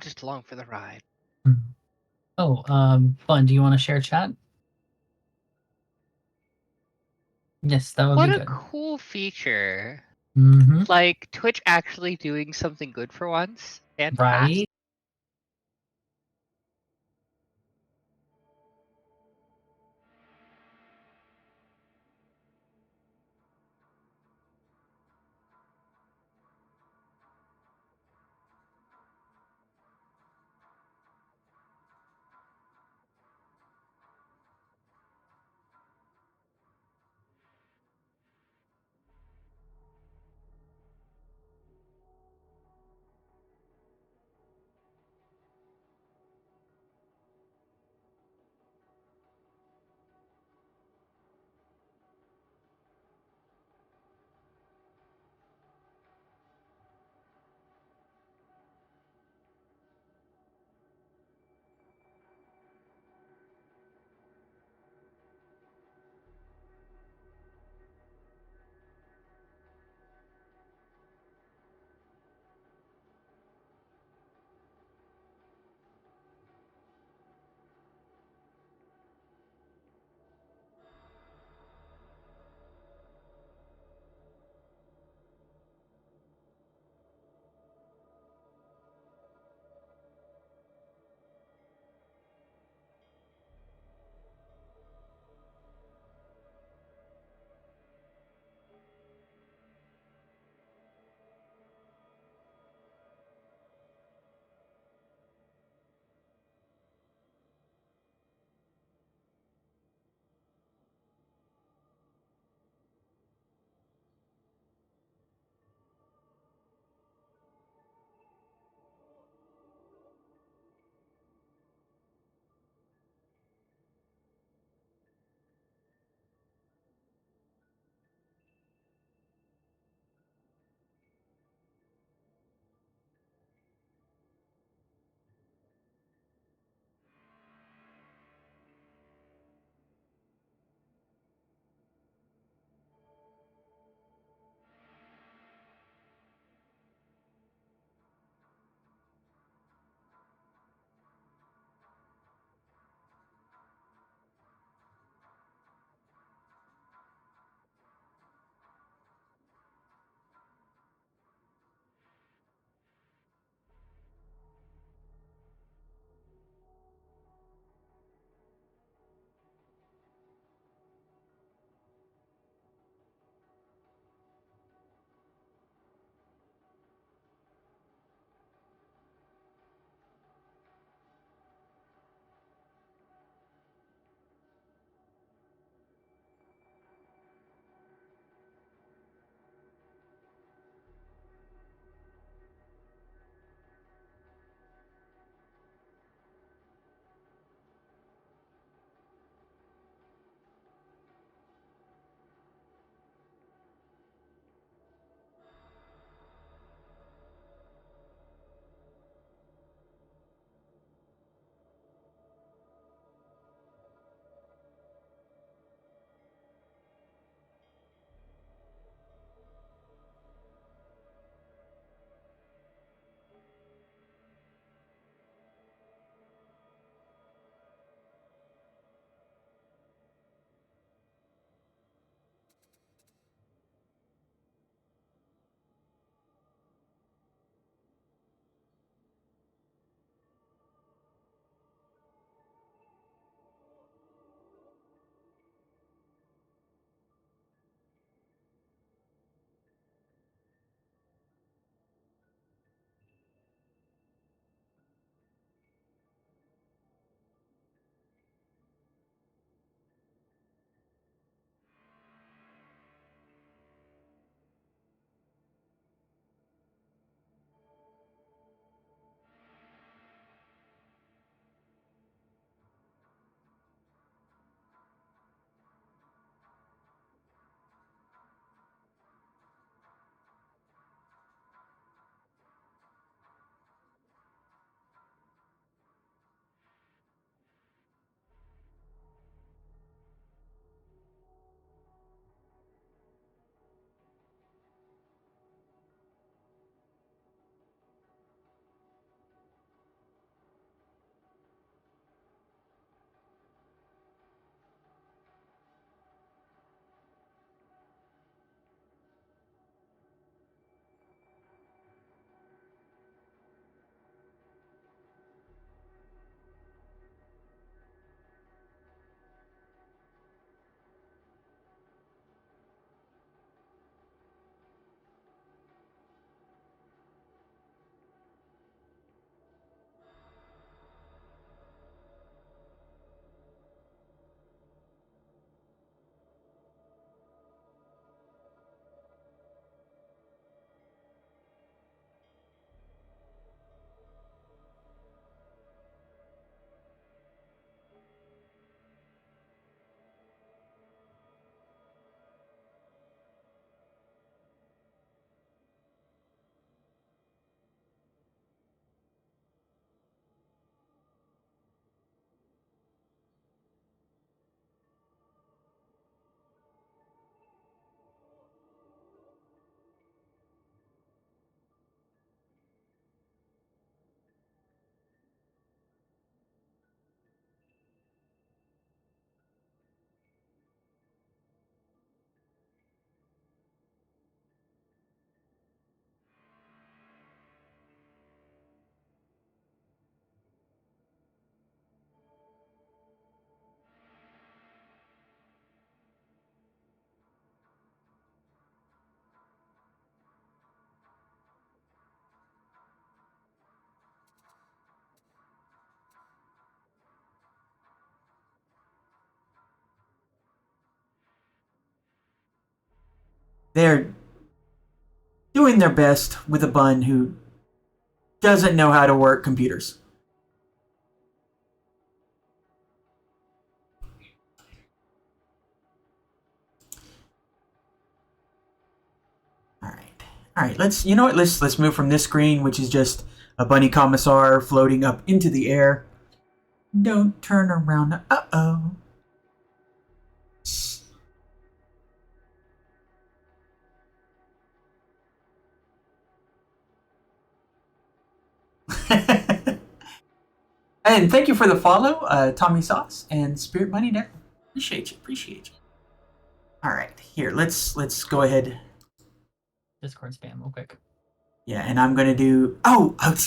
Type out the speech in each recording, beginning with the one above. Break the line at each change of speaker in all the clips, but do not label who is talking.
I'm just along for the ride.
Mm. Oh, Bun, do you want to share chat? Yes, that would
What
be
a
good.
cool feature.
Mm-hmm.
Like, Twitch actually doing something good for once and fast.
Right?
They're doing their best with a bun who doesn't know how to work computers. All right. All right, you know what? Let's move from this screen, which is just a bunny commissar floating up into the air. Don't turn around. Uh-oh. And thank you for the follow, Tommy Sauce and Spirit Bunny there. Appreciate you. Appreciate you. All right, here. Let's go ahead.
Discord spam real quick.
Yeah, and I'm gonna do.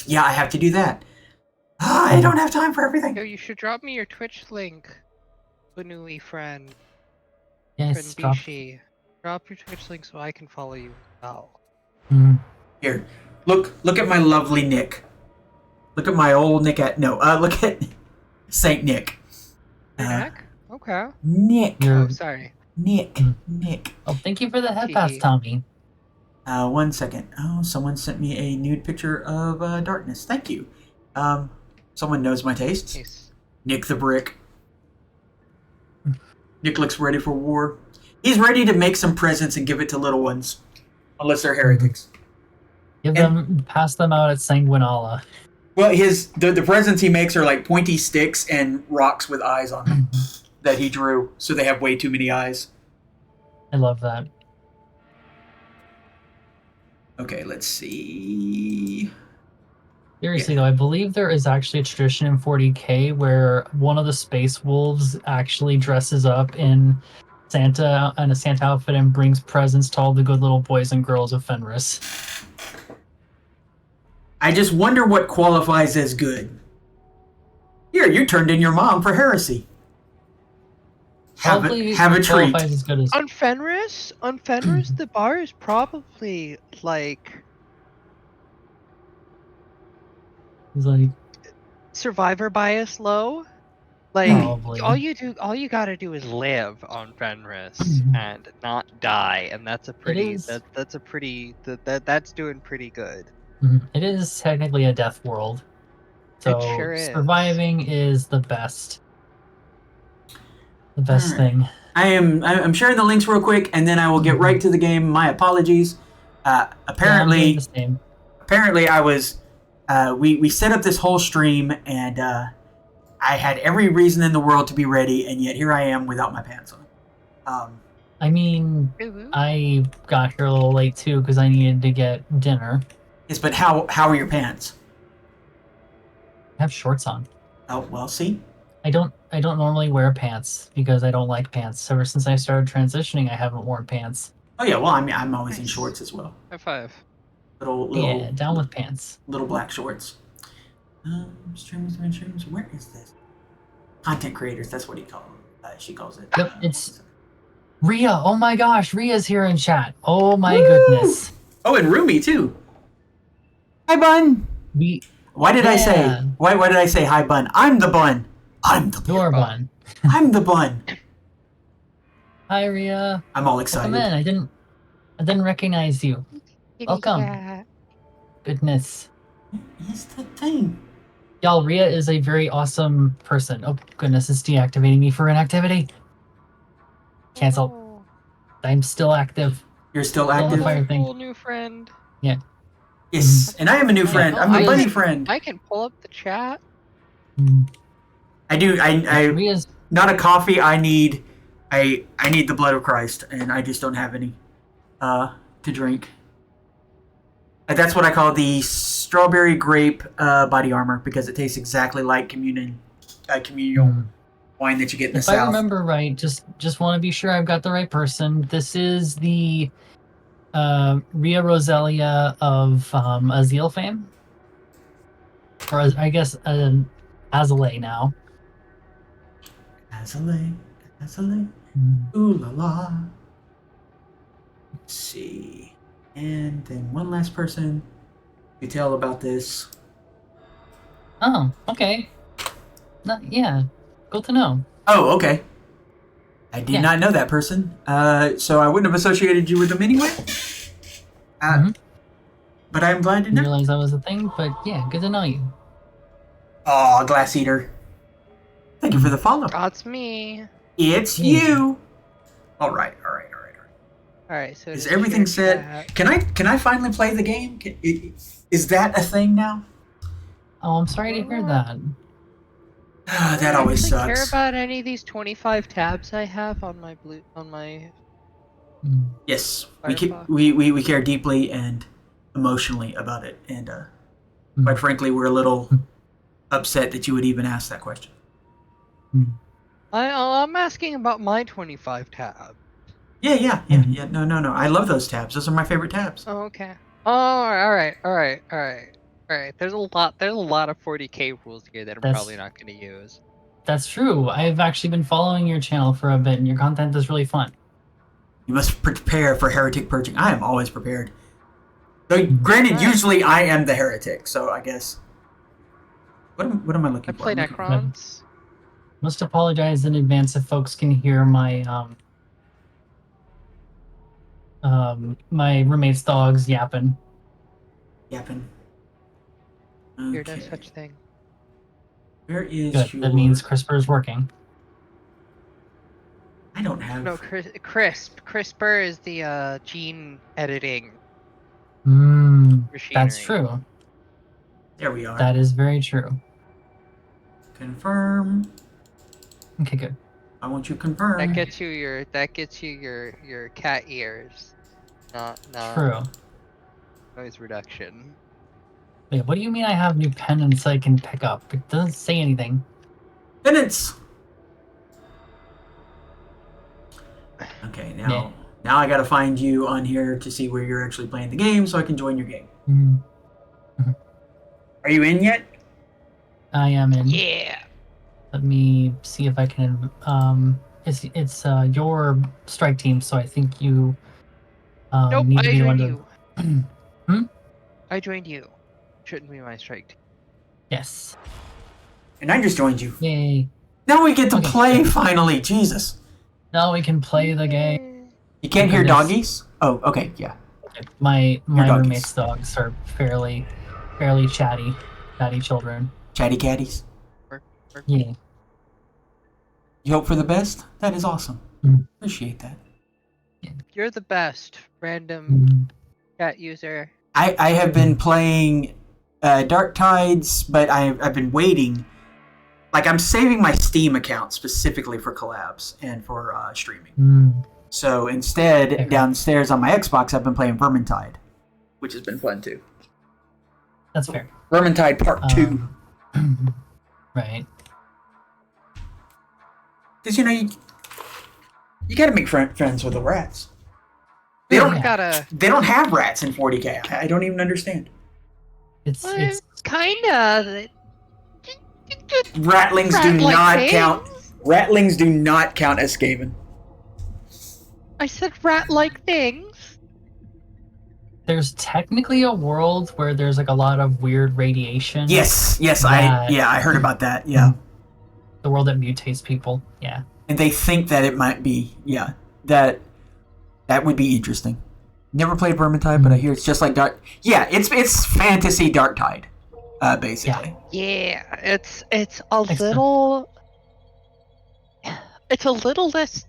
Yeah, I have to do that. I don't have time for everything.
Yo, you should drop me your Twitch link, Banui friend.
Yes,
Friend Bishi. Drop your Twitch link so I can follow you as well.
Here, look at my lovely Nick. Look at my old Nick look at Saint Nick.
Nick? Okay.
Nick.
Oh, sorry.
Nick.
Oh, thank you for the head pass, Tommy.
1 second. Oh, someone sent me a nude picture of darkness. Thank you. Someone knows my tastes.
Nice.
Nick the Brick. Nick looks ready for war. He's ready to make some presents and give it to little ones. Unless they're heretics.
Pass them out at Sanguinala.
Well, the presents he makes are like pointy sticks and rocks with eyes on them that he drew, so they have way too many eyes.
I love that.
Okay, let's see.
Seriously, though, I believe there is actually a tradition in 40K where one of the Space Wolves actually dresses up in Santa and a Santa outfit and brings presents to all the good little boys and girls of Fenris.
I just wonder what qualifies as good. Here, you turned in your mom for heresy. Have a treat.
As good as...
On Fenris, the bar is probably like survivor bias low. Like
probably.
all you gotta do is live on Fenris and not die, and that's doing pretty good.
It is technically a death world, so
it sure is.
Surviving is the best. The best thing.
I'm sharing the links real quick, and then I will get right to the game. My apologies. Apparently, I was. We set up this whole stream, and I had every reason in the world to be ready, and yet here I am without my pants on.
I mean, I got here a little late too because I needed to get dinner.
Yes, but how are your pants?
I have shorts on.
Oh well, see.
I don't normally wear pants because I don't like pants. Ever since I started transitioning, I haven't worn pants.
Oh yeah, well I mean I'm always in shorts as well.
High five.
Little
down with pants.
Little black shorts. Streams. Where is this? Content creators. That's what she calls it.
Yep, it's Rhea. Oh my gosh, Rhea's here in chat. Oh my goodness.
Oh, and Rumi too. Hi, Bun. Why did I say? Why did I say hi, Bun? I'm the Bun. I'm the
Bun.
I'm the Bun.
Hi, Rhea.
I'm all excited.
Come in. I didn't recognize you. Welcome.
Yeah.
Goodness.
Here's the thing.
Y'all, Rhea is a very awesome person. Oh goodness, it's deactivating me for inactivity. Cancel.
Oh.
I'm still active.
You're still active?
Cool new friend.
Yeah.
Yes, and I am a new friend. I'm a bunny friend.
I can pull up the chat.
I do.
Rhea's...
Not a coffee. I need the blood of Christ, and I just don't have any to drink. That's what I call the strawberry grape body armor because it tastes exactly like communion wine that you get in the South.
If I remember right, just want to be sure I've got the right person. This is the Rhea Roselia of Azil fame, or I guess Azalea now.
Azalea. Ooh la la. Let's see. And then one last person to tell about this.
Oh, okay. Yeah, good to know.
Oh, okay. I did not know that person, so I wouldn't have associated you with them anyway. But I'm glad to know.
I didn't realize that was a thing, but yeah, good to know you.
Aw, Glass Eater. Thank you for the follow.
That's me.
It's you. All right.
All right. So
is everything set? Can I finally play the game? Is that a thing now?
Oh, I'm sorry to hear that.
That always sucks.
Do you care about any of these 25 tabs I have on my
Yes, we care deeply and emotionally about it, and quite frankly, we're a little upset that you would even ask that question.
I'm asking about my 25 tabs.
Yeah. No. I love those tabs. Those are my favorite tabs.
Oh, okay. Oh, all right. There's a lot of 40k rules here that I'm probably not going to use.
That's true. I've actually been following your channel for a bit, and your content is really fun.
You must prepare for heretic purging. I am always prepared. So, granted, usually I am the heretic, so I guess. What am I looking for?
I play Necrons.
Must apologize in advance if folks can hear my my roommate's dogs yapping.
Okay.
Hear no such thing.
Where is
Good. That means CRISPR is working.
I don't have.
No, CRISPR is the gene editing.
That's true.
There we are.
That is very true.
Confirm.
Okay, good.
I want you to confirm.
That gets you your cat ears. Not
true.
Noise reduction.
Wait, what do you mean I have new penance I can pick up? It doesn't say anything.
Penance! Okay, now I gotta find you on here to see where you're actually playing the game so I can join your game. Are you in yet?
I am in.
Yeah.
Let me see if I can. It's your strike team, so I think you.
Nope,
need to be
I
one
joined
to...
you. I joined you. Shouldn't be my strike team.
Yes.
And I just joined you.
Yay.
Now we get to play finally. Jesus.
Now we can play the game.
You can't hear doggies? Oh, okay, yeah.
My roommate's dogs are fairly chatty children.
Chatty catties.
Yeah.
You hope for the best? That is awesome. Appreciate that.
You're the best, random chat user.
I have been playing Dark Tides, but I've been waiting. Like, I'm saving my Steam account specifically for collabs and for streaming. So instead, downstairs on my Xbox, I've been playing Vermintide, which has been fun too.
That's fair.
Vermintide Part 2.
Right.
Because, you got to make friends with the rats. They don't have rats in 40k. I don't even understand.
It's
kind of.
Ratlings do not count. Ratlings do not count as Skaven.
I said rat-like things. There's technically a world where there's like a lot of weird radiation.
Yes, I heard about that. Yeah.
The world that mutates people. Yeah.
And they think that it might be, that would be interesting. Never played Vermintide, but I hear it's just like Dark. Yeah, it's fantasy Dark Tide, basically.
Yeah, it's a little. It's a little less.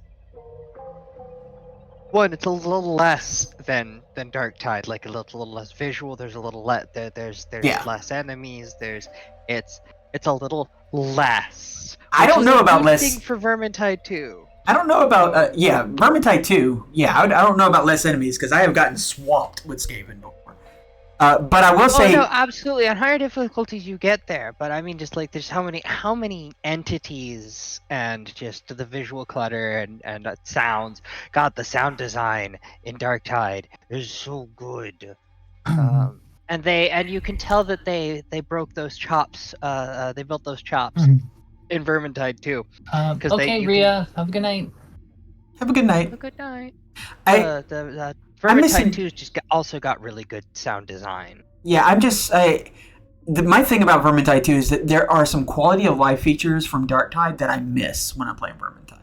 One, it's a little less than Dark Tide, like a little less visual. There's a little there's less enemies. It's a little less.
I don't know about less.
Thing for Vermintide 2.
I don't know about Vermintide 2. Yeah, I don't know about less enemies because I have gotten swamped with Skaven before. But I will say,
no, absolutely. On higher difficulties, you get there. But I mean, just like there's how many entities and just the visual clutter and sounds. God, the sound design in Dark Tide is so good. And you can tell that they broke those chops. They built those chops in Vermintide too.
Okay, Rhea, have a good night.
Have a good night.
Have a good night. Vermintide 2 just also got really good sound design.
Yeah, my thing about Vermintide 2 is that there are some quality of life features from Dark Tide that I miss when I'm playing Vermintide.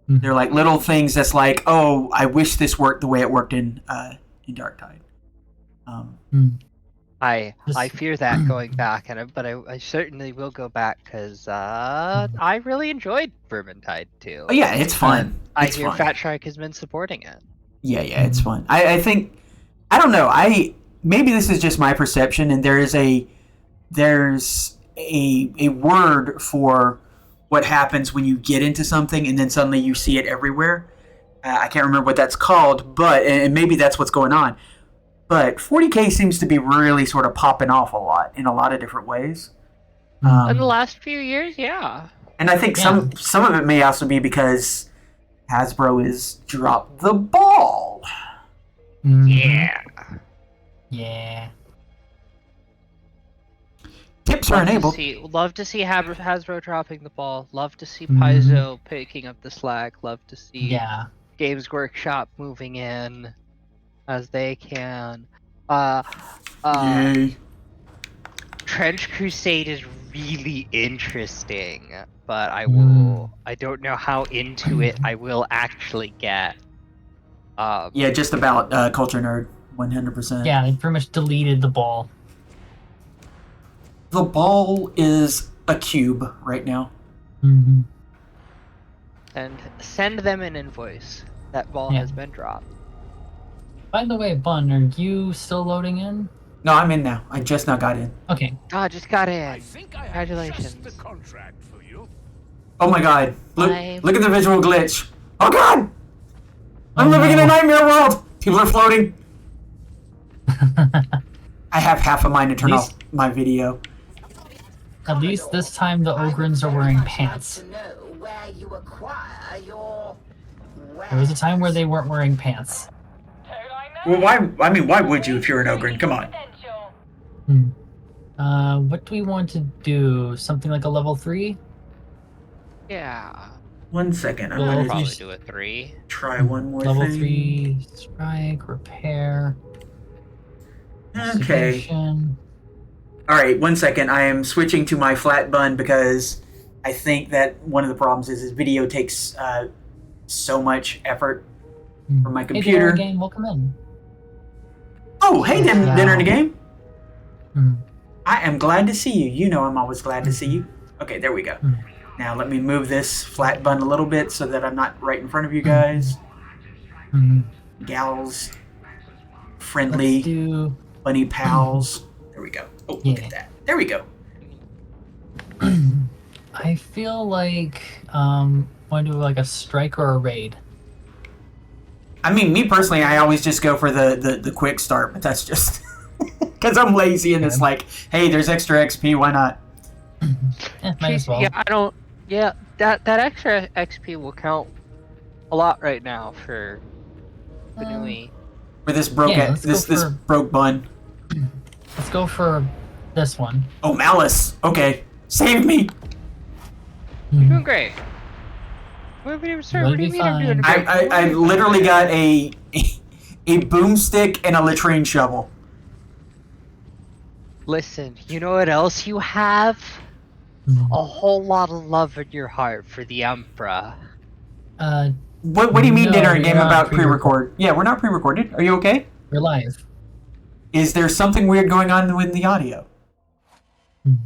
They're like little things that's like, oh, I wish this worked the way it worked in Dark Tide.
I fear that going back, but I certainly will go back because I really enjoyed Vermintide too.
Oh yeah, it's fun.
I hear Fat Shark has been supporting it.
Yeah, it's fun. I think, I don't know. Maybe this is just my perception, and there's a word for what happens when you get into something and then suddenly you see it everywhere. I can't remember what that's called, and maybe that's what's going on. But 40K seems to be really sort of popping off a lot in a lot of different ways.
In the last few years, yeah.
And I think some of it may also be because Hasbro has dropped the ball.
Yeah.
Tips are enabled.
Love to see Hasbro dropping the ball. Love to see Paizo picking up the slack. Love to see Games Workshop moving in as they can.
Yay.
Trench Crusade is really interesting, but I don't know how into it I will actually get.
Just about Culture Nerd, 100%.
Yeah, they pretty much deleted the ball.
The ball is a cube right now.
Mm-hmm.
And send them an invoice. That ball has been dropped.
By the way, Bun, are you still loading in?
No, I'm in now. I just now got in.
Okay.
Oh, just got in. Congratulations.
Oh my god. Look at the visual glitch. Oh god! I'm living in a nightmare world! People are floating. I have half of mine to turn off my video.
At least this time the Ogrins are wearing pants. There was a time where they weren't wearing pants.
Well, why would you if you're an Ogrin? Come on.
What do we want to do? Something like a level 3?
Yeah.
1 second. I'm
I'll
gonna
probably do a 3.
try one more
level
thing.
3 strike, repair.
Okay. Alright, 1 second. I am switching to my flat bun because I think that one of the problems is video takes so much effort from my computer.
Hey, game, welcome in.
Oh, hey, Dinner in the Game. I am glad to see you. You know I'm always glad to see you. Okay, there we go. Now let me move this flat bun a little bit so that I'm not right in front of you guys. Gals. Friendly. Bunny pals. There we go. Oh, look at that. There we go.
I feel like want to do like a strike or a raid.
I mean, me personally, I always just go for the quick start, but that's just because I'm lazy and it's like, hey, there's extra XP, why not?
Might as well.
Yeah, I don't. Yeah, that extra XP will count a lot right now for the newie.
For this broke this broke bun.
Let's go for this one.
Oh, Malice. Okay, save me.
You're doing great. What do you mean I'm doing great?
I literally got a boomstick and a latrine shovel.
Listen, you know what else you have? A whole lot of love in your heart for the Emperor.
What do you mean dinner and game about pre-record? Yeah, we're not pre-recorded. Are you okay?
We're live.
Is there something weird going on with the audio?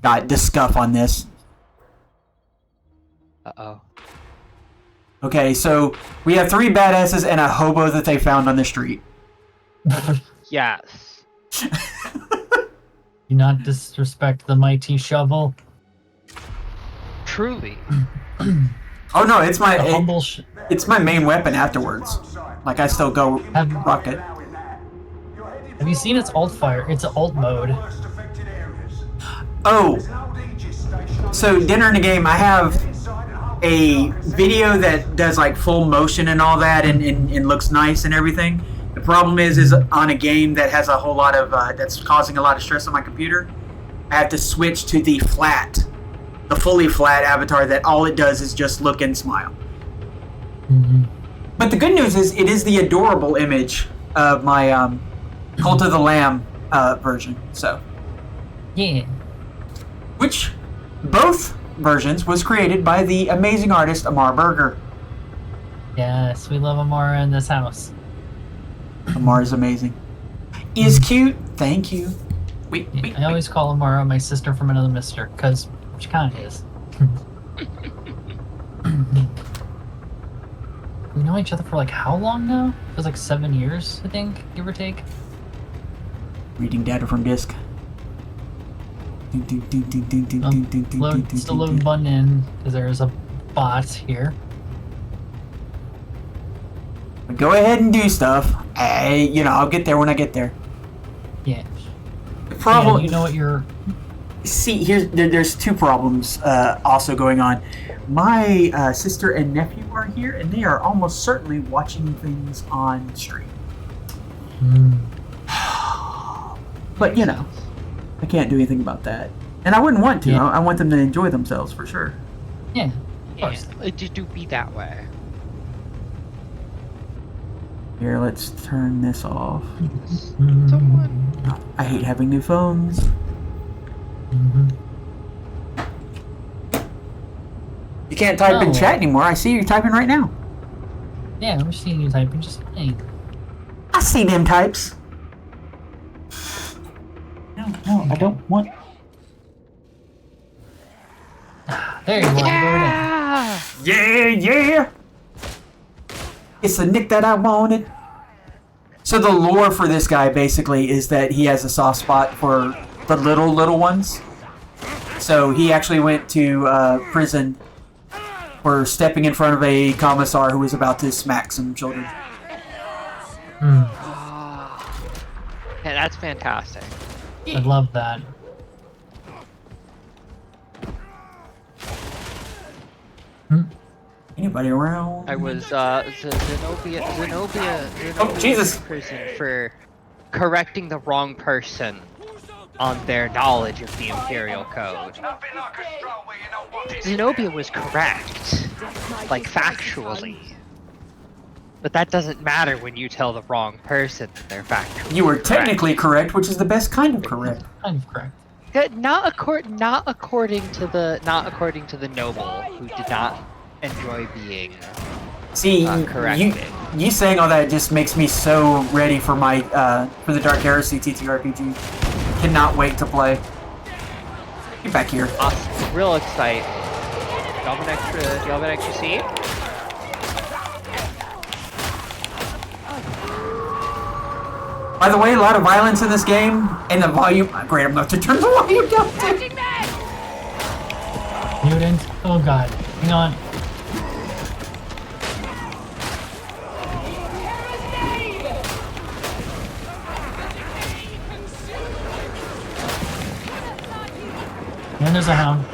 Got the scuff on this.
Uh-oh.
Okay, so we have 3 badasses and a hobo that they found on the street.
Yes.
Do not disrespect the mighty shovel.
Truly.
Oh no, it's my
humble
it's my main weapon afterwards. Like I still go rock it.
Have you seen its alt fire? It's alt mode.
Oh. So dinner in the game, I have a video that does like full motion and all that and looks nice and everything. The problem is on a game that has a whole lot of that's causing a lot of stress on my computer, I have to switch to the fully flat avatar that all it does is just look and smile. But the good news is it is the adorable image of my Cult of the Lamb version. So
yeah,
which both versions was created by the amazing artist Amar Berger.
Yes, we love Amara in this house.
Amara's amazing. Is cute. Thank you. Wait,
Yeah,
wait,
I always call Amara my sister from another mister, because she kind of is. We know each other for like how long now? It was like 7 years, I think, give or take.
Reading data from disk.
Still loading button in, because there's a bot here.
Go ahead and do stuff. I'll get there when I get there.
Yeah.
Problem.
Yeah, you know what you're...
See, there's two problems also going on. My sister and nephew are here, and they are almost certainly watching things on stream. But, I can't do anything about that. And I wouldn't want to.
Yeah.
I want them to enjoy themselves, for sure.
Yeah, of course.
It just do be that way.
Here, let's turn this off.
Someone.
I hate having new phones. You can't type in chat anymore. I see you typing right now.
Yeah, I'm seeing you typing, just playing.
I see them types. No, I don't want.
There you are.
Yeah. It's the Nick that I wanted. So the lore for this guy basically is that he has a soft spot for the little ones. So he actually went to prison for stepping in front of a commissar who was about to smack some children.
Yeah, that's fantastic.
I love that.
Anybody around?
I was Zenobia
Oh, Jesus!
in prison for correcting the wrong person on their knowledge of the Imperial Code. Zenobia was correct, like factually. But that doesn't matter when you tell the wrong person that they're factually
You were
correct.
technically correct, which is the best kind of correct.
Kind of correct.
Not according to the noble who did not enjoy being
See,
corrected.
you saying all that just makes me so ready for my for the Dark Heresy TTRPG. Cannot wait to play. Get back here.
Awesome. Real excited. Do you have an extra seat?
By the way, a lot of violence in this game, and the volume. Great, I'm about to turn the volume down.
Mutant. Oh god. Hang on. And there's a hound.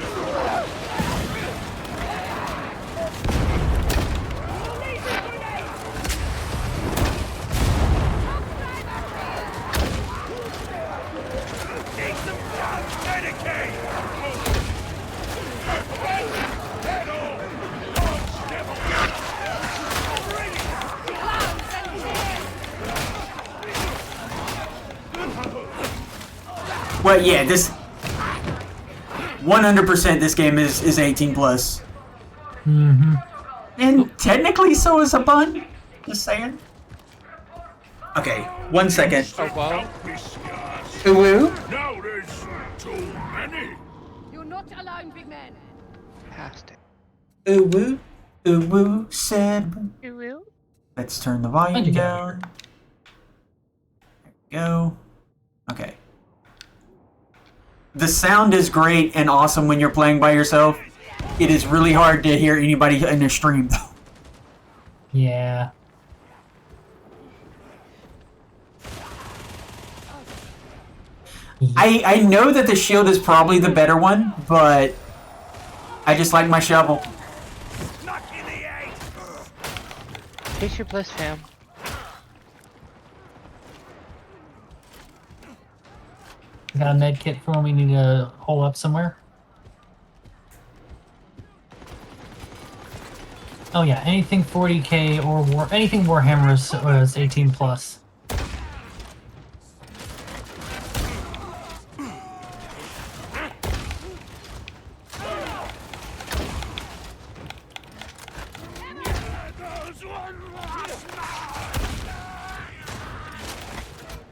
Well, yeah, this 100% this game is 18 plus. And technically so is a bun. Just saying. Okay, 1 second.
Oh, wow.
Uwu?
Now there's too many.
You're not alone, big man.
Fantastic.
Uwu? Uwu said. Let's turn the volume down. There we go. Okay. The sound is great and awesome when you're playing by yourself. It is really hard to hear anybody in a stream, though.
Yeah.
I know that the shield is probably the better one, but I just like my shovel.
Taste your bliss, fam.
Got a med kit for when we need to hole up somewhere. Oh yeah, anything 40k or anything Warhammer is 18 plus.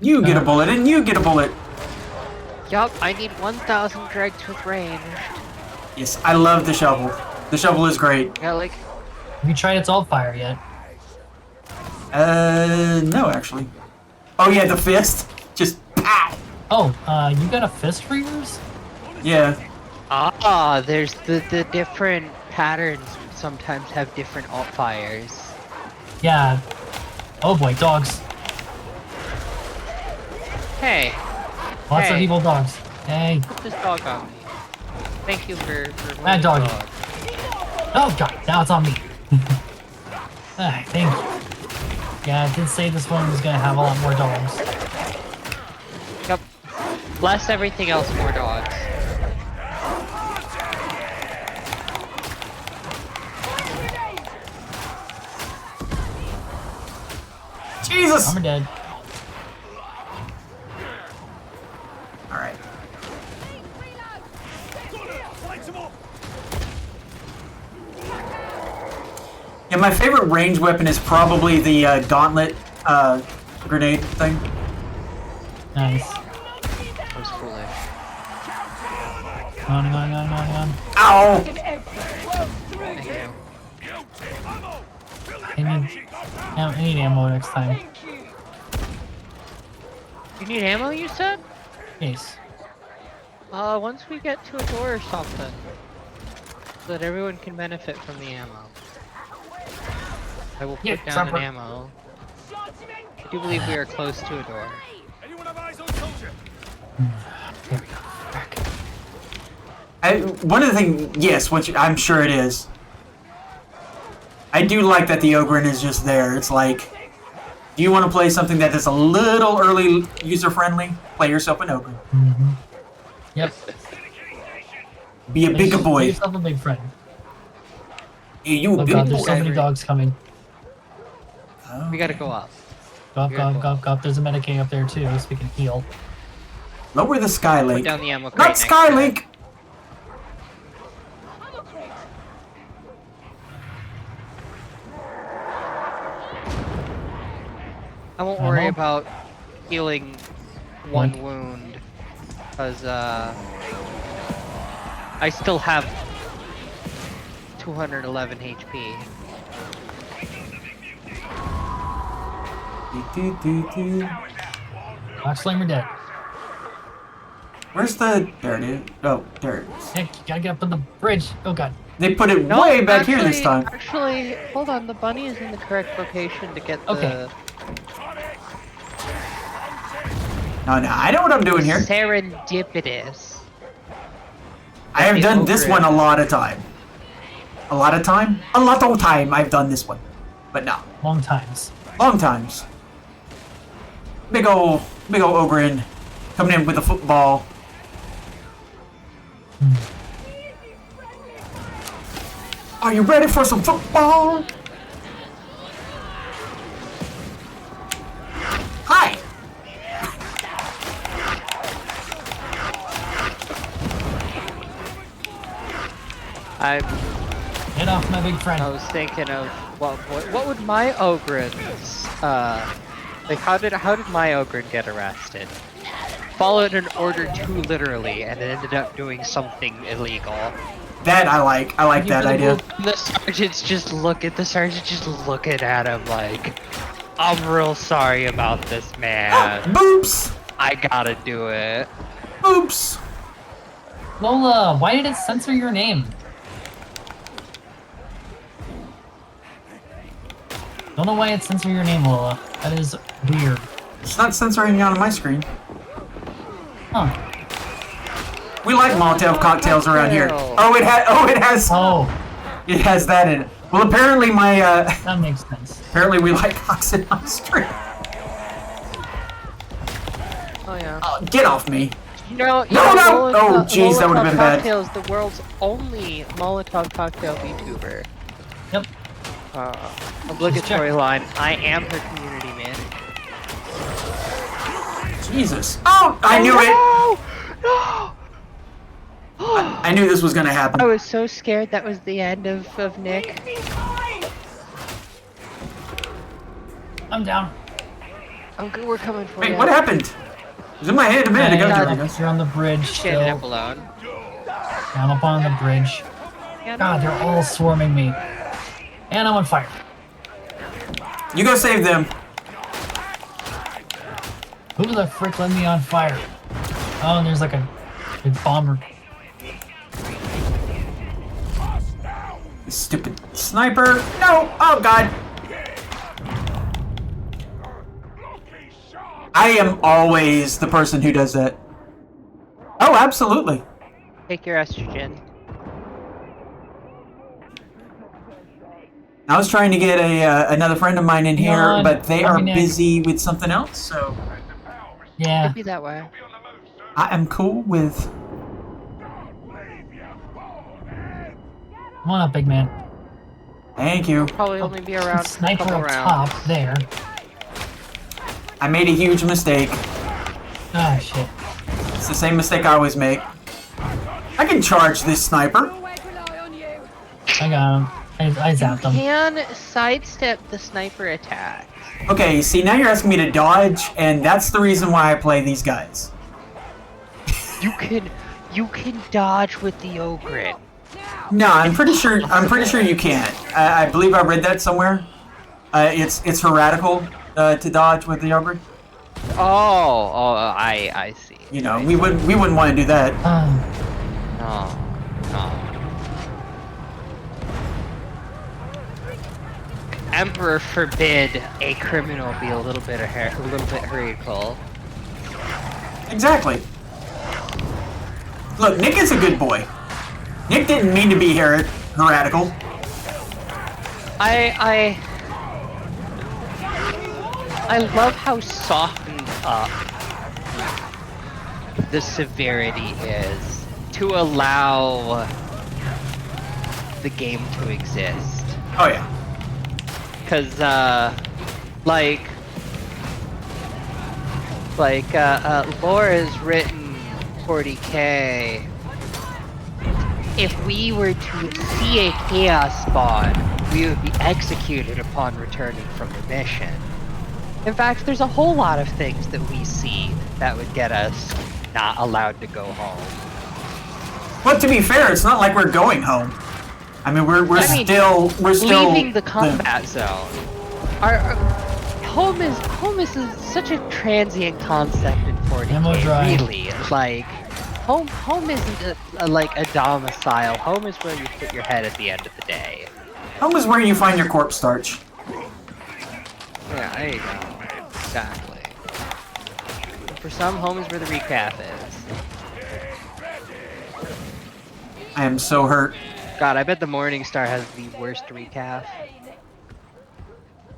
You get a bullet, and you get a bullet.
Yup, I need 1,000 dregs with range.
Yes, I love the shovel. The shovel is great.
Yeah, like,
Have you tried its alt fire yet?
No, actually. Oh yeah, the fist. Just pow.
Oh, you got a fist for yours?
Yeah.
there's the different patterns sometimes have different alt fires.
Yeah. Oh boy, dogs.
Hey,
Lots of
Hey.
evil dogs. Hey.
put this dog on me. Thank you for
Bad
winning,
doggy. Oh god, now it's on me. I think. Yeah, I did say this one was gonna have a lot more dogs.
Yep. Less everything else, more dogs.
Jesus.
Armor dead.
All right. Yeah, my favorite ranged weapon is probably the gauntlet grenade thing.
Nice.
That was foolish.
On.
Ow!
Thank you.
I need ammo next time.
You need ammo, you said?
Yes.
Once we get to a door or something. So that everyone can benefit from the ammo. I will put
Yeah,
down an
Trumper.
ammo. I do believe we are close to a door.
Anyone have eyes on soldier?
Here we go. Back.
One of the things, yes, which I'm sure it is. I do like that the Ogren is just there. It's like, do you want to play something that is a little early user-friendly? Play yourself an Ogren.
Mm-hmm. Yep.
Be a bigger
Make
boy.
yourself a big friend.
Hey, you a
Oh
big
god, there's
boy.
so many dogs coming.
We gotta go up.
Gop. There's a Medicaid up there too, so we can heal.
Lower the
Put
Skylink.
down the ammo crate
Not
next to it.
Skylink!
I won't worry
Ammo?
about healing one
Link.
wound. Because, I still have 211 HP.
Box Flamer dead.
Where's the... There it is. Oh, there it is.
Nick, you gotta get up on the bridge. Oh god.
They put it
No,
way back here this time.
Actually, hold on. The bunny is in the correct location to get the
Okay.
No, I know what I'm doing here.
serendipitous.
I have
the
done this
Ogren.
one a lot of time. A lot of time? A lot of time I've done this one. But no.
Long times.
Long times. Big ol' Ogren coming in with a football. Are you ready for some football? Hi!
Get off my big friend.
I was thinking of what would my Ogren's like how did my Ogren get arrested? Followed an order too literally and it ended up doing something illegal.
That I like. I like that idea.
The sergeant's just looking at him like, I'm real sorry about this, man.
Boops!
I gotta do it.
Boops!
Lola, why did it censor your name? Don't know why it censored your name, Lola. That is weird.
It's not censoring on my screen.
Huh.
We like Molotov cocktails around here.
Cocktail.
Oh, it has.
Oh,
It has that in it. Well, apparently my
that makes sense.
apparently we like cocks in my stream.
Oh yeah.
Get off me.
No!
No! Oh, jeez, that would've been bad.
Cocktail is the world's only Molotov cocktail VTuber.
Yep.
Obligatory line. I am her community manager.
Jesus. Oh, I knew it.
No!
I knew this was gonna
I
happen.
was so scared that was the end of Nick.
I'm down.
I'm good. We're coming for
Wait,
you.
what happened? It was in my head a minute ago.
God.
There we go.
You're on the bridge
Standing
still.
up alone.
I'm up on the bridge.
Yeah,
God, they're all swarming me. And I'm on fire.
You go save them.
Who the frick let me on fire? Oh, and there's like a bomber.
Stupid sniper. No. Oh, God. I am always the person who does that. Oh, absolutely.
Take your estrogen.
I was trying to get another friend of mine in here,
God,
but they
let
are
me next.
busy with something else, so
Yeah.
Could be that way.
I am cool with...
Come on up, big man.
Thank you.
Probably only be around for a
Sniper
couple
up
rounds.
top there.
I made a huge mistake.
Ah, shit.
It's the same mistake I always make. I can charge this sniper.
Always rely on you.
I got him. I zapped him.
Can sidestep the sniper attack.
Okay, see, now you're asking me to dodge, and that's the reason why I play these guys.
You can dodge with the ogre.
No, I'm pretty sure you can't. I believe I read that somewhere. It's heretical to dodge with the ogre.
I see.
You know, we wouldn't want to do that.
No. Emperor forbid a criminal be a little bit heretical.
Exactly. Look, Nick is a good boy. Nick didn't mean to be heretical.
I love how softened up the severity is to allow the game to exist.
Oh yeah.
Cause Laura's written 40k. If we were to see a chaos spawn, we would be executed upon returning from the mission. In fact, there's a whole lot of things that we see that would get us not allowed to go home.
But to be fair, it's not like we're going home. I mean, we're still
leaving the combat zone. Our home is such a transient concept in 40k. Really, like home isn't like a domicile. Home is where you put your head at the end of the day.
Home is where you find your corpse starch.
Yeah, there you go. Exactly. For some, home is where the recap is.
I am so hurt.
God, I bet the Morningstar has the worst recap.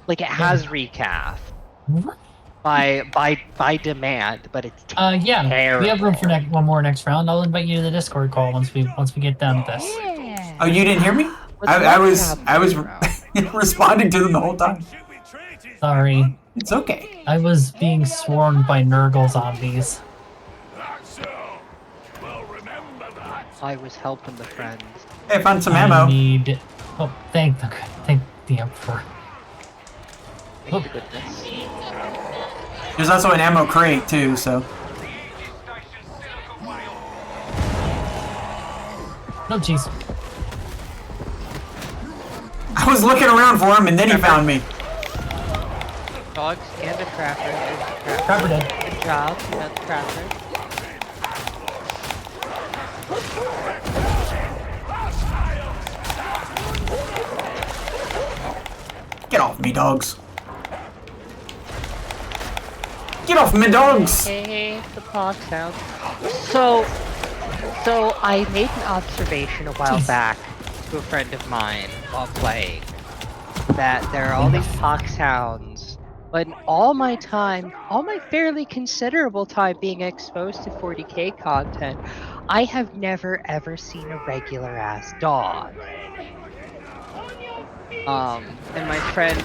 Like, it has recap
What?
by demand, but it's
Yeah.
terrible.
We have room for one more next round. I'll invite you to the Discord call once we get done with this.
Yeah.
Oh, you didn't hear me? I was responding to them the whole time.
Sorry.
It's okay.
I was being swarmed by Nurgle zombies.
I was helping the friends.
Hey, I found some
I
ammo.
need... Oh, thank the Emperor.
Thank goodness.
There's also an ammo crate too, so.
No, jeez.
I was looking around for him and then he found me.
Dogs and a trapper.
Trapper dead.
Good job, you got the trapper.
Get off me, dogs. Get off me, dogs!
Hey, the clock sounds. So I made an observation a while back to a friend of mine while playing that there are all these pox hounds, but in all my fairly considerable time being exposed to 40k content, I have never ever seen a regular ass dog. And my friend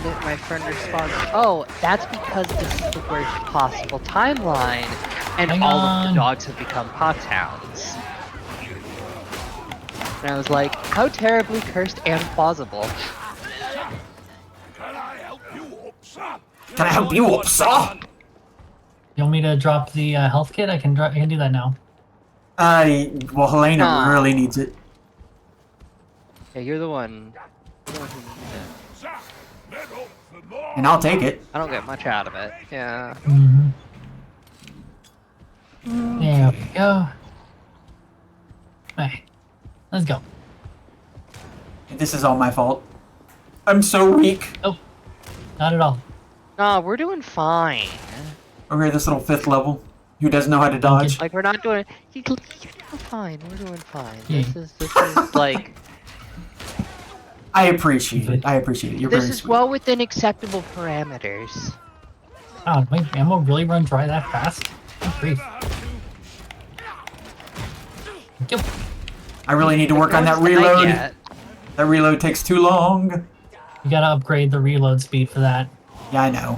responds, "Oh, that's because this is the worst possible timeline, and
Hang
all of
on.
the dogs have become pox hounds." And I was like, "How terribly cursed and plausible."
Can I help you, officer?
You want me to drop the health kit? I can do that now.
Well, Helena
No.
really needs it.
Yeah, you're the one. You're the one who needs it.
Sir, medal for more.
And I'll take it.
I don't get much out of it. Yeah.
Mm-hmm. There we go. Alright, let's go.
This is all my fault. I'm so weak.
Oh, not at all.
Nah, we're doing fine.
Over here, this little 5th level. Who doesn't know how to dodge?
Like, we're not doing. You're doing fine. We're doing fine.
Yeah.
This is like.
I appreciate it. I appreciate it. You're
This
very
is
sweet.
well within acceptable parameters.
Oh, my ammo really run dry that fast? Good grief. Yep.
I really need to work on that
No one's died
reload.
yet.
That reload takes too long.
You gotta upgrade the reload speed for that.
Yeah, I know.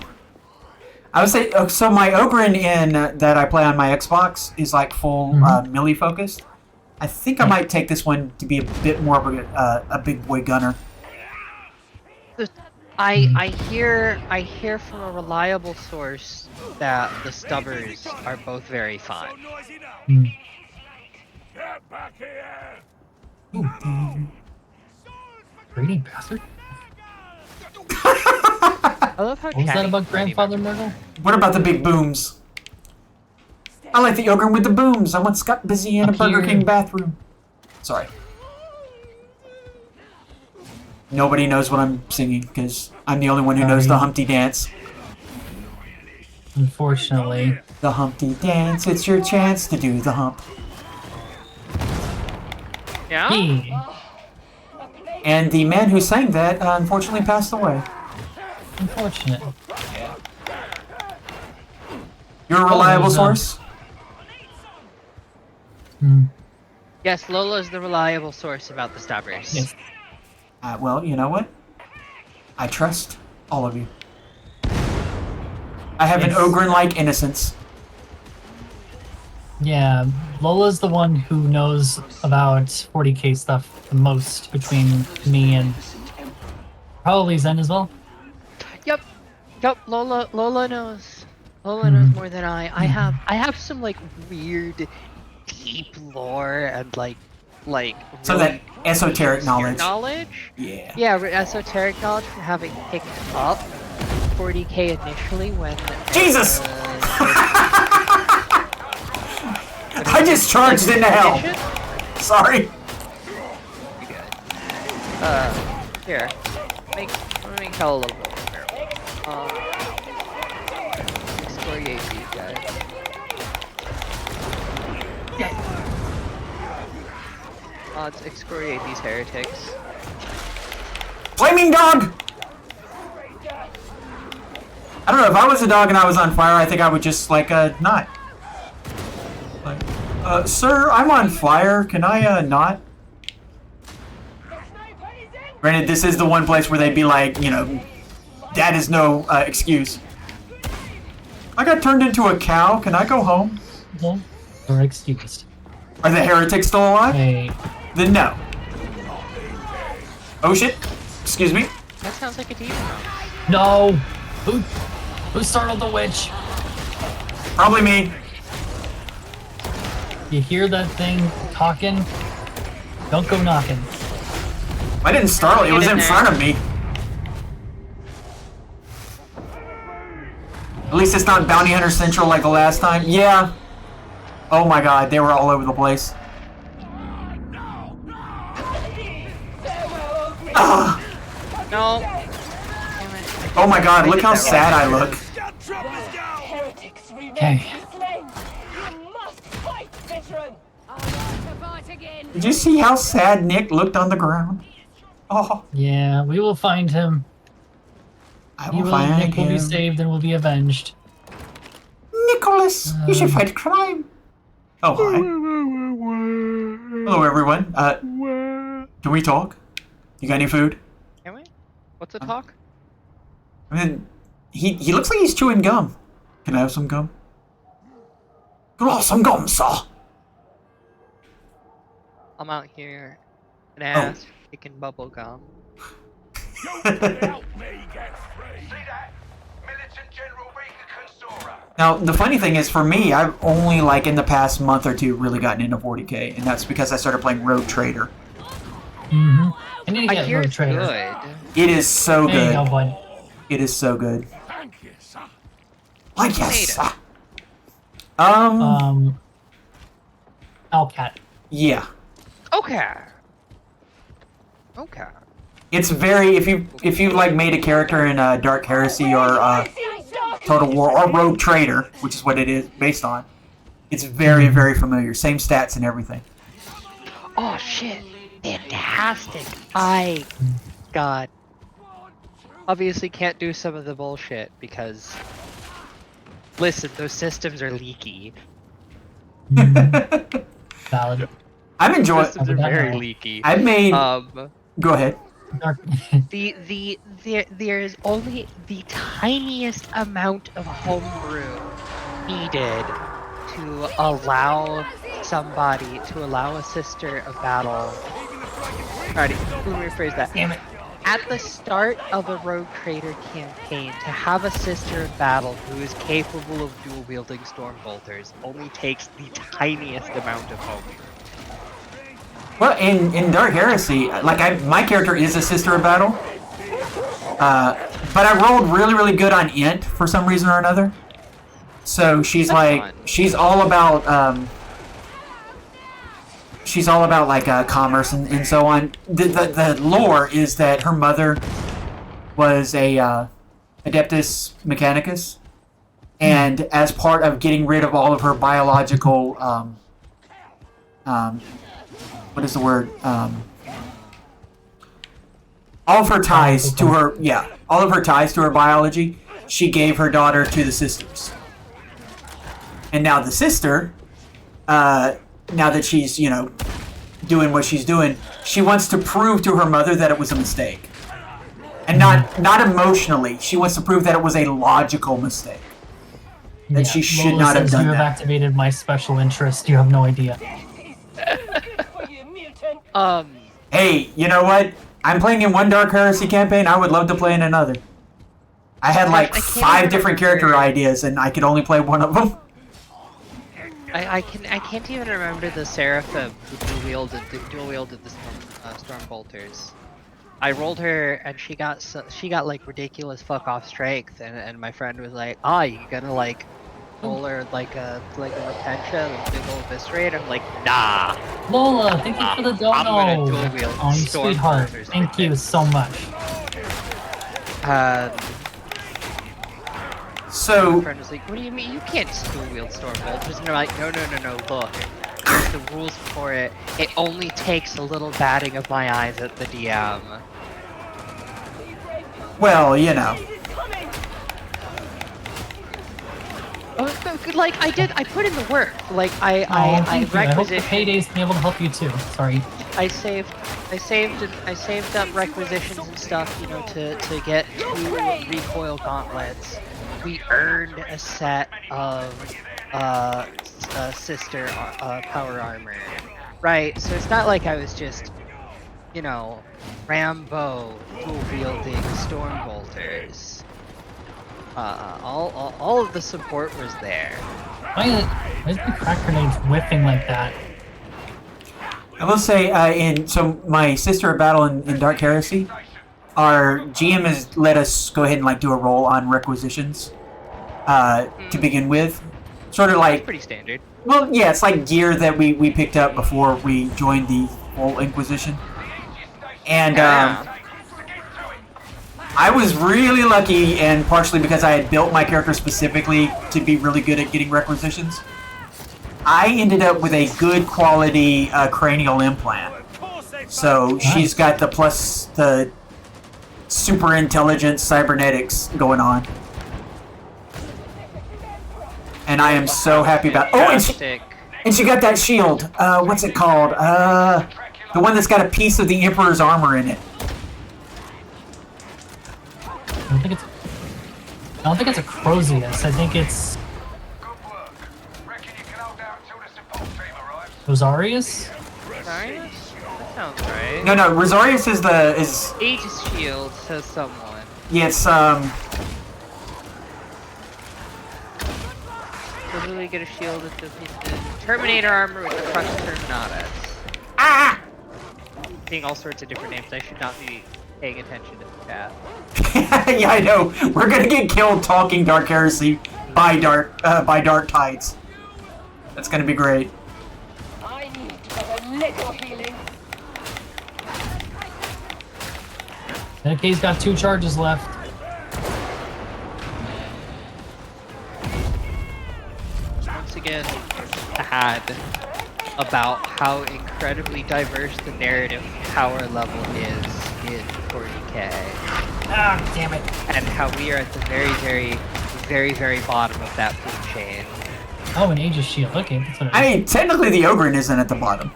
I would say, so my Ogren in that I play on my Xbox is like full melee focused. I think I might take this one to be a bit more of a big boy gunner.
I hear from a reliable source that the stubbers are both very
So
fine.
noisy now.
Mm.
Get back here.
Ooh, greedy bastard.
I love how
What was that
chatty
about
Freddy
Grandfather
Mercury-
Myrtle?
What about the big booms? I like the Ogren with the booms. I once got busy in a
Up
Burger
here.
King bathroom. Sorry. Nobody knows what I'm singing because I'm the only one who knows the
Sorry.
Humpty Dance.
Unfortunately.
The Humpty Dance, it's your chance to do the hump.
Yeah?
Hey.
And the man who sang that unfortunately passed away.
Unfortunate.
You're a reliable
there's,
source?
Hmm.
Yes, Lola's the reliable source about the stubbers.
Yes.
Well, you know what? I trust all of you. I have an
Yes.
Ogren-like innocence.
Yeah, Lola's the one who knows about 40k stuff the most between me and probably Zen as well.
Yep. Lola knows. Lola knows more than I. I have some like weird, deep lore and like
So
really
that esoteric
obscure
knowledge.
knowledge.
Yeah.
Yeah, esoteric knowledge from having picked up 40k initially when.
Jesus!
uh,
I just charged into hell.
edition?
Sorry.
You good. Here. I'm gonna make hell a little bit more bearable. Excoriate these guys. Let's excoriate these heretics.
Flaming dog! I don't know, if I was a dog and I was on fire, I think I would just, like, not. Like, sir, I'm on fire. Can I, not? Granted, this is the one place where they'd be like, you know, that is no, excuse. I got turned into a cow. Can I go home?
Well, you're excused.
Are the heretics still alive?
Hey,
Then no. Oh shit. Excuse me.
That sounds like a demon.
no! Who startled the witch?
Probably me.
You hear that thing talking? Don't go knocking.
I didn't startle. It was in front of me. At least it's not Bounty Hunter Central like the last time. Yeah. Oh my god, they were all over the place. Ah.
No. Damn it.
Oh my god, look
did
how
that
sad I look.
Get trappers down.
Heretics remain
Okay.
slain. You must fight, veteran. I want to fight again.
Did you see how sad Nick looked on the ground? Oh,
Yeah, we will find him.
I
He
will
will,
find
Nick will be
him.
saved and will be avenged.
Nicholas, you should fight crime. Oh, hi. Hello, everyone. Can we talk? You got any food?
Can we? What's a talk?
I mean, he looks like he's chewing gum. Can I have some gum? Can I have some gum, sir?
I'm out here and ass kicking bubble gum.
You can help me get free. See that?
Now, the funny thing is, for me, I've only, like, in the past month or two really gotten into 40k, and that's because I started playing Rogue Trader.
Mm-hmm. I need to
I
get
hear
Road
it's
Trader.
good.
It is so
There you
good.
go, bud.
It is so good.
Thank you, sir.
Oh,
Made
yes!
it.
Hellcat.
Yeah.
Okay. Okay.
It's very, if you like made a character in Dark Heresy or Total War or Rogue Trader, which is what it is based on, it's very, very familiar. Same stats and everything.
Oh shit! Fantastic! God. Obviously can't do some of the bullshit because... Listen, those systems are leaky.
Valid.
I'm enjoying.
Systems are very leaky.
I've made. Go ahead.
There is only the tiniest amount of homebrew needed to allow a sister of battle. Alrighty, let me rephrase that.
Damn it.
At the start of a Rogue Trader campaign, to have a sister of battle who is capable of dual wielding storm bolters only takes the tiniest amount of homebrew.
Well, in Dark Heresy, like my character is a sister of battle, but I rolled really, really good on int for some reason or another. So she's
That's
like,
fun.
she's all about like commerce and so on. The lore is that her mother was a Adeptus Mechanicus, and as part of getting rid of all of her biological what is the word? All of her ties to her, all of her ties to her biology, she gave her daughter to the sisters. And now the sister, now that she's, doing what she's doing, she wants to prove to her mother that it was a mistake. And not emotionally. She wants to prove that it was a logical mistake. That she should not have done
you have
that.
activated my special interest. You have no idea.
Hey, you know what? I'm playing in one Dark Heresy campaign. I would love to play in another. I had like 5 different character ideas, and I could only play one of them.
I can't even remember the Seraphim who dual wielded the storm bolters. I rolled her and she got like ridiculous fuck off strength, and my friend was like, you gonna like roll her like a Repentia and big old Viscerate? I'm like, nah.
Lola, thank you for the dono.
I'm gonna dual wield
Oh, you
storm
sweetheart.
bolters.
Thank you so much.
So
My friend was like, what do you mean? You can't just dual wield storm bolters. And they're like, no, look. Here's the rules for it. It only takes a little batting of my eyes at the DM.
well,
Like I put in the work. Like I
Thank you. I hope the
requisitioned.
payday's been able to help you too. Sorry.
I saved up requisitions and stuff, to get 2 recoil gauntlets. We earned a set of sister power armor, right? So it's not like I was just, Rambo dual wielding storm bolters. All of the support was there.
Why is the crack grenades whiffing like that?
I will say, so my sister of battle in Dark Heresy, our GM has let us go ahead and do a roll on requisitions to begin with. Sort of like
pretty standard.
Well, yeah, it's like gear that we picked up before we joined the whole Inquisition. And I was really lucky, and partially because I had built my character specifically to be really good at getting requisitions. I ended up with a good quality cranial implant. So she's got the super intelligent cybernetics going on. And I am so happy about. Oh, and she got that shield. What's it called? The one that's got a piece of the Emperor's armor in it.
I don't think it's a Crozius. I think it's Rosarius.
Rosarius? That sounds right.
No, Rosarius is
Aegis shield, says someone.
Yeah, it's
literally get a shield with the Terminator armor with the crushed Terminatus.
Ah!
Seeing all sorts of different names. I should not be paying attention to the chat.
Yeah, I know. We're gonna get killed talking Dark Heresy by Dark Tides. That's gonna be great.
I need but a little healing.
NK's got 2 charges left.
Once again, had about how incredibly diverse the narrative power level is in 40k.
Ah, damn it.
And how we are at the very bottom of that food chain.
Oh, an Aegis shield. Okay, that's what
I
it is.
mean, technically the Ogren isn't at the bottom.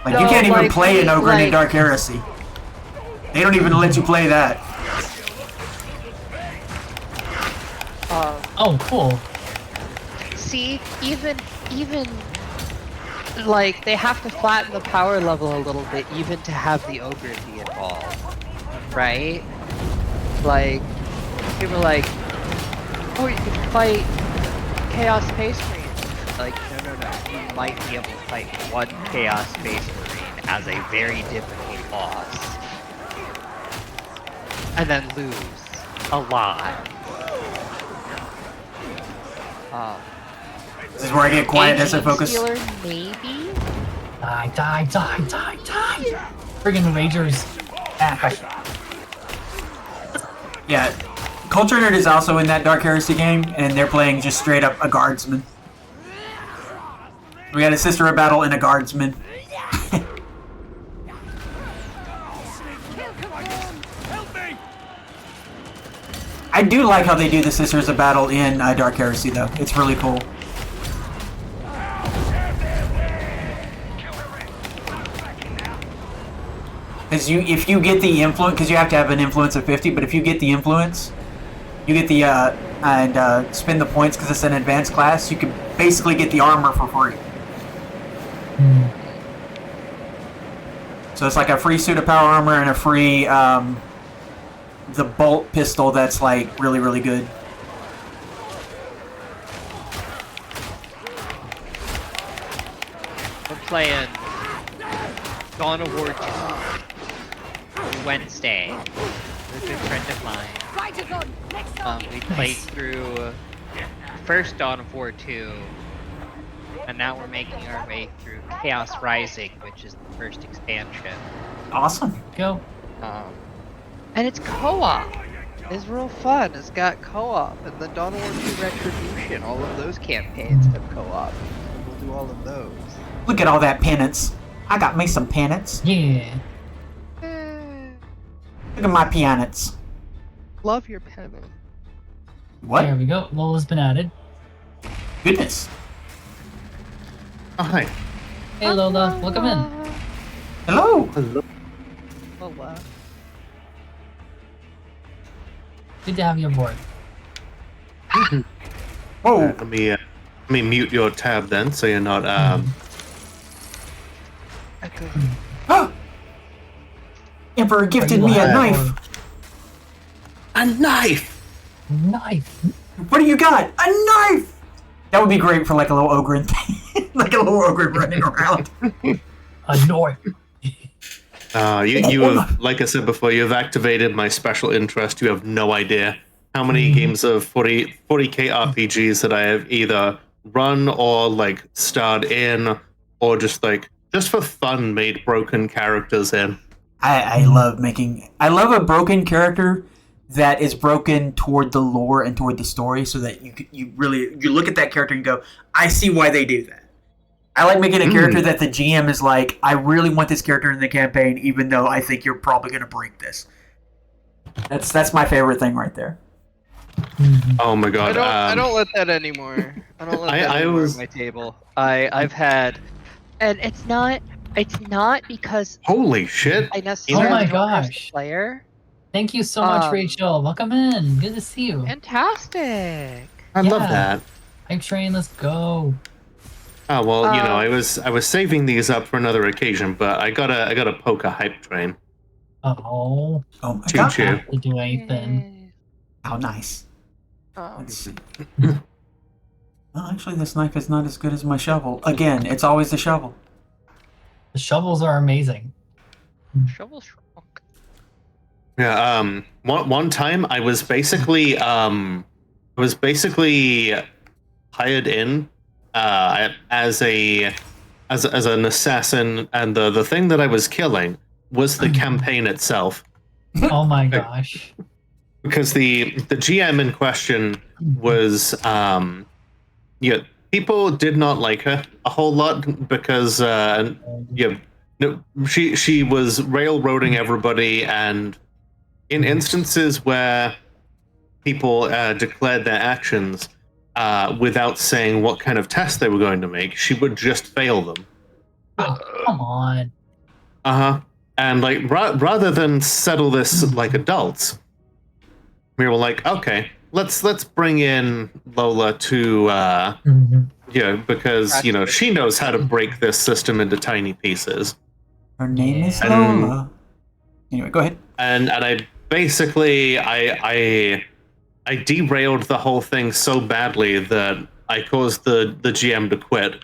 Like, you
No,
can't even
like,
play an Ogren in
like-
Dark Heresy. They don't even let you play that.
Oh, cool.
See, even like they have to flatten the power level a little bit even to have the ogre be involved, right? Like people are like, oh, you can fight Chaos Space Marine. Like, no. You might be able to fight one Chaos Space Marine as a very difficult boss, and then lose a lot.
This is where I get quiet as I focus.
Stealer, maybe?
Die. Friggin' Ragers. Ah.
Yeah. Culture Nerd is also in that Dark Heresy game, and they're playing just straight up a guardsman. We got a Sister of Battle and a guardsman.
Help me!
I do like how they do the Sisters of Battle in Dark Heresy, though. It's really cool. Because if you get the influence, because you have to have an influence of 50, but if you get the influence, you get the, and spend the points because it's an advanced class, you can basically get the armor for free. So it's like a free suit of power armor and a free, the bolt pistol that's like really good.
We're playing Dawn of War 2 Wednesday with a good friend of mine. We played through first Dawn of War 2, and now we're making our way through Chaos Rising, which is the first expansion.
Awesome.
Go.
And it's co-op. It's real fun. It's got co-op, and the Dawn of War 2 Retribution. All of those campaigns have co-op. We'll do all of those.
Look at all that penance. I got me some penance.
Yeah.
Look at my penance.
Love your penance.
What?
There we go. Lola's been added.
Goodness.
Oh, hi.
Hey Lola, welcome in.
Hello.
Hello.
Lola.
Good to have you aboard.
Whoa.
Let me mute your tab then, so you're not
Ah! Emperor gifted me a knife.
a knife.
Knife.
What do you got? A knife! That would be great for like a little ogre thing. Like a little ogre running around.
A knife.
You have, like I said before, you have activated my special interest. You have no idea how many games of 40k RPGs that I have either run or like starred in, or just for fun made broken characters in.
I love a broken character that is broken toward the lore and toward the story, so that you look at that character and go, I see why they do that. I like making a character that the GM is like, I really want this character in the campaign, even though I think you're probably going to break this. That's my favorite thing right there.
Oh my god!
I don't let that anymore. I don't let that anymore on my table. I've had, and it's not because
Holy shit!
I necessarily
Oh my
don't have the
gosh.
player.
Thank you so much,
Um,
Rachel. Welcome in. Good to see you.
Fantastic.
I love
Yeah.
that.
Hype train, let's go.
Oh well, I was saving these up for another occasion, but I gotta poke a hype train.
Oh,
Oh my
Choo
god.
choo.
have to do anything.
Yay.
How nice.
Oh.
Let's see. Well, actually, this knife is not as good as my shovel. Again, it's always the shovel.
The shovels are amazing.
Shovel shrunk.
Yeah. One time I was basically hired in as an assassin, and the thing that I was killing was the campaign itself.
Oh my gosh.
Because the GM in question was people did not like her a whole lot because she was railroading everybody, and in instances where people declared their actions without saying what kind of test they were going to make, she would just fail them.
Oh, come on.
And like rather than settle this like adults, we were like, okay, let's bring in Lola to because she knows how to break this system into tiny pieces.
Her name is Lola. Anyway, go ahead.
And I basically I derailed the whole thing so badly that I caused the GM to quit.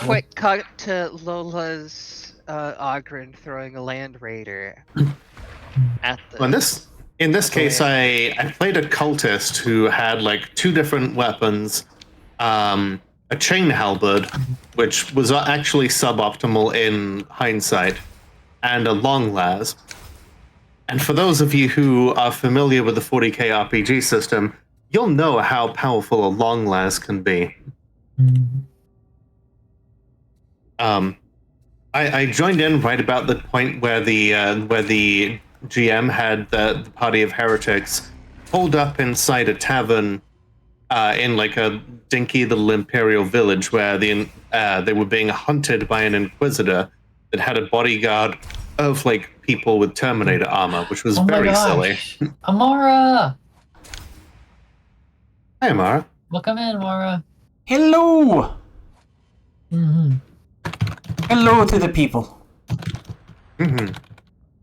Quick cut to Lola's Ogren throwing a Land Raider at the.
In this case, I played a cultist who had like two different weapons, a chain halberd, which was actually suboptimal in hindsight, and a long las. And for those of you who are familiar with the 40k RPG system, you'll know how powerful a long las can be. I joined in right about the point where the GM had the party of heretics pulled up inside a tavern in like a dinky little imperial village where they were being hunted by an inquisitor that had a bodyguard of like people with Terminator armor, which was very silly.
Amara!
Hi, Amara.
Welcome in, Amara.
Hello! Hello to the people.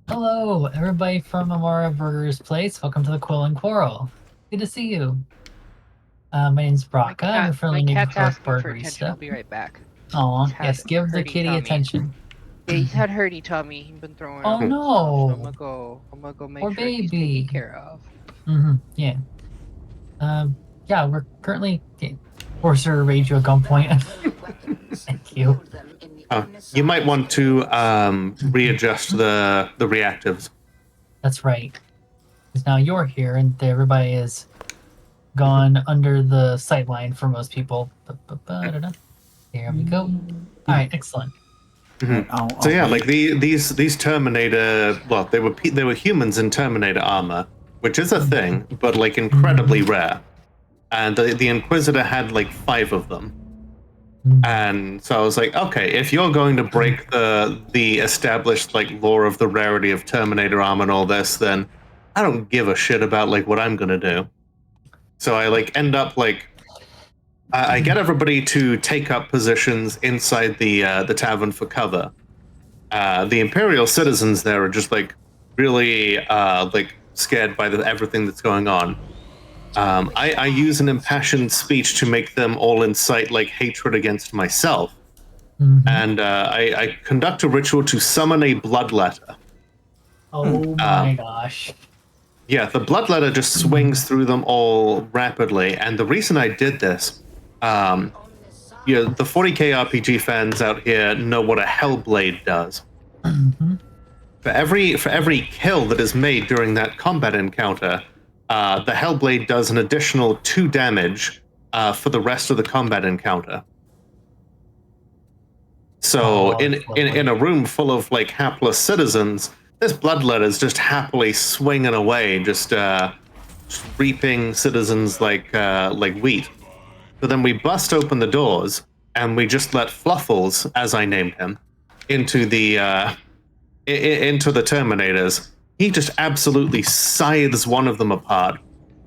Hello, everybody from Amara Burger's Place. Welcome to the Quill and Quarrel. Good to see you. My name's Brocka. I'm a friendly new barista.
I'll be right back.
Aw, yes, give the kitty attention.
Yeah, he's had hurdy tummy. He's been throwing
Oh
up.
no!
So I'm gonna go make
Poor
sure he's
baby.
taken care of.
Yeah. Yeah, we're currently forced her to rage you at gunpoint. Thank you.
You might want to readjust the reactives.
That's right. Because now you're here and everybody is gone under the sight line for most people. Here we go. Alright, excellent.
So yeah, like these Terminator, well, they were humans in Terminator armor, which is a thing, but like incredibly rare. And the Inquisitor had like 5 of them. And so I was like, okay, if you're going to break the established like lore of the rarity of Terminator armor and all this, then I don't give a shit about like what I'm gonna do. So I like end up like I get everybody to take up positions inside the tavern for cover. The Imperial citizens there are just like really like scared by everything that's going on. I use an impassioned speech to make them all incite like hatred against myself, and I conduct a ritual to summon a bloodletter.
Oh my gosh.
Yeah, the bloodletter just swings through them all rapidly, and the reason I did this, the 40k RPG fans out here know what a Hellblade does. For every kill that is made during that combat encounter, the Hellblade does an additional 2 damage for the rest of the combat encounter. So in a room full of like hapless citizens, this bloodletter is just happily swinging away, just reaping citizens like wheat. So then we bust open the doors and we just let Fluffles, as I named him, into the Terminators. He just absolutely scythes one of them apart.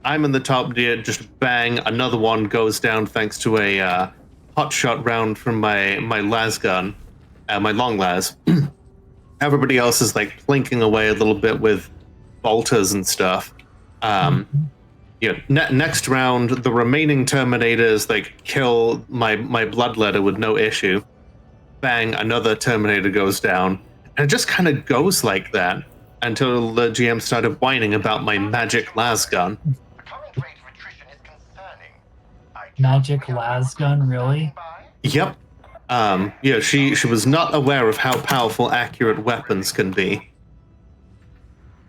I'm in the top tier, just bang, another one goes down thanks to a hotshot round from my las gun, my long las. Everybody else is like plinking away a little bit with bolters and stuff. next round, the remaining Terminators like kill my bloodletter with no issue. Bang, another Terminator goes down, and it just kind of goes like that until the GM started whining about my magic las gun.
Magic las gun, really?
Yep. She was not aware of how powerful accurate weapons can be.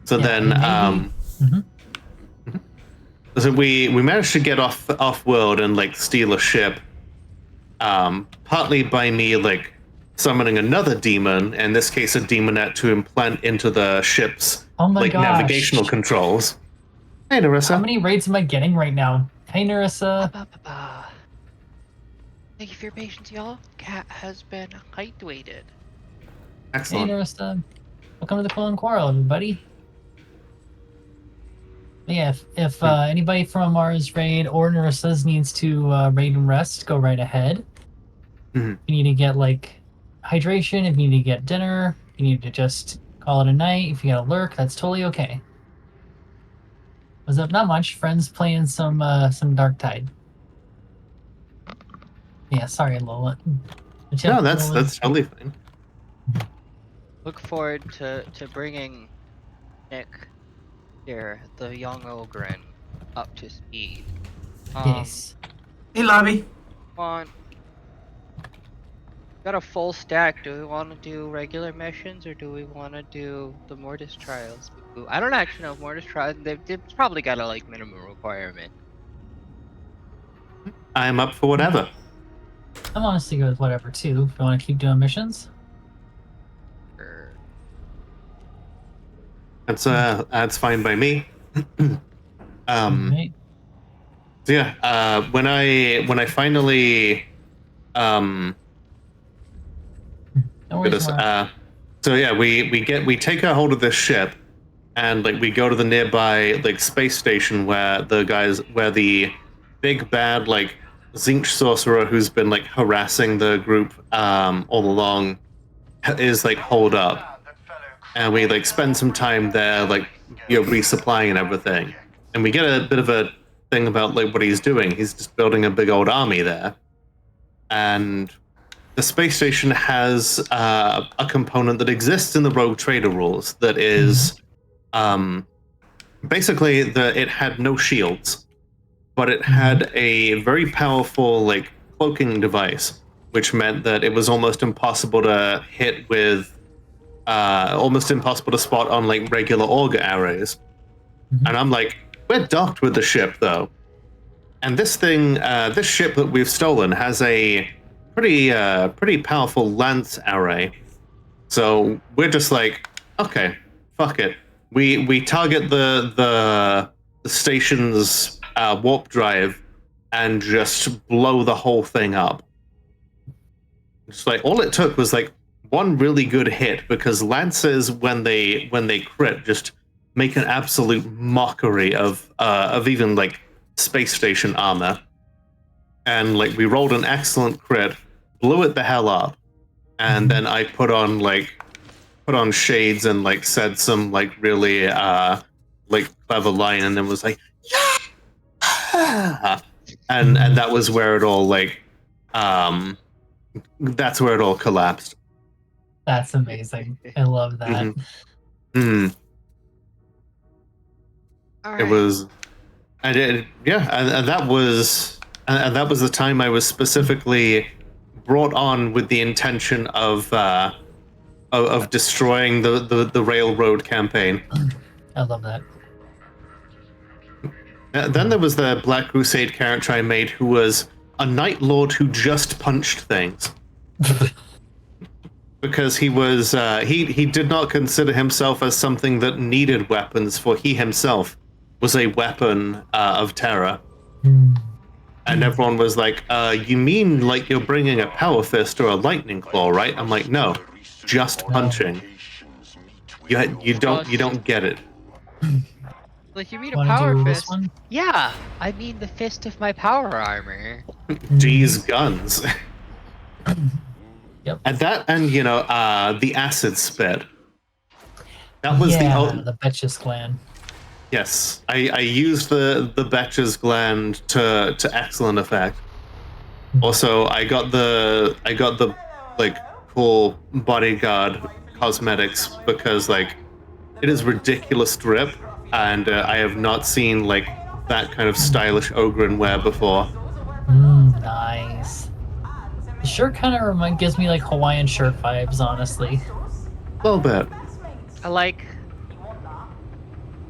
So then, so we managed to get off world and like steal a ship. Partly by me like summoning another demon, in this case a demonette, to implant into the ship's navigational controls. Hey, Narissa.
How many raids am I getting right now? Hey, Narissa.
Thank you for your patience, y'all. Cat has been height weighted.
Excellent.
Hey, Narissa. Welcome to the Clone Quarrel, everybody. Yeah, if anybody from Mars raid or Narissa's needs to raid and rest, go right ahead.
Mm-hmm.
You need to get like hydration, if you need to get dinner, you need to just call it a night. If you gotta lurk, that's totally okay. What's up? Not much. Friends playing some Dark Tide. Yeah, sorry, Lola.
No, that's totally fine.
Look forward to bringing Nick here, the young Ogren, up to speed.
Yes.
Hey, Lobby.
Got a full stack. Do we want to do regular missions or do we want to do the Mortis trials? I don't actually know if Mortis trials. They've probably got a like minimum requirement.
I'm up for whatever.
I'm honestly good with whatever too. If you want to keep doing missions.
That's fine by me.
Right.
So yeah, when I finally
No worries,
so yeah, we take a hold of this ship, and like we go to the nearby like space station where the big bad like Zinch sorcerer who's been like harassing the group all along is like holed up, and we like spend some time there like resupplying and everything, and we get a bit of a thing about like what he's doing. He's just building a big old army there, and the space station has a component that exists in the Rogue Trader rules that is basically it had no shields, but it had a very powerful like cloaking device, which meant that it was almost impossible to hit with, almost impossible to spot on like regular auger arrows. And I'm like, we're docked with the ship though, and this ship that we've stolen has a pretty powerful lance array. So we're just like, okay, fuck it. We target the station's warp drive and just blow the whole thing up. Just like all it took was like one really good hit, because lances when they crit just make an absolute mockery of even like space station armor. And like we rolled an excellent crit, blew it the hell up, and then I put on shades and like said some like really like clever line, and then was like, yeah! and that was where it all like that's where it all collapsed.
That's amazing. I love that.
All right.
It was, and that was the time I was specifically brought on with the intention of destroying the railroad campaign.
I love that.
Then there was the Black Crusade character I made, who was a Night Lord who just punched things. Because he was he did not consider himself as something that needed weapons, for he himself was a weapon of terror. And everyone was like, you mean like you're bringing a power fist or a lightning claw, right? I'm like, no, just punching. You don't get it.
Like, you mean a
Wanna
power
do this
fist?
one?
Yeah, I mean the fist of my power armor.
These guns.
Yep.
And the acid spit. That was
the Betches clan.
Yes, I used the Betcher's gland to excellent effect. Also, I got the like cool bodyguard cosmetics because like it is ridiculous drip, and I have not seen like that kind of stylish Ogren wear before.
Nice. The shirt kind of gives me like Hawaiian shirt vibes, honestly.
A little bit.
I like.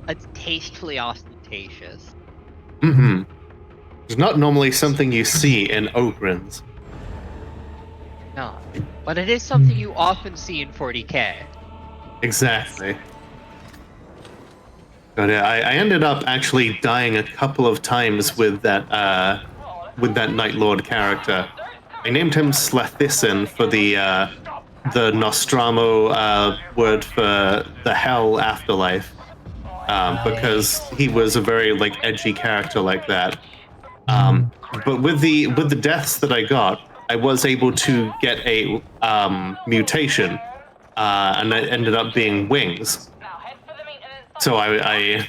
It's tastefully ostentatious.
Mm-hmm. It's not normally something you see in Ogrens.
No, but it is something you often see in 40k.
Exactly. But yeah, I ended up actually dying a couple of times with that Night Lord character. I named him Slethisin for the Nostromo word for the Hell afterlife, because he was a very like edgy character like that. But with the deaths that I got, I was able to get a mutation, and it ended up being wings. So I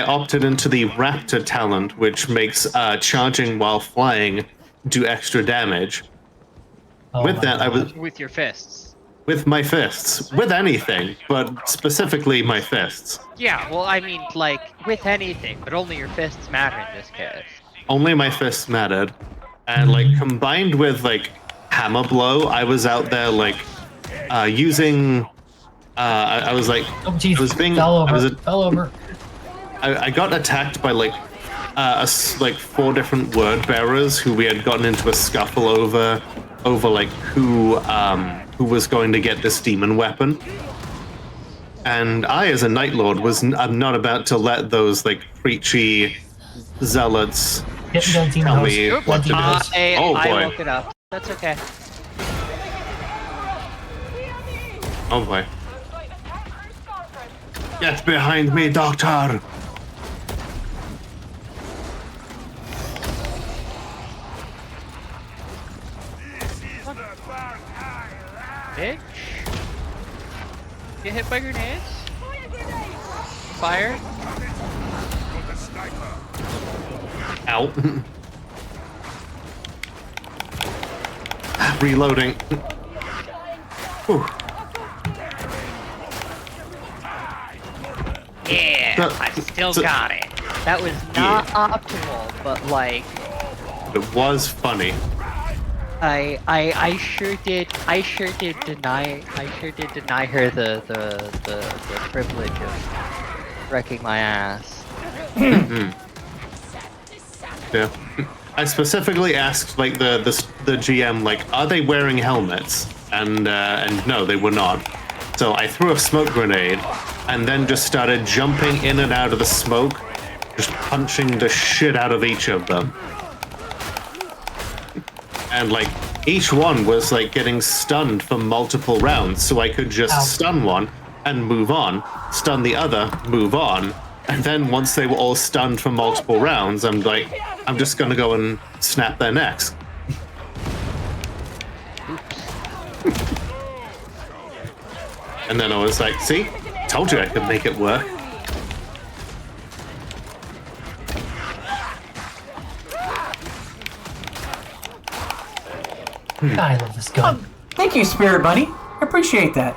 opted into the Raptor talent, which makes charging while flying do extra damage. With that, I was
With your fists.
with my fists, with anything, but specifically my fists.
Yeah, well, I mean, like, with anything, but only your fists matter in this case.
Only my fists mattered, and like combined with like hammer blow, I was out there like using. I was like,
Oh jeez,
I was being,
fell over.
I was,
Fell over.
I got attacked by like like 4 different word bearers who we had gotten into a scuffle over like who was going to get this demon weapon. And I, as a Night Lord, I'm not about to let those like preachy zealots tell me what to do. Oh
I
boy!
woke it up. That's okay.
Oh boy! Get behind me, Doctor!
Bitch. Get hit by grenades? Fire?
Ow. Reloading. Whew.
Yeah, I still got it. That was not optimal, but like
It was funny.
I sure did deny her the privilege of wrecking my ass.
Yeah. I specifically asked like the GM like, are they wearing helmets? And no, they were not. So I threw a smoke grenade and then just started jumping in and out of the smoke, just punching the shit out of each of them. And like each one was like getting stunned for multiple rounds, so I could just stun one and move on, stun the other, move on. And then once they were all stunned for multiple rounds, I'm like, I'm just gonna go and snap their necks. And then I was like, see? Told you I could make it work.
I love this gun.
Thank you, Spirit Bunny. I appreciate that.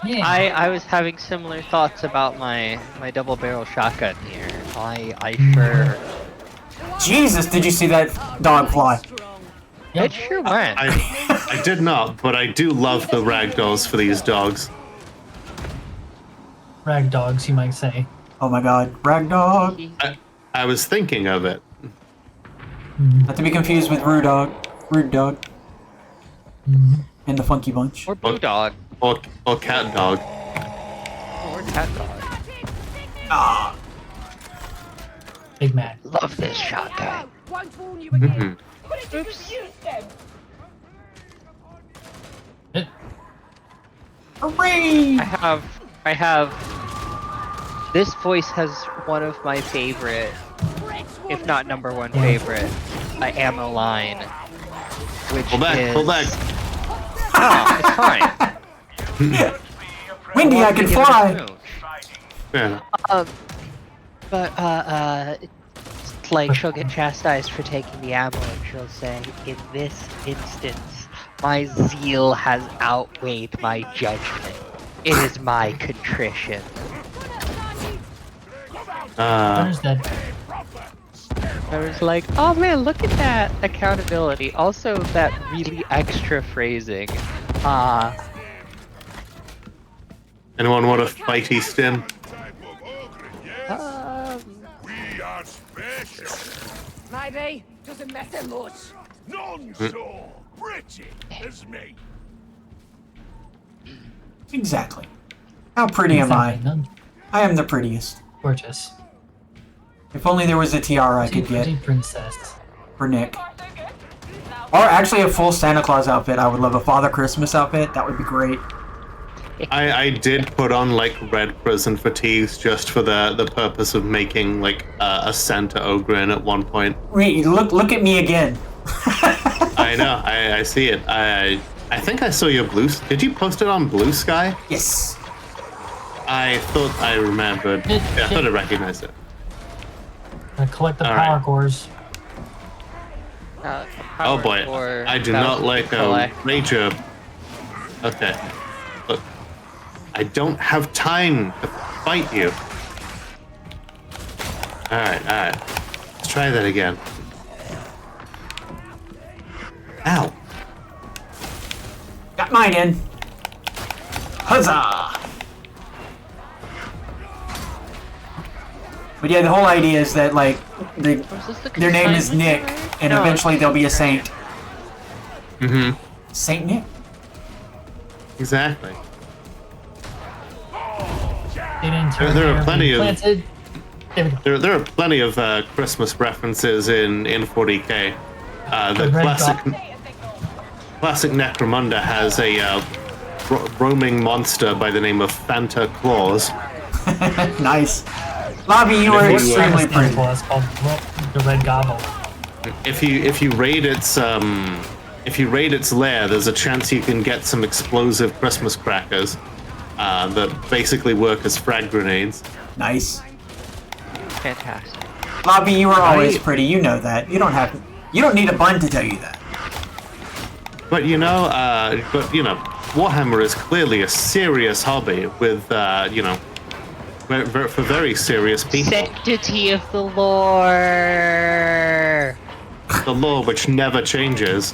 Yeah.
I was having similar thoughts about my double barrel shotgun here. I sure
Jesus, did you see that dog fly?
it sure went.
I did not, but I do love the ragdolls for these dogs.
Rag dogs, you might say.
Oh my god, ragdog.
I was thinking of it.
Not to be confused with Rude Dog. Rude Dog. And the Funky Bunch.
Or blue dog.
Or cat dog.
Or cat dog.
Ah.
Big man.
Love this shotgun.
Won't warn you again. What did you
Oops.
use them?
Hooray!
I have this voice has one of my favorite, if not number one favorite, ammo line. Which
Pull back,
is...
pull back.
Oh, it's fine.
Windy, I can fly!
Fair enough.
But like she'll get chastised for taking the ammo, and she'll say, "In this instance, my zeal has outweighed my judgment. It is my contrition."
There's that.
I was like, "Oh man, look at that accountability." Also, that really extra phrasing.
Anyone want a fighty stim?
We are special.
Maybe. Doesn't matter much.
None so pretty as me.
Exactly. How pretty am I?
None.
I am the prettiest.
Gorgeous.
If only there was a tiara I could get
Pretty princess.
for Nick. Or actually a full Santa Claus outfit. I would love a Father Christmas outfit. That would be great.
I did put on like red prison fatigues just for the purpose of making like a Santa Ogrin at one point.
Wait, look at me again.
I know, I see it. I think I saw your blue. Did you post it on Blue Sky?
Yes.
I thought I remembered. Yeah, I thought I recognized it.
Collect the
All
power
right.
cores.
Oh boy, I do not like a major. Okay, look, I don't have time to fight you. All right, let's try that again. Ow!
Got mine in. Huzzah! But yeah, the whole idea is that like their name is Nick, and eventually they'll be a saint.
Mm-hmm.
Saint Nick.
Exactly.
There
are plenty of-
planted. There we go.
There are plenty of Christmas references in 40K. The
red
classic Necromunda has a roaming monster by the name of Fanta Claus.
Nice. Lobby, you are
If you,
extremely
Santa
pretty.
Claus called the Red Gobble.
If you raid its lair, there's a chance you can get some explosive Christmas crackers that basically work as frag grenades.
Nice.
Fantastic.
Lobby, you are always
Right.
pretty. You know that. You don't need a bun to tell you that.
But you know, Warhammer is clearly a serious hobby with for very serious people.
Sanctity of the lore.
The law which never changes.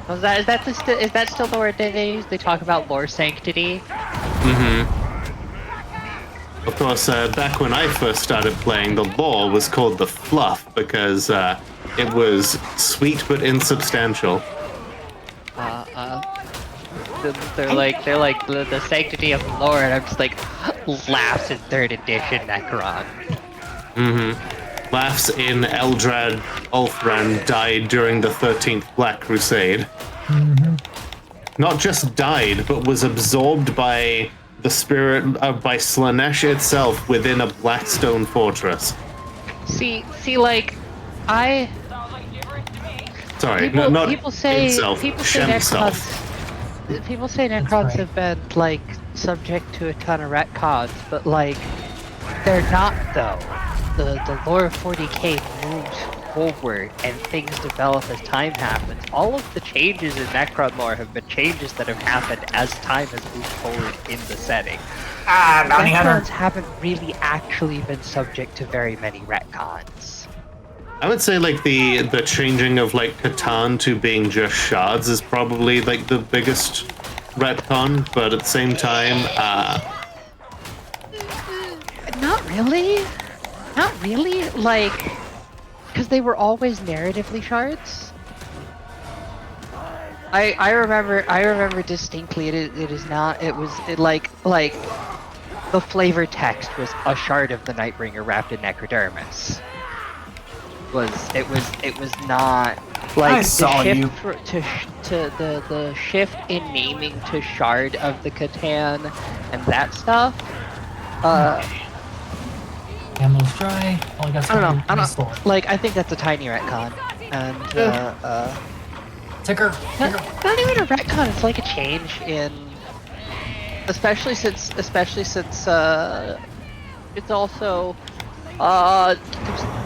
Is that still the word they use? They talk about lore sanctity.
Mm-hmm. Of course, back when I first started playing, the lore was called the fluff because it was sweet but insubstantial.
They're like the sanctity of the lore, and I'm just like laughs in 3rd edition Necron.
Mm-hmm. Laughs in Eldrad Ulthran died during the 13th Black Crusade.
Mm-hmm.
Not just died, but was absorbed by the spirit by Slanesh itself within a Blackstone fortress.
See, like, I.
Sorry,
People,
not
people say
itself, Shemself.
People say Necrons
right.
have been like subject to a ton of retcons, but like they're not though. The lore of 40K moves forward and things develop as time happens. All of the changes in Necron lore have been changes that have happened as time has moved forward in the setting.
Bounty Hunter.
Necrons haven't really actually been subject to very many retcons.
I would say like the changing of like Catan to being just shards is probably like the biggest retcon, but at the same time,
Not really. Not really. Like, because they were always narratively shards. I remember distinctly. It is not. It was like the flavor text was a shard of the Nightbringer wrapped in necrodermis. It was not like
I saw
the shift
you.
to the shift in naming to shard of the Catan and that stuff.
Ammo's dry. All I got
I don't know.
sword.
Like, I think that's a tiny retcon, and
Ticker.
not even a retcon. It's like a change in especially since it's also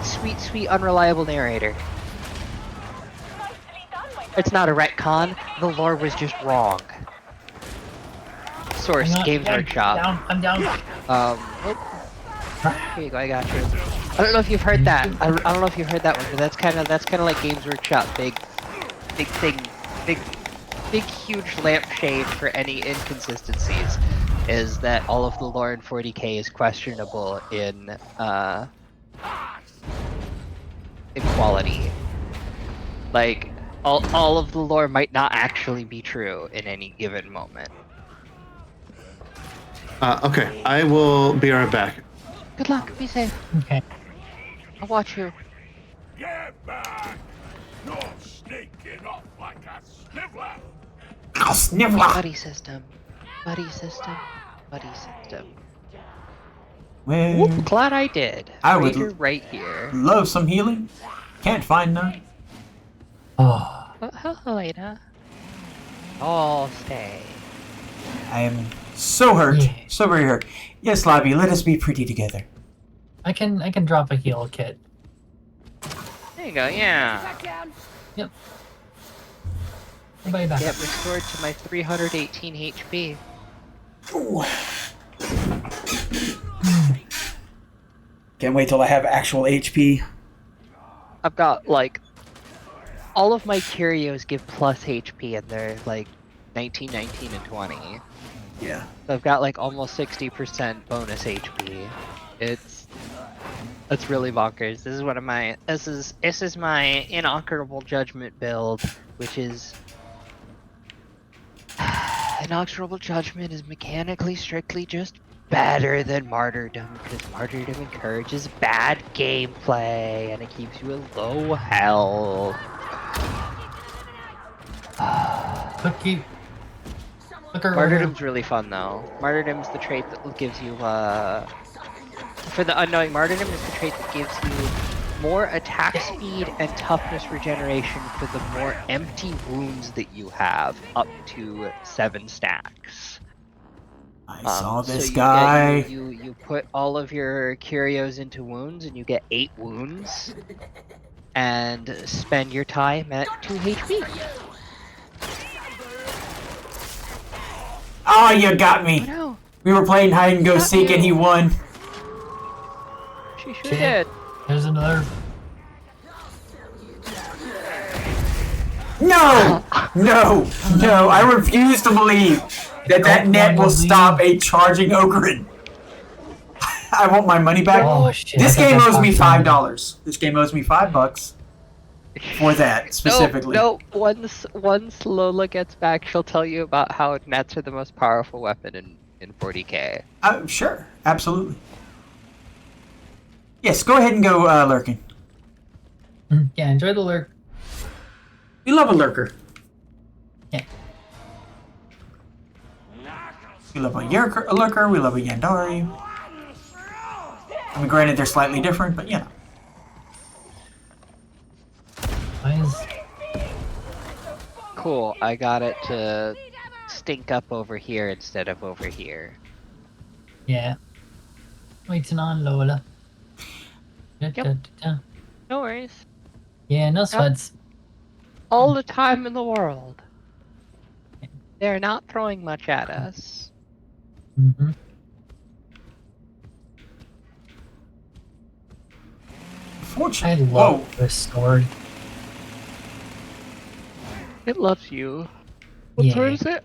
sweet unreliable narrator. It's not a retcon. The lore was just wrong. Source: Games Workshop.
I'm down.
Here you go. I got you. I don't know if you've heard that. I don't know if you've heard that one, but that's kind of like Games Workshop. Big huge lampshade for any inconsistencies is that all of the lore in 40k is questionable in quality. Like all of the lore might not actually be true in any given moment.
Okay, I will be right back.
Good luck. Be safe.
Okay.
I'll watch you.
Get back! You're sneaking off like a sniveler!
I'll snivel out.
Buddy system. Buddy system. Buddy system.
Well,
Whoop, glad I did.
I would
Ranger right here.
love some healing. Can't find none.
Oh,
Hello, Lena. All stay.
I am so hurt.
Yeah.
So very hurt. Yes, Lobby, let us be pretty together.
I can drop a heal kit.
There you go, yeah.
Back down.
Yep. Everybody back.
Get restored to my 318 HP.
Ooh. Can't wait till I have actual HP.
I've got, like, all of my curios give plus HP and they're, like, 19, 19, and 20.
Yeah.
So I've got, like, almost 60% bonus HP. It's really bonkers. This is one of my, this is my inalterable judgment build, which is inalterable judgment is mechanically strictly just better than martyrdom, because martyrdom encourages bad gameplay and it keeps you at low health.
Cookie.
Martyrdom's really fun though. Martyrdom's the trait that gives you for the unknowing, martyrdom is the trait that gives you more attack speed and toughness regeneration for the more empty wounds that you have, up to 7 stacks.
I saw
So
this
you
guy.
you put all of your curios into wounds, and you get 8 wounds, and spend your time at 2 HP.
Oh, you got
Oh
me.
no,
We were playing hide and go
Got
seek and he
you.
won.
she sure
Shit.
did.
There's another.
No! No! No! I refuse to believe that net will stop a charging Ogren. I want my money back.
Oh shit.
This
I
game
thought
owes me
that
$5. This game owes me $5 for that specifically.
No, once Lola gets back, she'll tell you about how nets are the most powerful weapon in 40k.
Sure, absolutely. Yes, go ahead and go lurking.
Yeah, enjoy the lurk.
We love a lurker.
Yeah.
We love a lurker. We love a Yandari. I mean, granted, they're slightly different, but you know.
Why is...
Cool, I got it to stink up over here instead of over here.
Yeah. Waiting on Lola.
Yep. No worries.
Yeah, no sweats.
All the time in the world. They're not throwing much at us.
Mm-hmm. I
Fortunately,
love this sword.
It loves you. What
Yeah.
sword is it?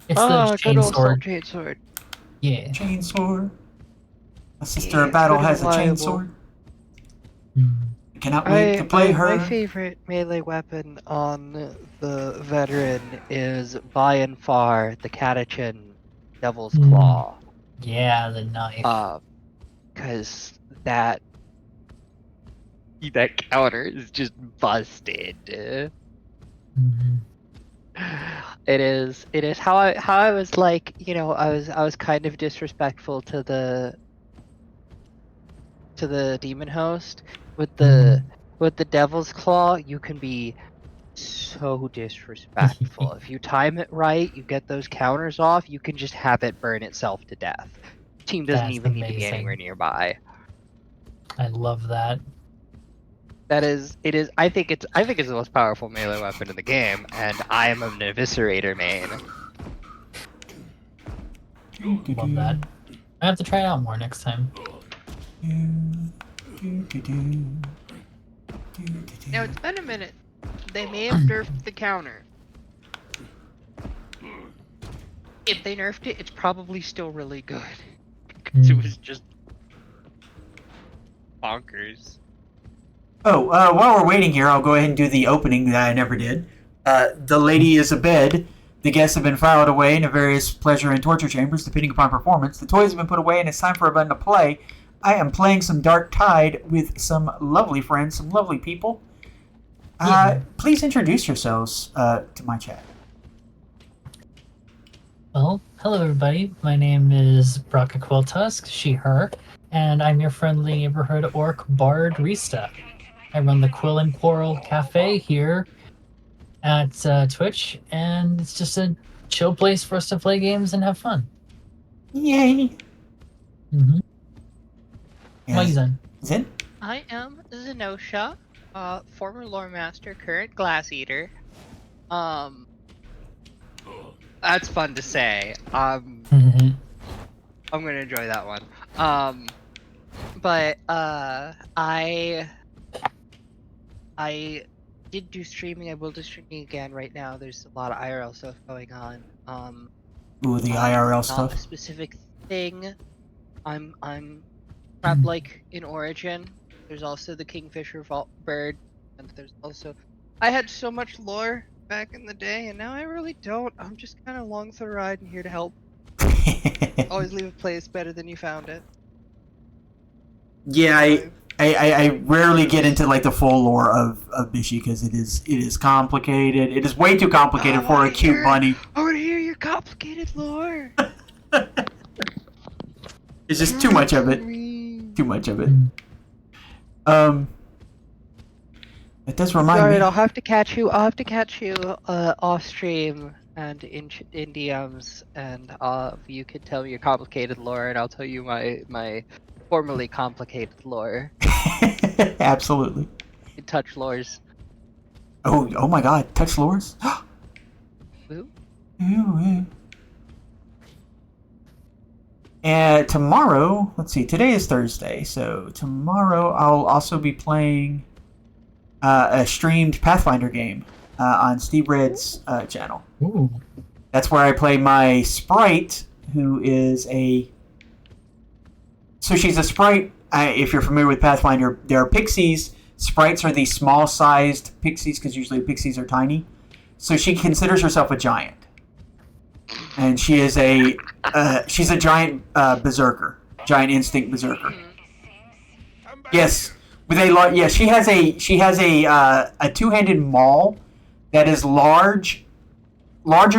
It's
Oh,
the
good
chain
old
sword.
Jade sword.
Yeah.
Chainsword. A sister
Yeah,
of battle
pretty
has a
reliable.
chainsword.
Mm.
Cannot wait to play her.
My favorite melee weapon on the veteran is by and far the Catachin Devil's
Mm.
Claw.
Yeah, the knife.
Cause that counter is just busted.
Mhm.
It is how I was like, you know, I was kind of disrespectful to the demon host with the Devil's Claw. You can be so disrespectful. If you time it right, you get those counters off, you can just have it burn itself to death. Team doesn't
That's
even need to be anywhere
amazing.
nearby.
I love that.
It is. I think it's the most powerful melee weapon in the game, and I am an eviscerator main.
Love that. I have to try it out more next time.
Now it's been a minute. They may have nerfed the counter. If they nerfed it, it's probably still really good. 'Cause it was just bonkers.
Oh, while we're waiting here, I'll go ahead and do the opening that I never did. The lady is abed. The guests have been filed away into various pleasure and torture chambers, depending upon performance. The toys have been put away, and it's time for everyone to play. I am playing some Dark Tide with some lovely friends, some lovely people. Please introduce yourselves to my chat.
Well, hello everybody. My name is Braka Quilltusk, she, her, and I'm your friendly neighborhood orc bard Rista. I run the Quill and Quarrel Cafe here at Twitch, and it's just a chill place for us to play games and have fun.
Yay!
Mm-hmm.
Yes.
What are you done?
Zen?
I am Zenosha, former lore master, current glass eater. That's fun to say. I'm gonna enjoy that one. But I did do streaming. I will do streaming again right now. There's a lot of IRL stuff going on.
Ooh, the IRL
not
stuff.
a specific thing. I'm trapped like in Origin. There's also the Kingfisher Vault Bird, and there's also I had so much lore back in the day, and now I really don't. I'm just kind of along for the ride and here to help. Always leave a place better than you found it.
Yeah, I rarely get into like the full lore of Bishi because it is complicated. It is way too complicated for a cute bunny.
I want to hear your complicated lore.
It's just too much of it. Too much of it. It does remind me.
Alright, I'll have to catch you off stream and in DMs, and you can tell me your complicated lore, and I'll tell you my formerly complicated lore.
Absolutely.
In touch lores.
Oh my God! Touch lores.
Ooh.
And tomorrow, let's see. Today is Thursday, so tomorrow I'll also be playing a streamed Pathfinder game on Steve Red's channel.
Ooh.
That's where I play my sprite, who is a... So she's a sprite. If you're familiar with Pathfinder, there are pixies. Sprites are these small-sized pixies, because usually pixies are tiny. So she considers herself a giant. And she is she's a giant berserker. Giant instinct berserker. Yes. She has a two-handed maul that is larger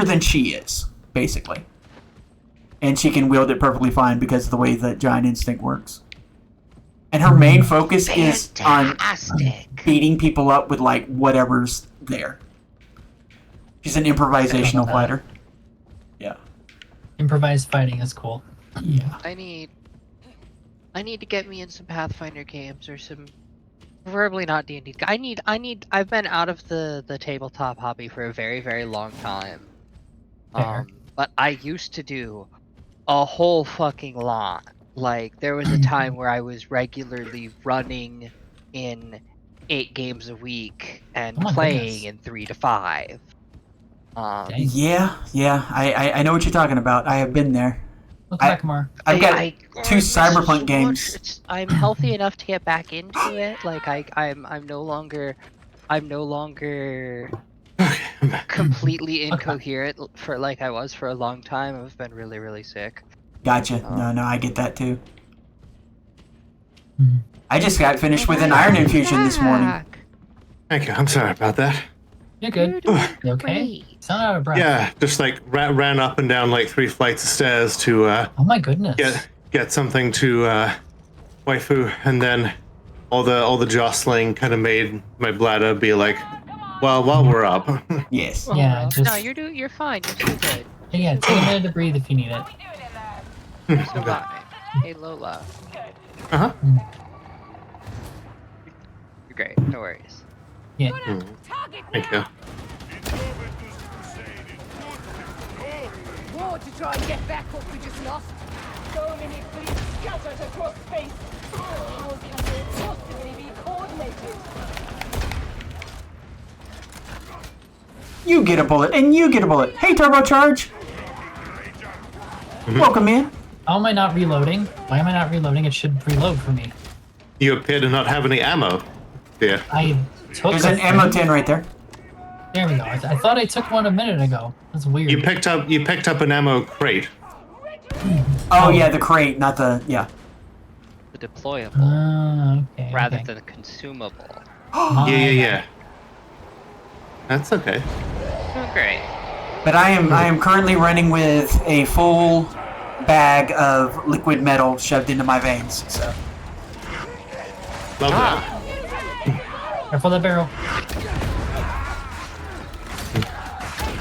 than she is, basically. And she can wield it perfectly fine because of the way that giant instinct works. And her main focus is on beating people up with like whatever's there. She's an improvisational fighter. Yeah.
Improvised fighting is cool.
Yeah.
I need to get me in some Pathfinder games or some, preferably not D&D. I've been out of the tabletop hobby for a very, very long time. But I used to do a whole fucking lot. Like, there was a time where I was regularly running in 8 games a week and playing in 3 to 5.
Yeah, I know what you're talking about. I have been there.
Look back more.
I've got 2 Cyberpunk games.
I'm healthy enough to get back into it. Like I'm no longer completely incoherent for like I was for a long time. I've been really, really sick.
Gotcha. No, I get that too. I just got finished with an iron infusion this morning.
Thank you. I'm sorry about that.
You're good. You okay? Sound out of breath.
Yeah, just like ran up and down like 3 flights of stairs to
oh my goodness.
get something to waifu, and then all the jostling kind of made my bladder be like, Well, while we're up,
Yes.
Yeah,
no,
just-
you're fine. You're still good.
Yeah, take a minute to breathe if you need it.
You're still fine. Hey Lola,
uh-huh.
you're great. No worries.
Yeah.
Thank you.
War to try and get back what we just lost. So many fleets scattered across space. How can they possibly be coordinated?
You get a bullet, and you get a bullet. Hey, Turbocharge. Welcome in.
How am I not reloading? Why am I not reloading? It should reload for me.
You appear to not have any ammo, dear.
I took
There's
a
an ammo
thing.
tin right there.
There we go. I thought I took one a minute ago. That's weird.
You picked up an ammo crate.
Oh, yeah, the crate, not the... Yeah.
The deployable
Okay.
rather
okay.
than consumable.
Yeah. That's okay.
Oh, great.
But I am currently running with a full bag of liquid metal shoved into my veins, so...
Love that.
Careful that barrel.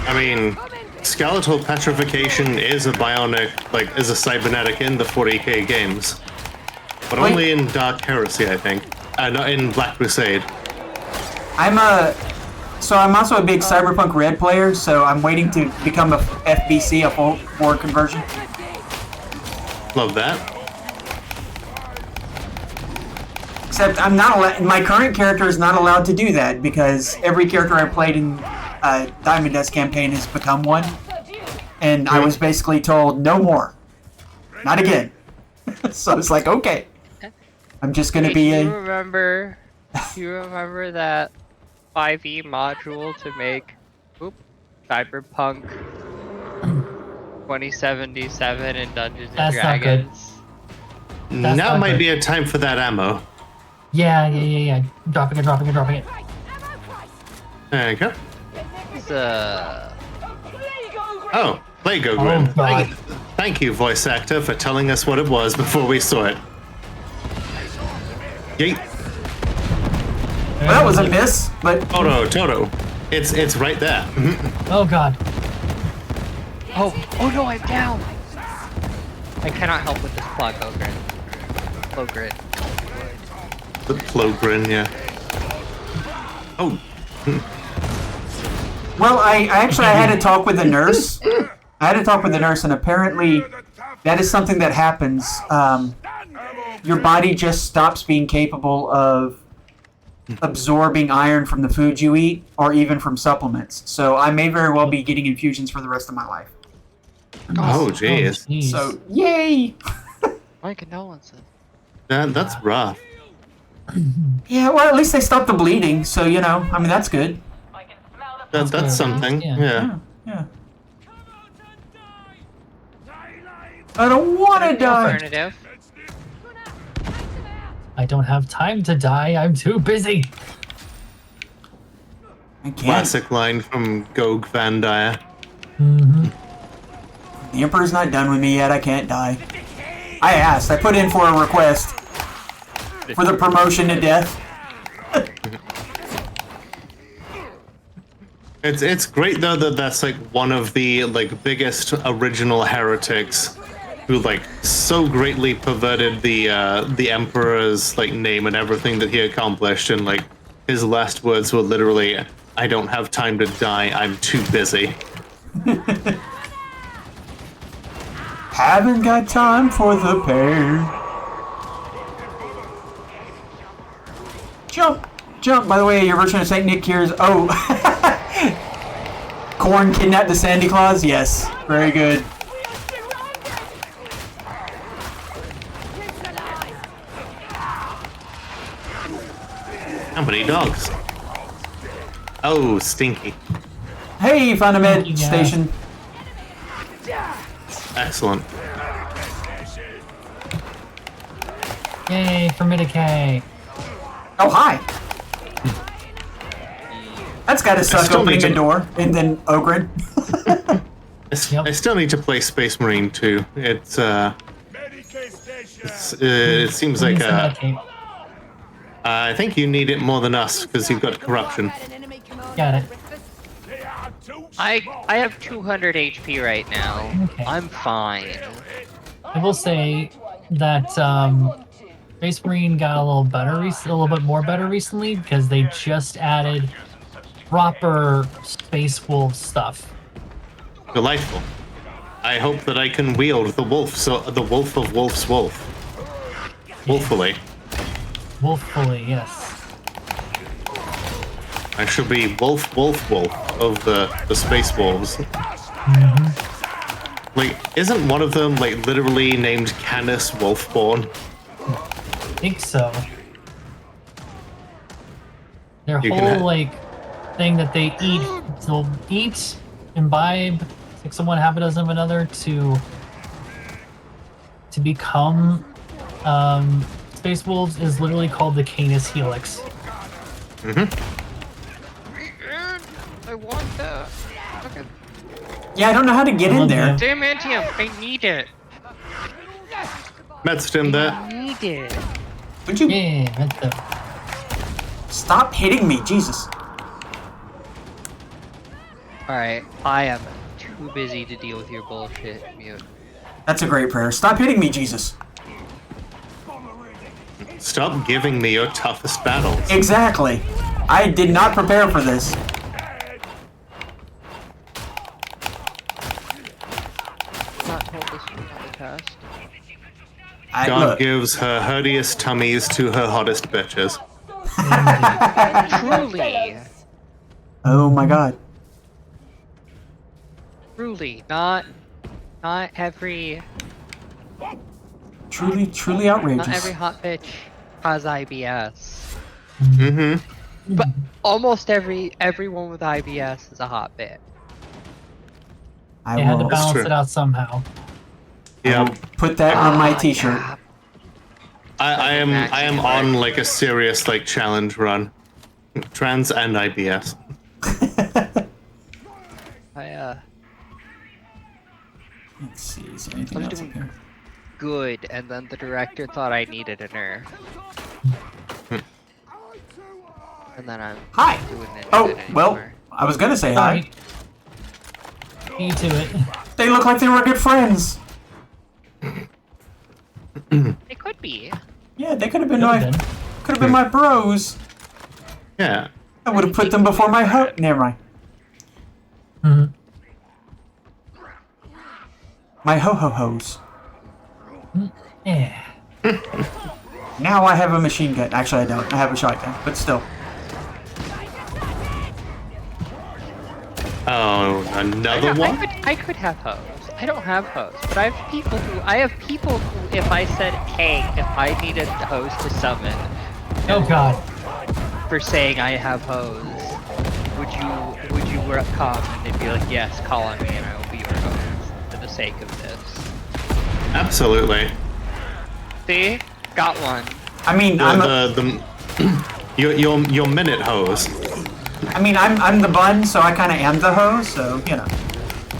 I mean, skeletal petrification is a cybernetic in the 40k games. But
Wait.
only in Dark Heresy, I think. Not in Black Crusade.
I'm also a big Cyberpunk Red player, so I'm waiting to become a FBC, a full board conversion.
Love that.
Except I'm not allowed. My current character is not allowed to do that because every character I played in Diamond Dust campaign has become one, and I was basically told no more, not again. So it's like, okay, I'm just gonna
Hey,
be
do
a.
you remember? Do you remember that 5e module to make Cyberpunk 2077 in Dungeons and
That's not good.
Dragons?
That's
Now
not
might
good.
be a time for that ammo.
Yeah. Dropping it.
There you go.
It's
Oh, Lego
Oh,
Grin.
God.
Thank you, voice actor, for telling us what it was before we saw it. Yeet.
Well, that was a miss, but
Toto. It's right there.
Oh god.
oh no, I'm down. I cannot help with this plug, Ogrin. Ogrin.
The Plogrin, yeah. Oh,
well, I had to talk with the nurse. And apparently that is something that happens. Your body just stops being capable of absorbing iron from the food you eat, or even from supplements. So I may very well be getting infusions for the rest of my life.
oh, jeez.
jeez.
So yay!
My condolences.
That's rough.
Yeah, well, at least they stopped the bleeding. So I mean, that's good.
That's
good.
something.
Yeah.
Yeah.
Yeah. I don't want to die.
Alternative.
I don't have time to die. I'm too busy.
I can't.
Classic line from Gog Van Dyer.
The Emperor's not done with me yet. I can't die. I asked. I put in for a request for the promotion to death.
It's great though that that's like one of the biggest original heretics who so greatly perverted the Emperor's name and everything that he accomplished, and his last words were literally, "I don't have time to die. I'm too busy."
Haven't got time for the pain. Jump! By the way, your version of Saint Nick here is... Oh! Corn kidnapped the Sandy Claus? Yes. Very good.
How many dogs? Oh, stinky.
Hey, you found a med
Yeah.
station.
Excellent.
Yay for Midicay.
Oh, hi. That's got to suck
still
opening
need
a
to-
door. And then Ogren.
Yep.
I still need to play Space Marine 2. It seems like
Use the Medicaid.
I think you need it more than us because you've got corruption.
Got it.
They are too
I
small.
have 200 HP right now.
Okay.
I'm fine.
I will say that Space Marine got a little better, a little bit more better recently because they just added proper Space Wolf stuff.
Delightful. I hope that I can wield the wolf, so the wolf of Wolf's wolf. Wolfully.
Wolffully, yes.
I should be wolf of the space wolves. Like, isn't one of them like literally named Canis Wolfborn?
I think so. Their
You can
whole
ha-
like thing that they eat, they'll eat, imbibe, six of one, half a dozen of another to become space wolves is literally called the Canis Helix.
I want that. Okay.
Yeah, I don't know how to get in there.
Adamantium, I need it.
Medstim there.
I need it.
Would you
Yeah, that's the
stop hitting me, Jesus?
Alright, I am too busy to deal with your bullshit, mute.
That's a great prayer. Stop hitting me, Jesus.
Stop giving me your toughest battles.
Exactly. I did not prepare for this.
Not told this in the past.
God
Look,
gives her herdiest tummies to her hottest bitches.
Truly.
oh my God.
Truly. Not every
Truly, truly
not
outrageous.
every hot bitch has IBS.
Mm-hmm.
But almost everyone with IBS is a hot bitch.
I
they had to
will
balance
true.
it out somehow.
Yeah.
put that on my t-shirt.
Yeah.
I am on like a serious like challenge run. Trans and IBS.
Let's see, is there anything
I'm
else up
doing-
here?
Good, and then the director thought I needed a nerf. And then I'm
Hi.
doing it.
Oh, well, I was gonna say hi.
Alright. Me to it.
They look like they were good friends.
It could be.
Yeah, they could have been
Could've
my
been.
could have been my bros.
Yeah.
I would have put them before my never mind.
Mhm.
My ho-ho-hos.
Yeah.
Now I have a machine gun. Actually, I don't. I have a shotgun, but still.
Oh, another one?
I could have hoes. I don't have hoes, but I have people who, if I said, hey, if I needed hoes to summon
Oh god.
for saying I have hoes, would you come? And they'd be like, yes, call on me and I will be your hoes for the sake of this.
Absolutely.
See? Got one.
I mean,
Your minute hose.
I'm the bun, so I kind of am the hoe. So you know,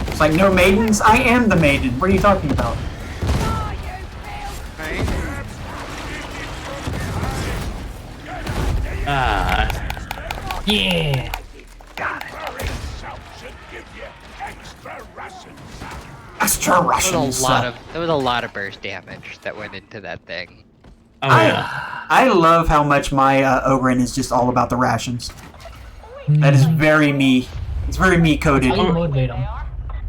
it's like no maidens. I am the maiden. What are you talking about?
Right?
Ah.
Yeah.
Extra Russians.
There was a lot of burst damage that went into that thing.
Oh yeah.
I love how much my Ogren is just all about the rations. That is very me. It's very me coded.
How do you motivate them?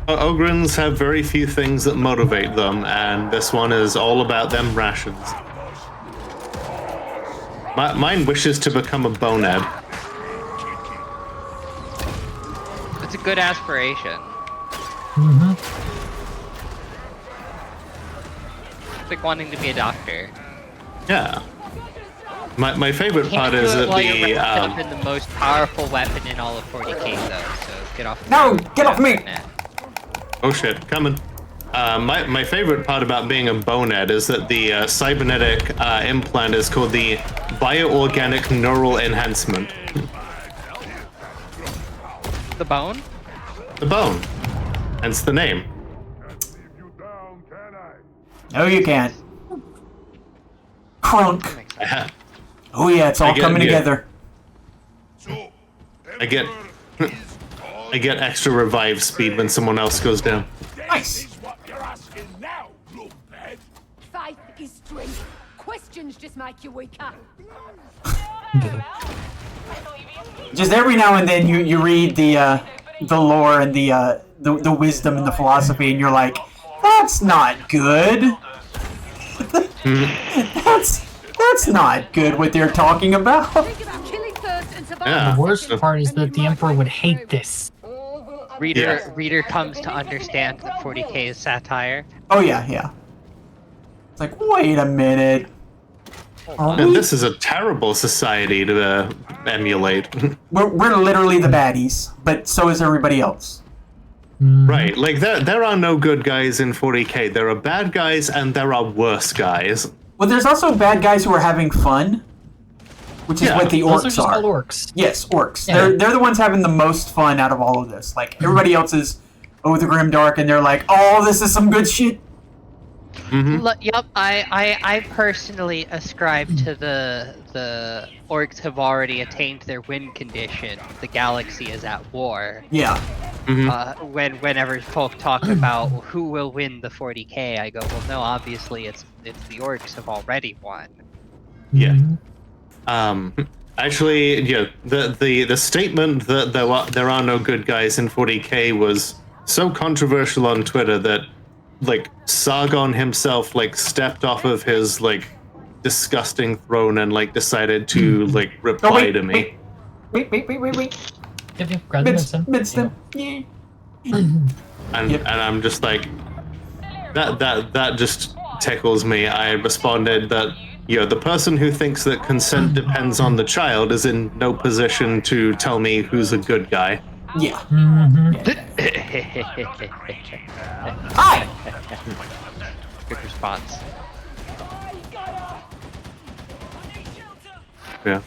Ogrins have very few things that motivate them, and this one is all about them rations. Mine wishes to become a bonehead.
It's a good aspiration.
Mm-hmm.
It's like wanting to be a doctor.
Yeah. My favorite part
Can't
is
do it
that
while you're
the
wrapped up in the most powerful weapon in all of 40k though, so get off.
No, get off me!
oh shit, coming. My favorite part about being a bonehead is that the cybernetic implant is called the bioorganic neural enhancement.
The bone?
The bone. Hence the name.
No, you can't. Crunk. Oh yeah, it's all
I get-
coming
yeah.
together.
I get I get extra revive speed when someone else goes down.
Nice.
This is what you're asking now, lumphead.
Faith is strength. Questions just make you weaker.
Just every now and then you read the lore and the wisdom and the philosophy, and you're like, that's not good. That's not good what they're talking about.
Think about killing first and surviving.
Yeah.
The worst part is that the Emperor would hate this.
Reader comes to understand that 40k is satire.
Oh yeah. It's like, wait a minute. Are
And
we?
this is a terrible society to emulate.
We're literally the baddies, but so is everybody else.
Right, like there are no good guys in 40k. There are bad guys and there are worse guys.
Well, there's also bad guys who are having fun, which is
Yeah,
what the
Those are
orcs
just
are.
called orcs.
Yes, orcs.
Yeah.
They're the ones having the most fun out of all of this. Like everybody else is the grimdark, and they're like, oh, this is some good shit.
Yup, I personally ascribe to the orcs have already attained their win condition. The galaxy is at war.
Yeah.
Whenever folk talk about who will win the 40k, I go, well, no, obviously it's the orcs have already won.
Yeah. Actually, yeah, the statement that there are no good guys in 40k was so controversial on Twitter that like Sargon himself like stepped off of his like disgusting throne and like decided to like reply to me.
Wait.
Yep, grab the
Midstem.
Yeah.
And I'm just like that just tickles me. I responded that the person who thinks that consent depends on the child is in no position to tell me who's a good guy.
Yeah.
Good
Hi.
response.
Yeah,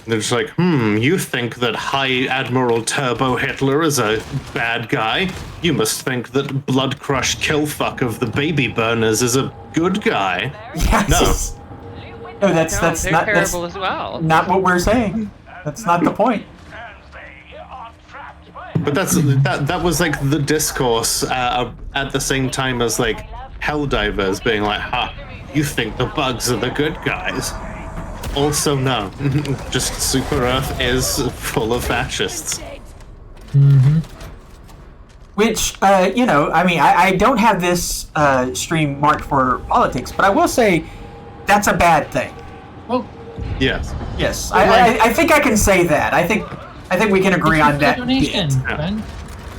they're just like, you think that High Admiral Turbo Hitler is a bad guy? You must think that Blood Crush Killfuck of the Baby Burners is a good guy.
Yes. No, that's
They're
not
terrible as well.
not what we're saying. That's not the point.
But that was like the discourse at the same time as like Helldivers being like, you think the bugs are the good guys. Also, no. Just Super Earth is full of fascists.
Which, I mean, I don't have this stream marked for politics, but I will say that's a bad thing.
Well,
Yes.
Yes, I think I can say that. I think we can agree on that.
donation,
bit.
Ben.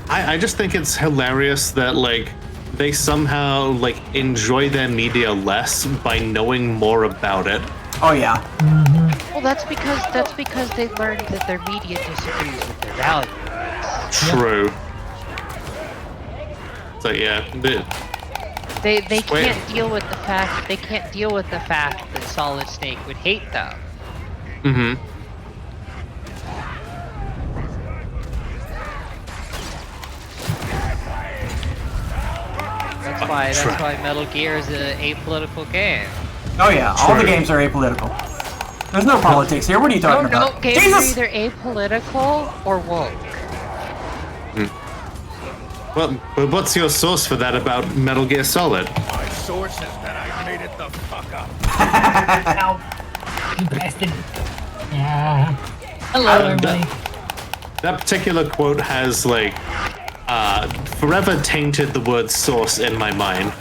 I just think it's hilarious that like they somehow like enjoy their media less by knowing more about it.
Oh yeah.
Well, that's because they learned that their media disagrees with their values.
True. So yeah,
They can't deal with the fact that Solid Snake would hate them. That's why Metal Gear is an apolitical game.
Oh yeah. All the games are apolitical. There's no politics here. What are you talking about?
No, games
Jesus!
are either apolitical or woke.
Hmm.
But what's your source for that about Metal Gear Solid?
My source is that I made it the fuck up.
Ow. You bastard. Yeah. Hello, everybody.
That particular quote has like forever tainted the word source in my mind.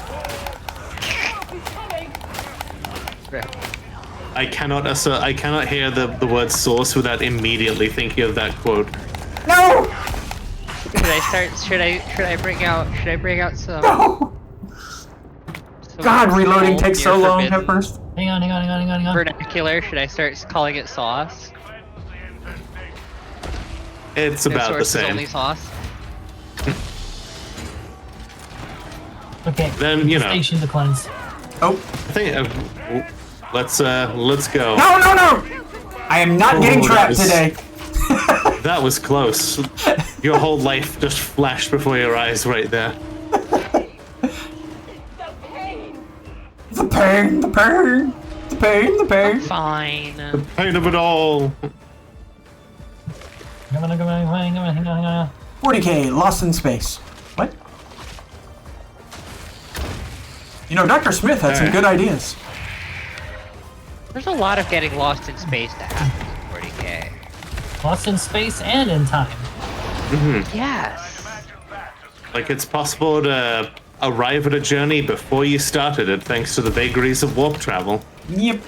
I cannot hear the word source without immediately thinking of that quote.
No!
Should I bring out some?
No! God, reloading takes so long at first.
Hang on.
Vernacular? Should I start calling it sauce?
It's
No
about the
source is
same.
only sauce.
Okay.
Then
Station to cleanse.
Oh.
I think let's go.
No! I am not getting trapped
that
today.
That was close. Your whole life just flashed before your eyes right there.
The pain.
Fine.
The pain of it all.
Come on.
40k, Lost in Space. What? You know, Dr. Smith had some good ideas.
There's a lot of getting lost in space to happen in 40k.
Lost in space and in time.
Yes.
Like, it's possible to arrive at a journey before you started it thanks to the vagaries of warp travel.
Yep.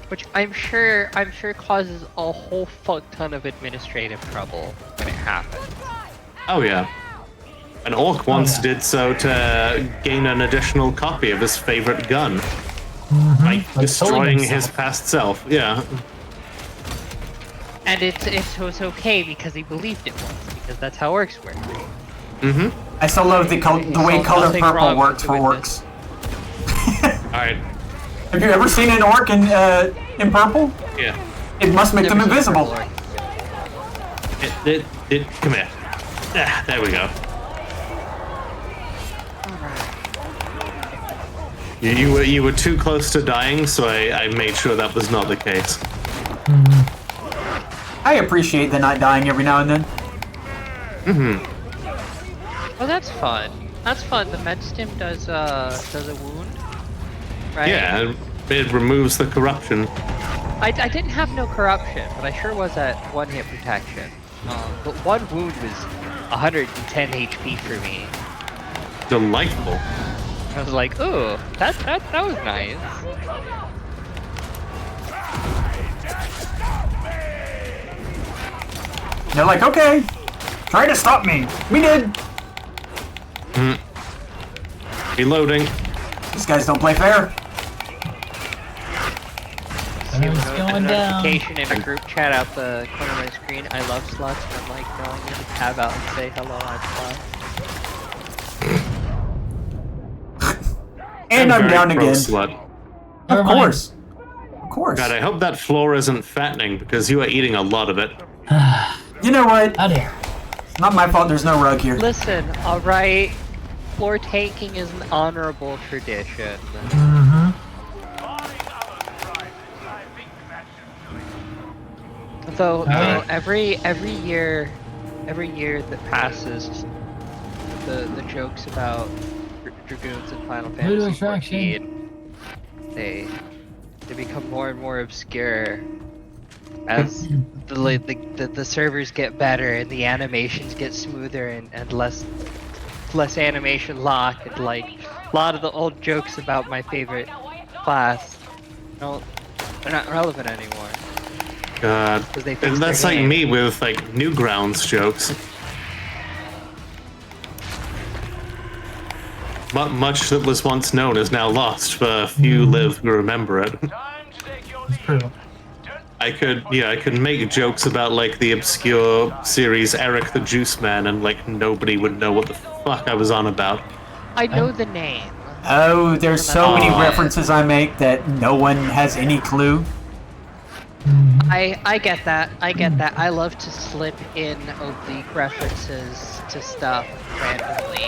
Which I'm sure causes a whole fuck ton of administrative trouble when it happens.
Oh yeah. An orc once did so to gain an additional copy of his favorite gun. By destroying his past self. Yeah.
And it was okay because he believed it was, because that's how orcs work.
I still love the way color
nothing
purple
wrong
works for
with
orcs.
Alright.
Have you ever seen an orc in purple?
Yeah.
It must make them invisible.
Come here. Ah, there we go. You were too close to dying, so I made sure that was not the case.
I appreciate the not dying every now and then.
Well, that's fun. That's fun. The med stim does a wound, right?
Yeah, it removes the corruption.
I didn't have no corruption, but I sure was at 1 hit protection. But 1 wound was 110 HP for me.
Delightful.
I was like, ooh, that was nice.
They're like, okay, try to stop me. We did.
Reloading.
These guys don't play fair.
It's going down.
Notification in a group chat out the corner of my screen. I love sluts. And I'm like going in to tab out and say hello, I'm slut.
And I'm
very
down
pro
again.
Slut.
Of course. Of course.
God, I hope that floor isn't fattening because you are eating a lot of it.
You know what?
Out here.
Not my fault there's no rug here.
Listen, alright. Floor taking is an honorable tradition. Though every year that passes, the jokes about dragoons in Final Fantasy 14, they become more and more obscure as the servers get better and the animations get smoother and less animation lock, and like a lot of the old jokes about my favorite class, they're not relevant anymore.
God, that's like me with like Newgrounds jokes. Much that was once known is now lost, but few live who remember it.
It's true.
I could make jokes about like the obscure series Eric the Juice Man, and like nobody would know what the fuck I was on about.
I know the name.
Oh, there's so many references I make that no one has any clue.
I get that. I love to slip in oblique references to stuff randomly,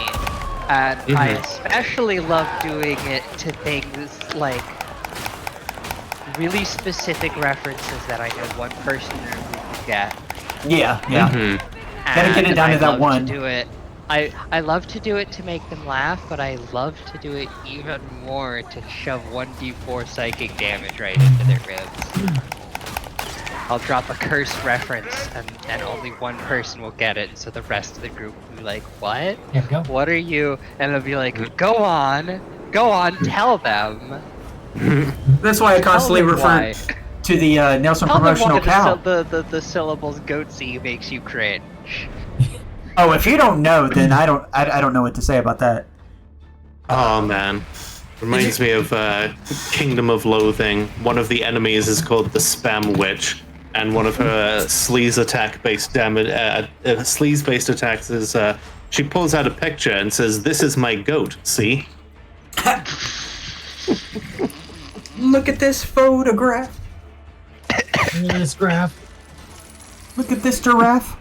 and I especially love doing it to things like really specific references that I know one person in a group will get.
Yeah. Gotta get it down to that one.
I love to do it to make them laugh, but I love to do it even more to shove 1d4 psychic damage right into their ribs. I'll drop a curse reference, and only one person will get it, so the rest of the group will be like, what?
Yeah, go.
What are you? And they'll be like, go on, tell them.
That's why I constantly refer to the Nelson
Tell them
promotional
why
cow.
the syllables goatsy makes you cringe.
Oh, if you don't know, then I don't know what to say about that.
Oh man. Reminds me of Kingdom of Loathing. One of the enemies is called the Spam Witch, and one of her sleaze based attacks is she pulls out a picture and says, "This is my goat, see?"
Look at this photograph.
Look at this graph.
Look at this giraffe.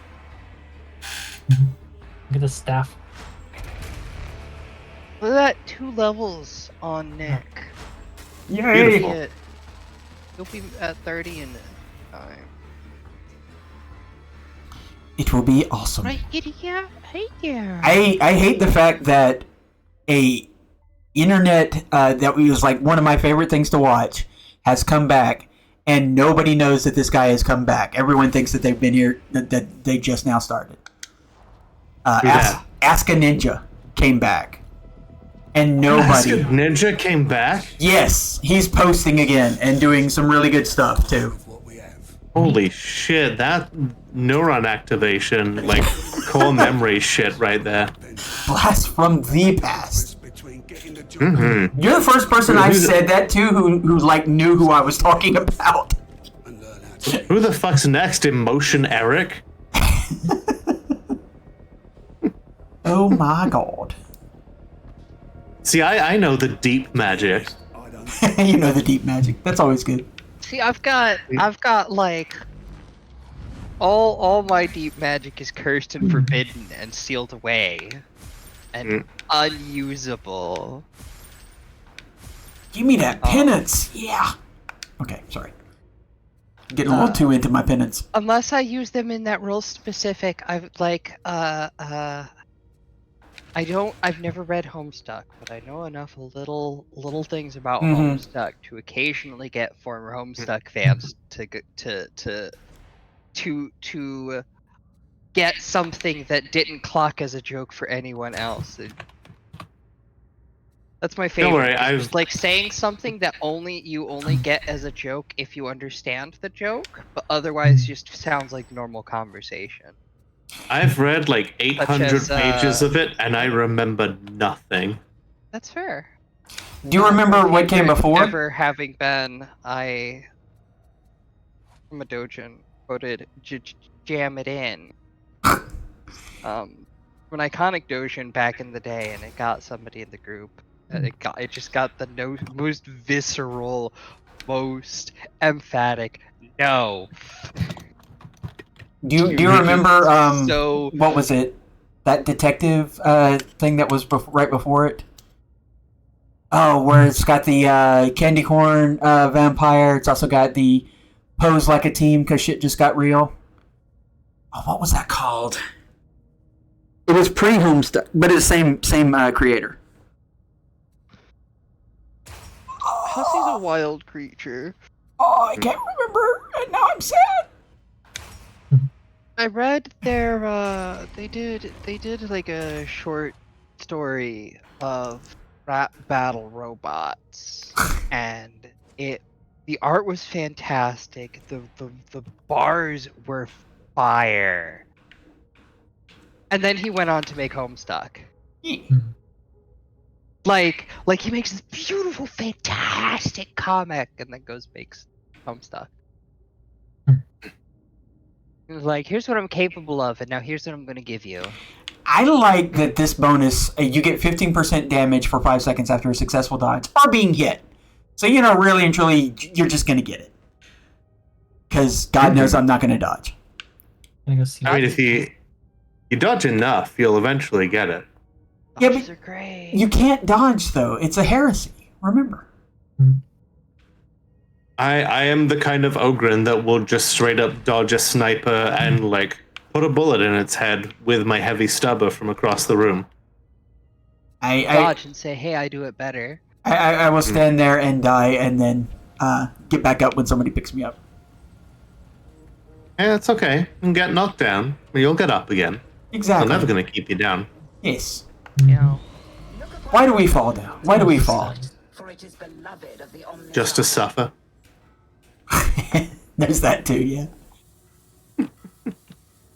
Look at this staff.
Look at that 2 levels on Nick.
Yay!
You'll be at 30 in time.
It will be awesome.
Right here, right here.
I hate the fact that a internet that was like one of my favorite things to watch has come back, and nobody knows that this guy has come back. Everyone thinks that they've been here, that they just now started. Ask a Ninja came back, and nobody.
Ask a Ninja came back?
Yes, he's posting again and doing some really good stuff too.
Holy shit, that neuron activation, like core memory shit right there.
Blast from the past.
Mm-hmm.
You're the first person I've said that to who like knew who I was talking about.
Who the fuck's next? Emotion Eric?
Oh my god.
See, I know the deep magic.
You know the deep magic. That's always good.
See, I've got like all my deep magic is cursed and forbidden and sealed away and unusable.
Give me that penance. Yeah. Okay, sorry. Getting a little too into my penance.
Unless I use them in that real specific, I've never read Homestuck, but I know enough little things about Homestuck to occasionally get former Homestuck fans to get something that didn't clock as a joke for anyone else. That's my favorite.
Don't worry,
It's like saying something that you only get as a joke if you understand the joke, but otherwise just sounds like normal conversation.
I've read like 800
as,
pages of it, and I remember nothing.
That's fair.
Do you remember what came before?
Never having been, from a dojin quoted, jam it in. An iconic dojin back in the day, and it got somebody in the group. And it just got the most visceral, most emphatic no.
Do you remember
So
what was it? That detective thing that was right before it? Oh, where it's got the candy corn vampire. It's also got the pose like a team because shit just got real. Oh, what was that called? It was pre-Homestuck, but it's the same creator.
Hussey's a wild creature.
Oh, I can't remember, and now I'm sad.
I read their they did like a short story of rap battle robots, and the art was fantastic. The bars were fire. And then he went on to make Homestuck. Like he makes this beautiful, fantastic comic, and then makes Homestuck. It was like, here's what I'm capable of, and now here's what I'm going to give you.
I like that this bonus, you get 15% damage for 5 seconds after a successful dodge, or being hit. So, really and truly, you're just going to get it. Because God knows I'm not going to dodge.
I mean, if you dodge enough, you'll eventually get it.
Yeah,
Dodges
but
are great.
you can't dodge, though. It's a heresy. Remember.
I am the kind of Ogren that will just straight up dodge a sniper and, put a bullet in its head with my heavy stubber from across the room.
I
dodge and say, hey, I do it better.
I will stand there and die and then get back up when somebody picks me up.
Yeah, it's okay. You can get knocked down, but you'll get up again.
Exactly.
I'm never going to keep you down.
Yes.
Yeah.
Why do we fall down? Why do we fall?
Just to suffer.
There's that too, yeah.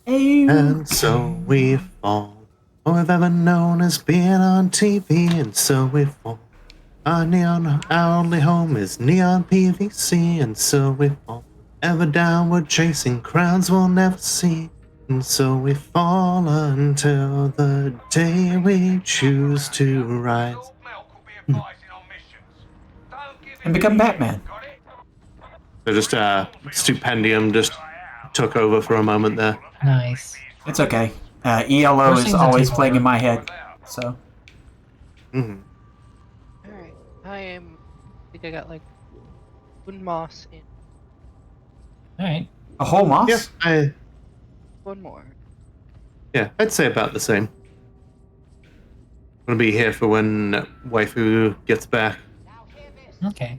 Hey.
And so we fall. All we've ever known is being on TV, and so we fall. Our only home is neon PVC, and so we fall. Ever downward chasing crowns we'll never see, and so we fall until the day we choose to rise.
And become Batman.
So just Stupendium just took over for a moment there.
Nice.
It's okay. ELO is always playing in my head, so.
Mm-hmm.
Alright. I think I got one moss in.
Alright.
A whole moss?
Yeah,
One more.
Yeah, I'd say about the same. I'm gonna be here for when waifu gets back.
Okay.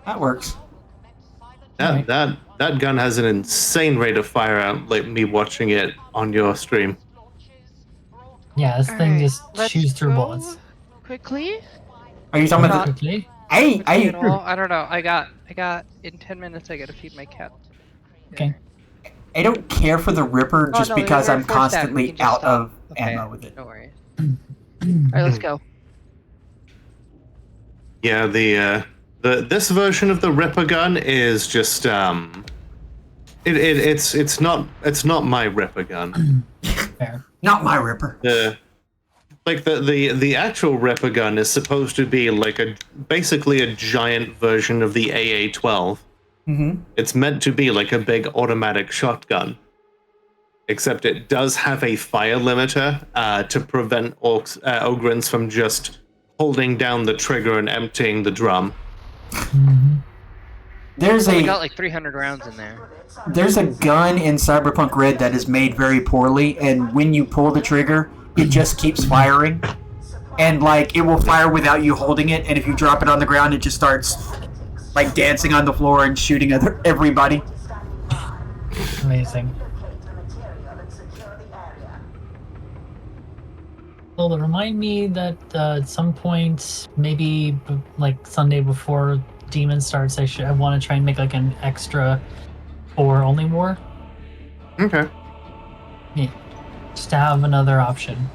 That works.
Alright.
That gun has an insane rate of fire out, like me watching it on your stream.
Yeah, this thing
Alright,
just
let's
chews through
go
bullets.
quickly.
Are you talking
Not-
about the...
Quickly.
Hey,
Quickly at
hey,
all. I don't know. I got in 10 minutes. I gotta feed my cat.
Okay.
I don't care for the Ripper
Oh,
just
no,
because
we're
I'm
at 4 stack. We
constantly
can just
out
stop.
of
Okay,
ammo with it.
No worries. Alright, let's go.
Yeah, this version of the Ripper gun is just it's not my Ripper gun.
Fair.
Not my Ripper.
The actual Ripper gun is supposed to be like basically a giant version of the AA-12.
Mm-hmm.
It's meant to be like a big automatic shotgun, except it does have a fire limiter to prevent Ogrins from just holding down the trigger and emptying the drum.
There's
We
a
got like 300 rounds in there.
there's a gun in Cyberpunk Red that is made very poorly, and when you pull the trigger, it just keeps firing. And like it will fire without you holding it, and if you drop it on the ground, it just starts like dancing on the floor and shooting everybody.
Amazing. Well, to remind me that at some point, maybe like Sunday before Demon starts, I want to try and make like an extra or only war.
Okay.
Yeah, just to have another option.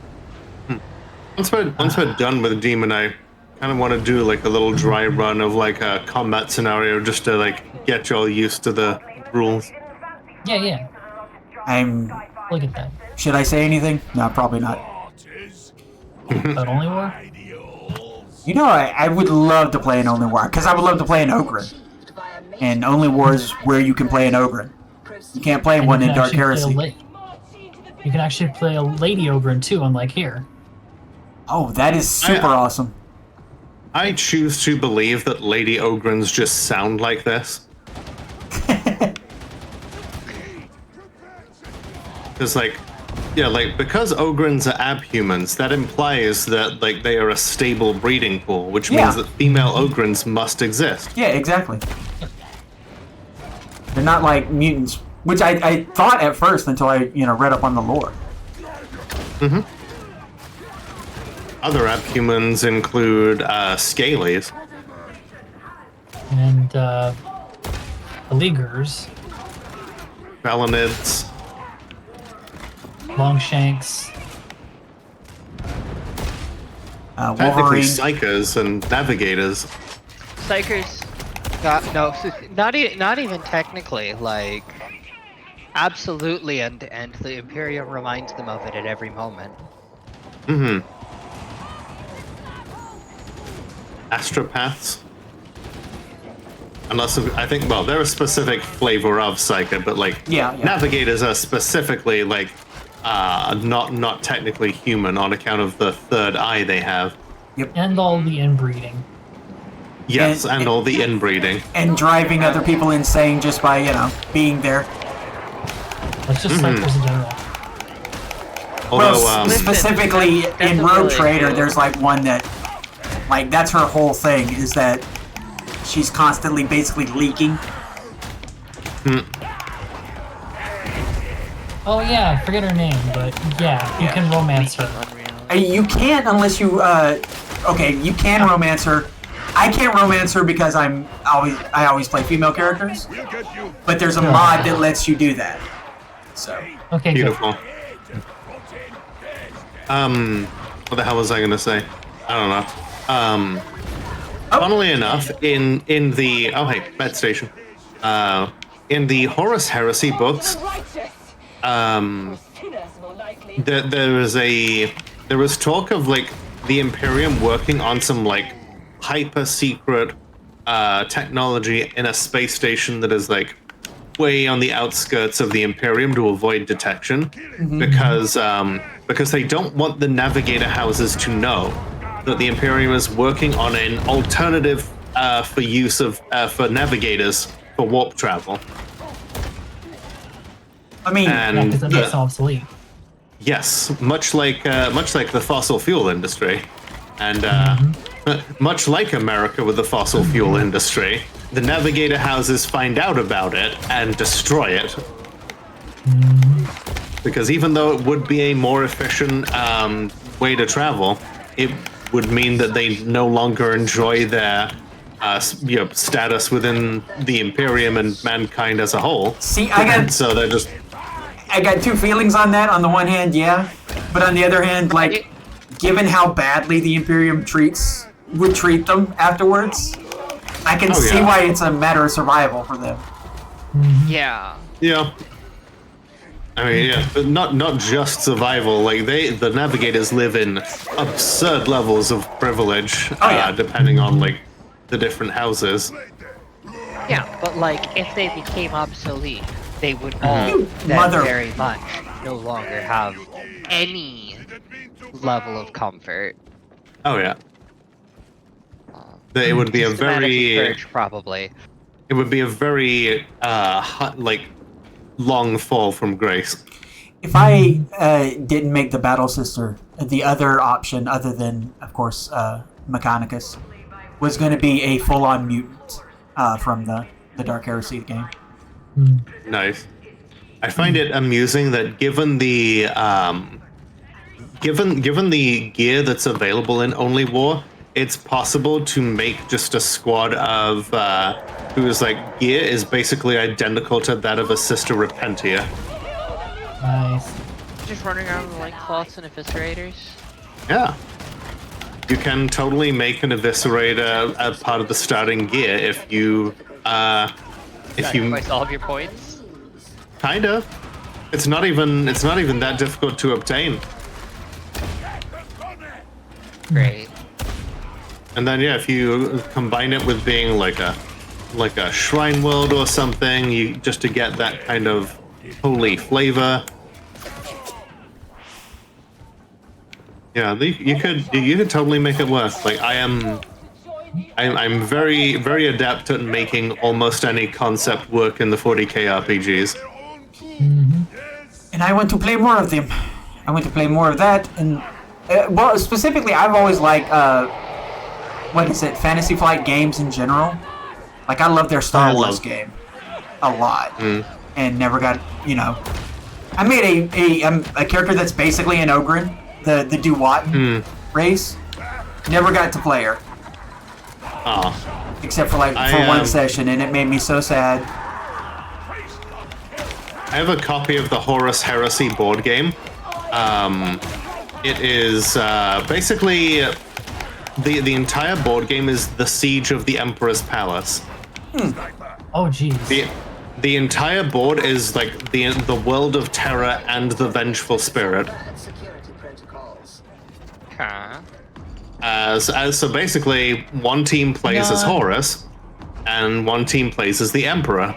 Once we're done with Demon, I kind of want to do like a little dry run of like a combat scenario just to like get y'all used to the rules.
Yeah.
I'm.
Look at that.
Should I say anything? No, probably not.
But only war?
You know, I would love to play an Only War, because I would love to play an Ogren. And Only War is where you can play an Ogren. You can't play
And
one
you
in
can
Dark
actually play
Heresy.
You can actually play a Lady Ogren too, unlike here.
Oh, that is super awesome.
I choose to believe that Lady Ogrins just sound like this. Because because Ogrins are abhumans, that implies that like they are a stable breeding pool, which means that female Ogrins must exist.
Yeah, exactly. They're not like mutants, which I thought at first until I read up on the lore.
Mm-hmm. Other abhumans include Scalies.
And Beleaguers.
Felinids.
Longshanks.
Technically
Wolverine.
Psychers and Navigators.
Psychers. Not even technically. Like, absolutely, and the Imperium reminds them of it at every moment.
Mm-hmm. Astropaths. Unless I think, well, they're a specific flavor of Psyker, but like Navigators are specifically like not technically human on account of the third eye they have.
Yep.
And all the inbreeding.
Yes, and all the inbreeding.
And driving other people insane just by, being there.
That's just Psychers in general.
Although,
specifically in Road Trader, there's like one that, like, that's her whole thing, is that she's constantly basically leaking.
Oh yeah, I forget her name, but yeah, you can romance her.
You can't unless you, okay, you can romance her. I can't romance her because I always play female characters. But there's a mod that lets you do that. So.
Okay,
beautiful. What the hell was I gonna say? I don't know. Funnily enough, in the Med Station. In the Horus Heresy books, there was talk of like the Imperium working on some like hyper secret technology in a space station that is like way on the outskirts of the Imperium to avoid detection, because they don't want the navigator houses to know that the Imperium is working on an alternative for use of for navigators for warp travel.
I mean,
because that makes them obsolete.
Yes, much like the fossil fuel industry, and much like America with the fossil fuel industry, the navigator houses find out about it and destroy it. Because even though it would be a more efficient way to travel, it would mean that they no longer enjoy their status within the Imperium and mankind as a whole.
See,
so they're just.
I got two feelings on that. On the one hand, yeah, but on the other hand, like, given how badly the Imperium would treat them afterwards, I can see why it's a matter of survival for them.
Yeah.
Yeah. I mean, but not just survival. Like the navigators live in absurd levels of privilege, depending on like the different houses.
Yeah, but like if they became obsolete, they would all then very much no longer have any level of comfort.
Oh yeah. It would be a very
purge, probably.
It would be a very long fall from grace.
If I didn't make the Battle Sister, the other option, other than of course Mechanicus, was going to be a full-on mutant from the Dark Heresy game.
Nice. I find it amusing that given the gear that's available in Only War, it's possible to make just a squad of whose like gear is basically identical to that of a Sister Repentia.
Nice.
Just running around with like cloths and eviscerators.
Yeah. You can totally make an eviscerator a part of the starting gear if you
sacrifice all of your points.
Kind of. It's not even that difficult to obtain.
Great.
And then if you combine it with being like a shrine world or something, you just to get that kind of holy flavor. Yeah, you could totally make it work. Like I'm very very adept at making almost any concept work in the 40k RPGs.
And I want to play more of them. I want to play more of that. And well, specifically, I've always liked Fantasy Flight games in general. Like I love their Star Wars game a lot, and never got I made a character that's basically an Ogryn, the Duwat race. Never got to play her.
Oh.
Except for one session, and it made me so sad.
I have a copy of the Horus Heresy board game. It is basically the entire board game is the siege of the Emperor's Palace.
Oh jeez.
The entire board is like the world of terror and the vengeful spirit. So basically, one team plays as Horus, and one team plays as the Emperor.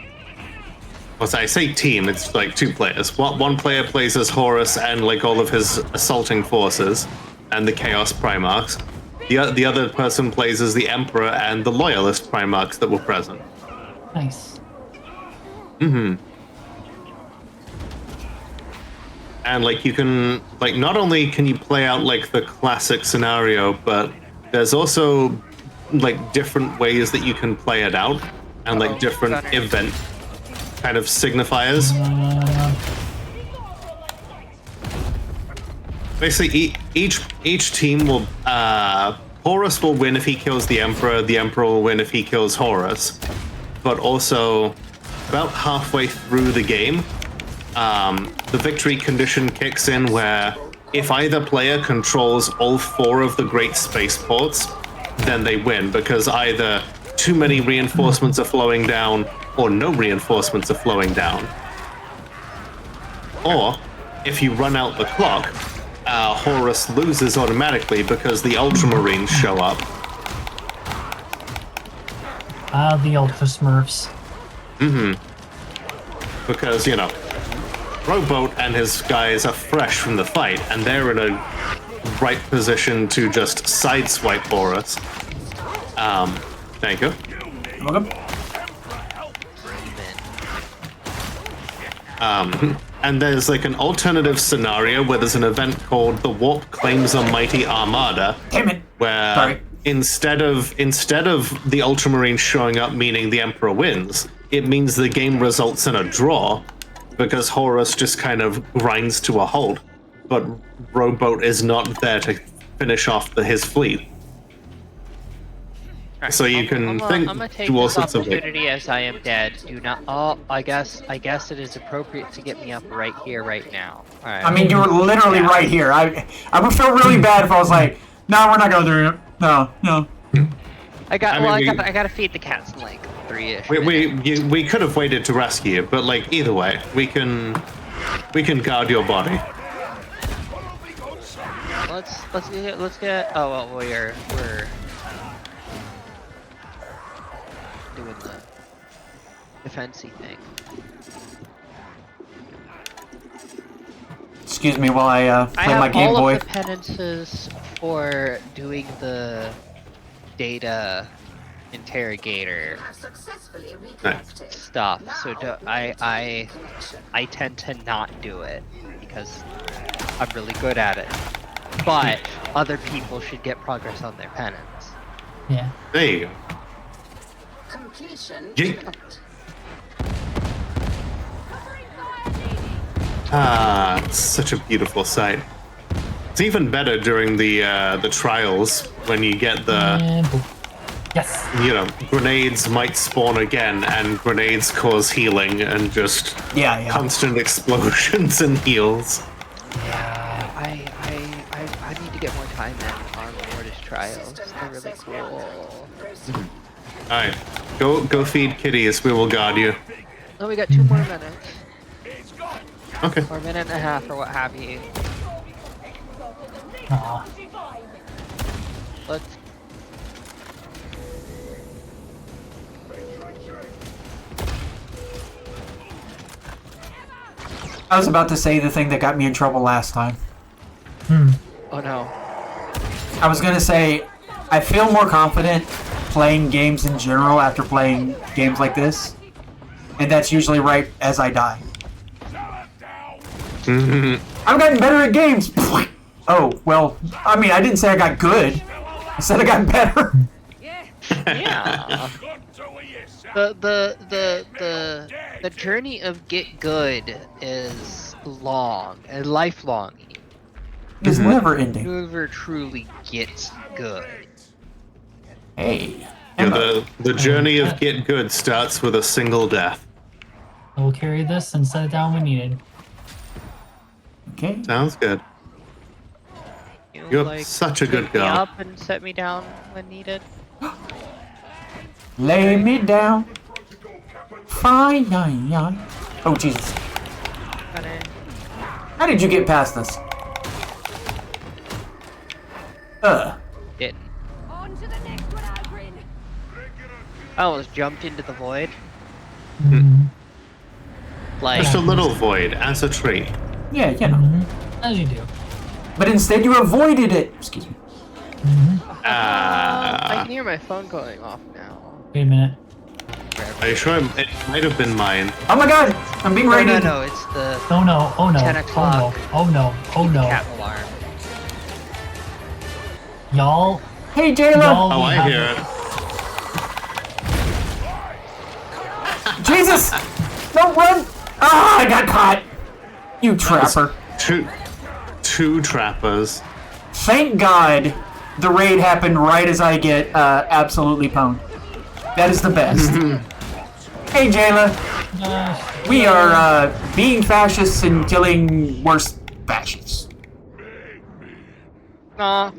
Well, I say team, it's like two players. One player plays as Horus and like all of his assaulting forces and the Chaos Primarchs. The other person plays as the Emperor and the Loyalist Primarchs that were present.
Nice.
And like you can not only can you play out like the classic scenario, but there's also like different ways that you can play it out and like different event kind of signifiers. Basically, each team will Horus will win if he kills the Emperor will win if he kills Horus. But also, about halfway through the game, the victory condition kicks in where if either player controls all 4 of the great spaceports, then they win, because either too many reinforcements are flowing down or no reinforcements are flowing down. Or, if you run out the clock, Horus loses automatically because the Ultramarines show up.
The Ultra Smurfs.
Because, Rowboat and his guys are fresh from the fight, and they're in a right position to just sideswipe Horus. Thank you.
Welcome.
And there's like an alternative scenario where there's an event called the Warp Claims a Mighty Armada,
Damn it.
where
Sorry.
instead of the Ultramarines showing up meaning the Emperor wins, it means the game results in a draw because Horus just kind of grinds to a halt. But Rowboat is not there to finish off his fleet.
Alright,
So you can
I'm
think
gonna take
do all
this
sorts of like,
opportunity as I am dead. Do not. Oh, I guess it is appropriate to get me up right here, right now. All right.
I mean, you were literally right here. I would feel really bad if I was like, no, we're not going through it. No.
I got.
I mean,
I gotta feed the cats in like 3-ish.
we could have waited to rescue you, but like either way, we can guard your body.
Let's get. Oh well, we're doing the defensey thing.
Excuse me while I
I
play my
have
Game
all
Boy.
of the penances for doing the data interrogator stuff, so I tend to not do it because I'm really good at it. But other people should get progress on their penance.
Yeah.
There you go.
Completion.
Yeet. Ah, it's such a beautiful sight. It's even better during the trials when you get the
And boom. Yes.
grenades might spawn again, and grenades cause healing and just
Yeah.
constant explosions and heals.
I need to get more time in on the Mortis trials. They're really cool.
All right, go feed kitties. We will guard you.
Oh, we got 2 more minutes.
Okay.
Or a minute and a half, or what have you.
Aw.
Let's.
I was about to say the thing that got me in trouble last time.
Oh no.
I was gonna say, I feel more confident playing games in general after playing games like this, and that's usually right as I die. I've gotten better at games. Oh well, I mean, I didn't say I got good. I said I got better.
Yeah. The journey of get good is long and lifelong.
It's never ending.
Never truly gets good.
Hey.
Yeah, the journey of get good starts with a single death.
I will carry this and set it down when needed.
Okay.
Sounds good. You're such a good
pick me
girl.
up and set me down when needed.
Lay me down. Fine. Oh Jesus. How did you get past this?
Didn't.
On to the next one, Algrin.
I almost jumped into the void. Like,
Just a little void as a tree.
Yeah, you know.
As you do.
But instead you avoided it. Excuse me.
I can hear my phone going off now.
Wait a minute.
Are you sure it might have been mine?
Oh my god! I'm being raided.
No, it's the
Oh no, oh no,
10
oh
o'clock.
no, oh no, oh no.
cat alarm.
Y'all,
Hey Jayla!
y'all.
Oh,
we
I
have-
hear it.
Jesus! Don't run! Ah, I got caught! You trapper.
Two trappers.
Thank God the raid happened right as I get absolutely pwned. That is the best. Hey Jayla, we are being fascists and killing worse fascists.
No.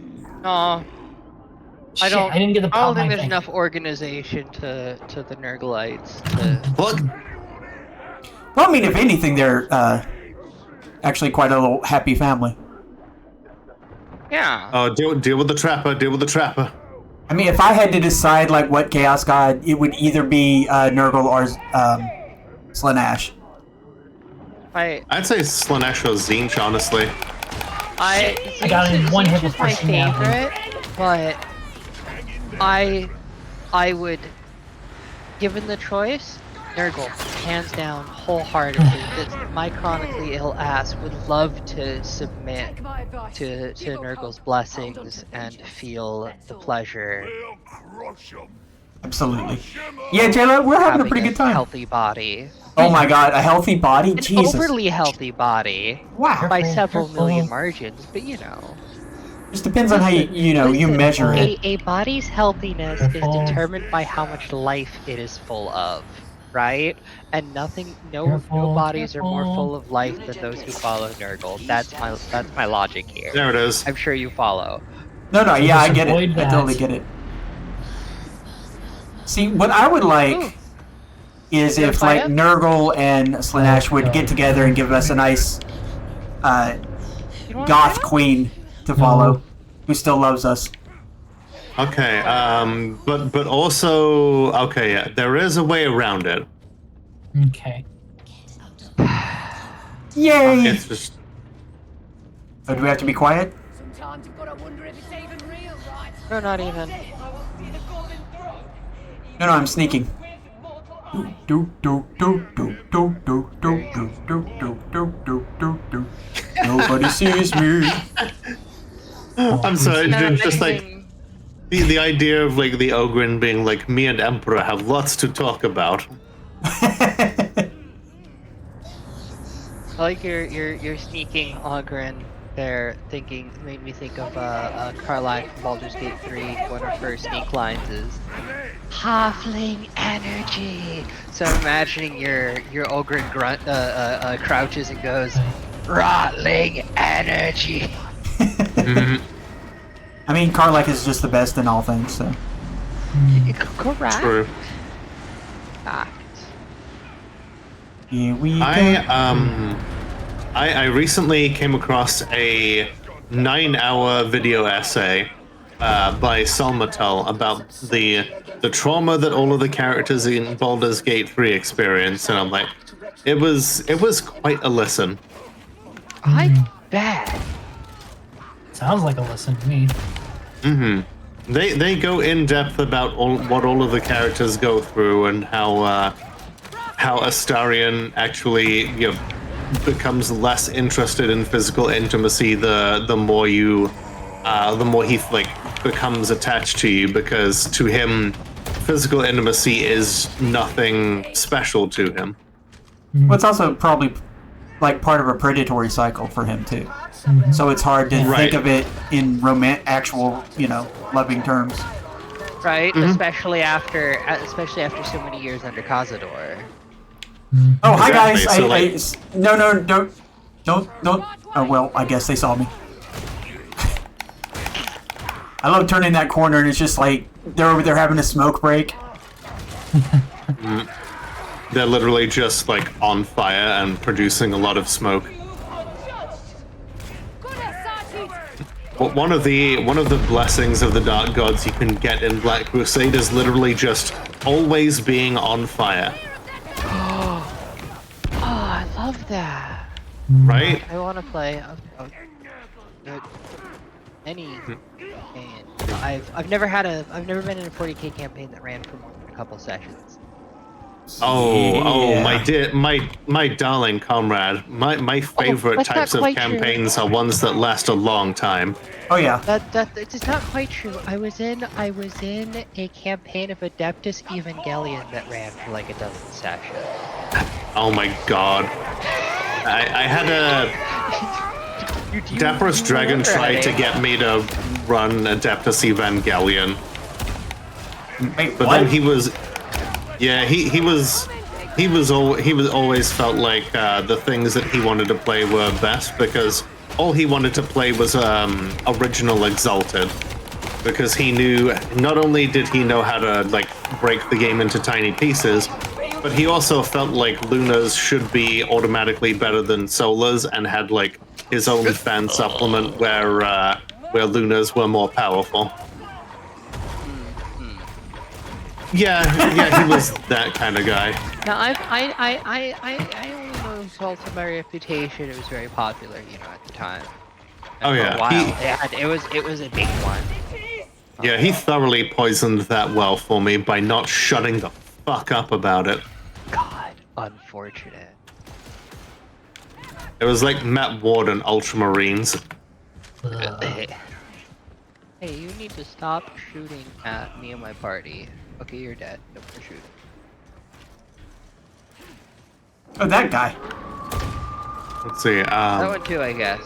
Shit, I didn't get the
I don't
my
think there's
thing.
enough organization to the Nergalites to.
What?
Well, I mean, if anything, they're actually quite a little happy family.
Yeah.
Oh, deal with the trapper. Deal with the trapper.
I mean, if I had to decide like what Chaos God, it would either be Nurgle or Slaanesh.
I'd say Slaanesh or Zinch, honestly.
I got it in one hit
Zinch is
before
my
she nabbed me.
favorite, but I would, given the choice, Nurgle, hands down, wholeheartedly. My chronically ill ass would love to submit
Take my advice.
to
Give up
Nurgle's
hope. Hold on
blessings
to
and
vengeance.
feel
That's
the
all.
pleasure
We'll crush 'em.
Absolutely.
Crush 'em all.
Yeah, Jayla, we're having a
having
pretty
a
good time.
healthy body.
Oh my god, a healthy body?
An
Jesus.
overly healthy body
Wow.
by
Careful,
several million
careful.
margins, but you know.
Just depends on how you
Listen,
measure it.
a body's healthiness is
Careful.
determined by how much life it is full of, right? And no
Careful,
bodies are more
careful.
full of life than those who follow Nurgle. That's my logic here.
There it is.
I'm sure you follow.
No,
So
yeah, I
just
get it.
avoid
I totally
that.
get it. See, what I would like
Ooh.
is
You
if
gonna
like
fight him?
Nurgle and Slanesh would
no.
get together and give us a nice
You wanna
goth
fight him?
queen to follow, who still loves us.
Okay, but also, okay, yeah, there is a way around it.
Okay.
Yay!
It's just
Oh, do we have to be quiet?
Sometimes you've got to wonder if it's even real, right?
No, not even.
No, I'm sneaking. Do do do do do do do do do do do do do do. Nobody sees me.
I'm sorry,
Yeah,
just like
amazing.
the idea of like the Ogren being like, me and Emperor have lots to talk about.
I like your sneaking Ogren there, made me think of Carlisle from Baldur's Gate 3. One of her sneak lines is halfling energy. So I'm imagining your Ogren crouches and goes, Rotling energy.
I mean, Karlach is just the best in all things, so.
Correct.
True.
Fact.
Here we go.
I recently came across a 9-hour video essay by Salmatel about the trauma that all of the characters in Baldur's Gate 3 experience, and I'm like, it was quite a listen.
I bet.
Sounds like a listen to me.
They go in depth about what all of the characters go through and how Astarion actually becomes less interested in physical intimacy the more he like becomes attached to you, because to him physical intimacy is nothing special to him.
Well, it's also probably like part of a predatory cycle for him too. So it's hard to
Right.
think of it in actual, loving terms.
Right? Especially after so many years under Cazador.
Oh, hi guys!
Exactly, so,
No, don't. Oh well, I guess they saw me. I love turning that corner and it's just like they're over there having a smoke break.
They're literally just like on fire and producing a lot of smoke. But one of the blessings of the Dark Gods you can get in Black Crusade is literally just always being on fire.
Oh, I love that.
Right?
I want to play any campaign. I've never been in a 40k campaign that ran for more than a couple sessions.
Oh, my darling comrade. My favorite
that's not
types of
quite true.
campaigns are ones that last a long time.
Oh yeah.
That it's not quite true. I was in a campaign of Adeptus Evangelion that ran for like a dozen sessions.
Oh my god. I had a Dapper's Dragon tried to get me to run Adeptus Evangelion.
Wait,
But
what?
then he was always felt like the things that he wanted to play were best, because all he wanted to play was original Exalted, because he knew not only did he know how to like break the game into tiny pieces, but he also felt like Luna's should be automatically better than Solar's, and had like his own fan supplement where Luna's were more powerful. Yeah, he was that kind of guy.
Now I only know Exalt of my reputation. It was very popular, at the time. And
Oh,
for
yeah,
a while, it was a big one.
Yeah, he thoroughly poisoned that well for me by not shutting the fuck up about it.
God, Unfortunate.
It was like Matt Ward and Ultramarines.
Hey, you need to stop shooting at me and my party. Okay, you're dead. No more shooting.
Oh, that guy.
Let's see.
That one too, I guess.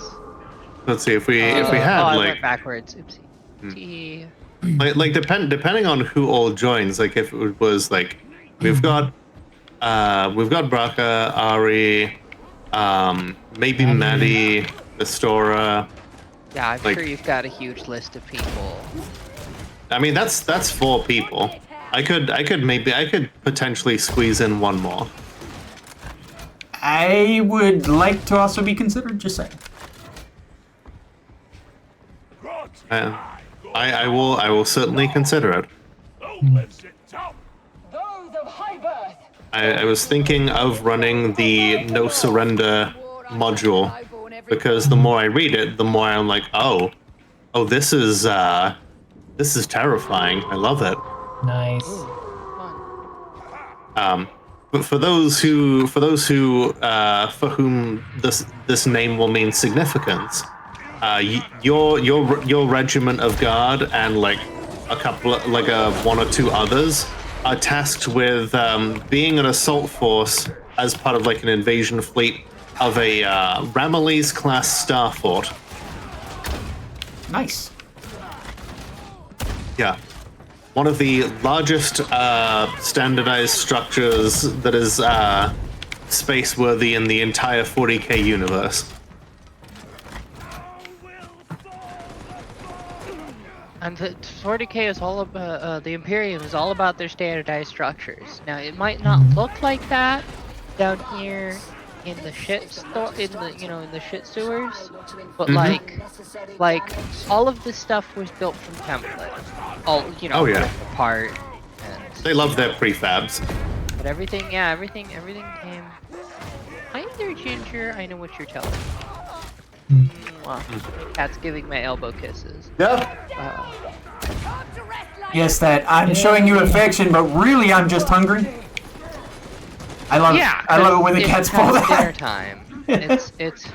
Let's see if we had
I
like
went backwards. Oopsie.
like depending on who all joins. Like if it was like we've got Braca, Ari, maybe Maddie, Astora.
Yeah, I'm
Like-
sure you've got a huge list of people.
I mean that's 4 people. I could potentially squeeze in one more.
I would like to also be considered, just saying.
I will certainly consider it.
Who lives in town?
Those of high birth.
I was thinking of running the no surrender module because the more I read it, the more I'm like, oh, this is terrifying. I love it.
Nice.
But for those who for whom this name will mean significance, your regiment of guard and like a couple of, like one or two others are tasked with being an assault force as part of like an invasion fleet of a Ramillies class star fort.
Nice.
Yeah. One of the largest standardized structures that is space-worthy in the entire 40k universe.
And the 40k is all about the Imperium is all about their standardized structures. Now it might not look like that down here in the shit in the shit sewers, but like all of this stuff was built from template. All
Oh, yeah.
apart. And
They love their prefabs.
but everything came. Hi there, Ginger. I know what you're telling me. Mwah. Cat's giving my elbow kisses.
Yeah.
Yes, that I'm showing you affection, but really I'm just hungry. I love it when the cats pull
past dinner
that.
time.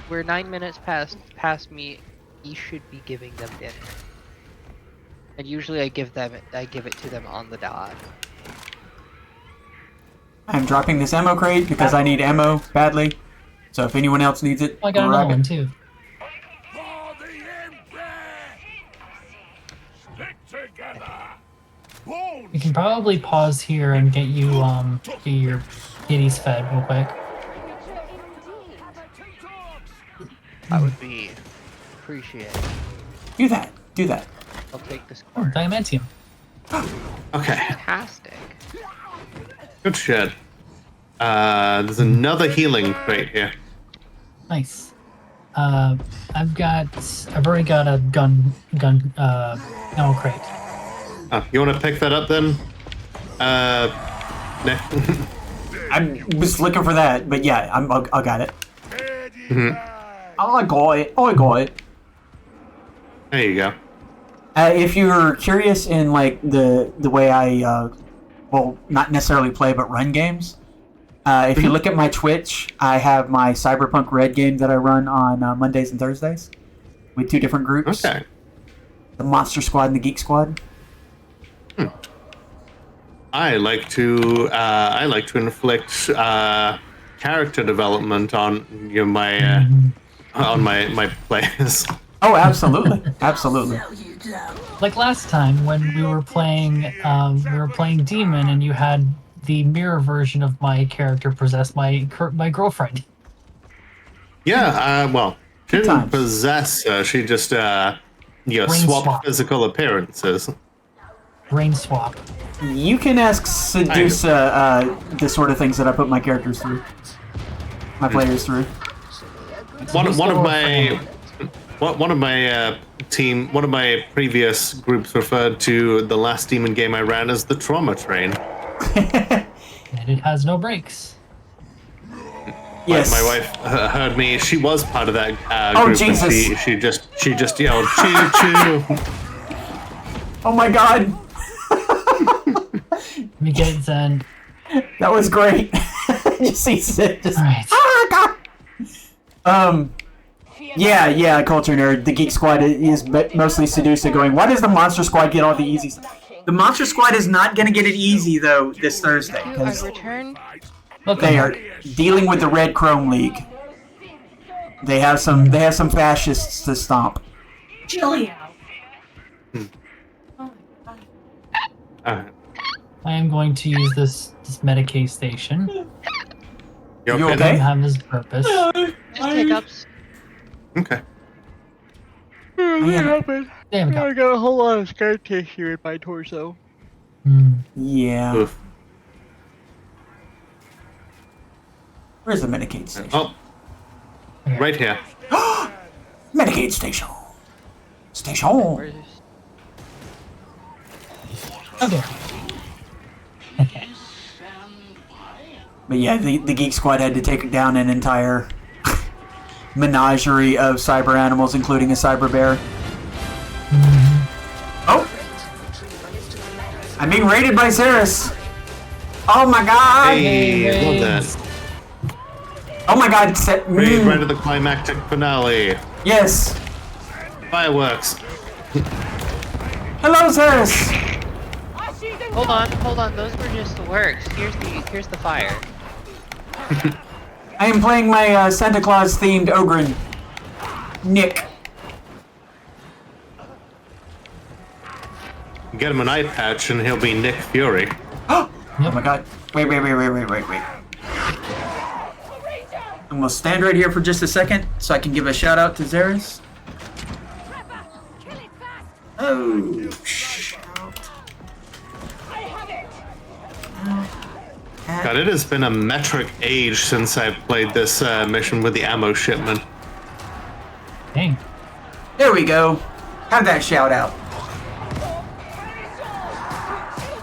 We're 9 minutes past me. You should be giving them dinner. And usually I give it to them on the dot.
I'm dropping this ammo crate because I need ammo badly. So if anyone else needs it,
Oh, I got
grab
another
it.
one too.
For the Empire! Stick together! Bones!
We can probably pause here and get you get your kitties fed real quick.
That would be appreciated.
Do that. Do that.
I'll take this
Oh,
corner.
Diamantium.
Okay.
Fantastic.
Good shit. There's another healing crate here.
Nice. I've already got a gun ammo crate.
You want to pick that up then? Nick?
I was looking for that, but yeah, I got it. I got it. I got it.
There you go.
If you're curious in like the way I well, not necessarily play but run games, if you look at my Twitch, I have my Cyberpunk Red game that I run on Mondays and Thursdays with 2 different groups.
Okay.
The Monster Squad and the Geek Squad.
I like to inflict character development on my players.
Oh, absolutely, absolutely.
Like last time when we were playing Demon, and you had the mirror version of my character possess my girlfriend.
Yeah. Well, she
Good
didn't
times.
possess her. She just
Ring
swap
swap.
physical appearances.
Rain swap.
You can ask Sedusa the sort of things that I put my characters through, my players through.
One of my previous groups referred to the last demon game I ran as the trauma train.
And it has no brakes.
Yes.
My wife heard me. She was part of that
Oh,
group,
Jesus.
and she just yelled choo choo.
Oh my God,
We get Zen.
that was great. you see Sid just,
All right.
oh god. Yeah, culture nerd. The Geek Squad is mostly seduced at going, why does the Monster Squad get all the easy stuff? The Monster Squad is not going to get it easy, though, this Thursday.
I
Because
returned.
they are dealing with the Red Chrome League. They have some fascists to stomp.
Chill out.
Alright.
I am going to use this Medicaid station.
You
You
okay?
okay?
then?
Have this purpose.
Just hiccups.
Okay.
Happened.
There we go.
I got a whole lot of scar tissue in my torso.
Yeah.
Oof.
Where's the Medicaid station?
Oh. Right here.
Medicaid station. Station.
Where's
Okay.
But yeah, the Geek Squad had to take down an entire menagerie of cyber animals, including a cyber bear. Oh! I'm being raided by Ceres! Oh my god!
Hey, love that.
Oh my god,
Raid right at the climactic finale.
Yes!
Fireworks.
Hello, Ceres!
Hold on. Those were just the works. Here's the fire.
I am playing my Santa Claus themed Ogren. Nick.
Get him an eye patch and he'll be Nick Fury.
Oh my god. Wait. I'm gonna stand right here for just a second so I can give a shout out to Zeres. Oh,
God, it has been a metric age since I've played this mission with the ammo shipment.
Dang.
there we go. Have that shout out.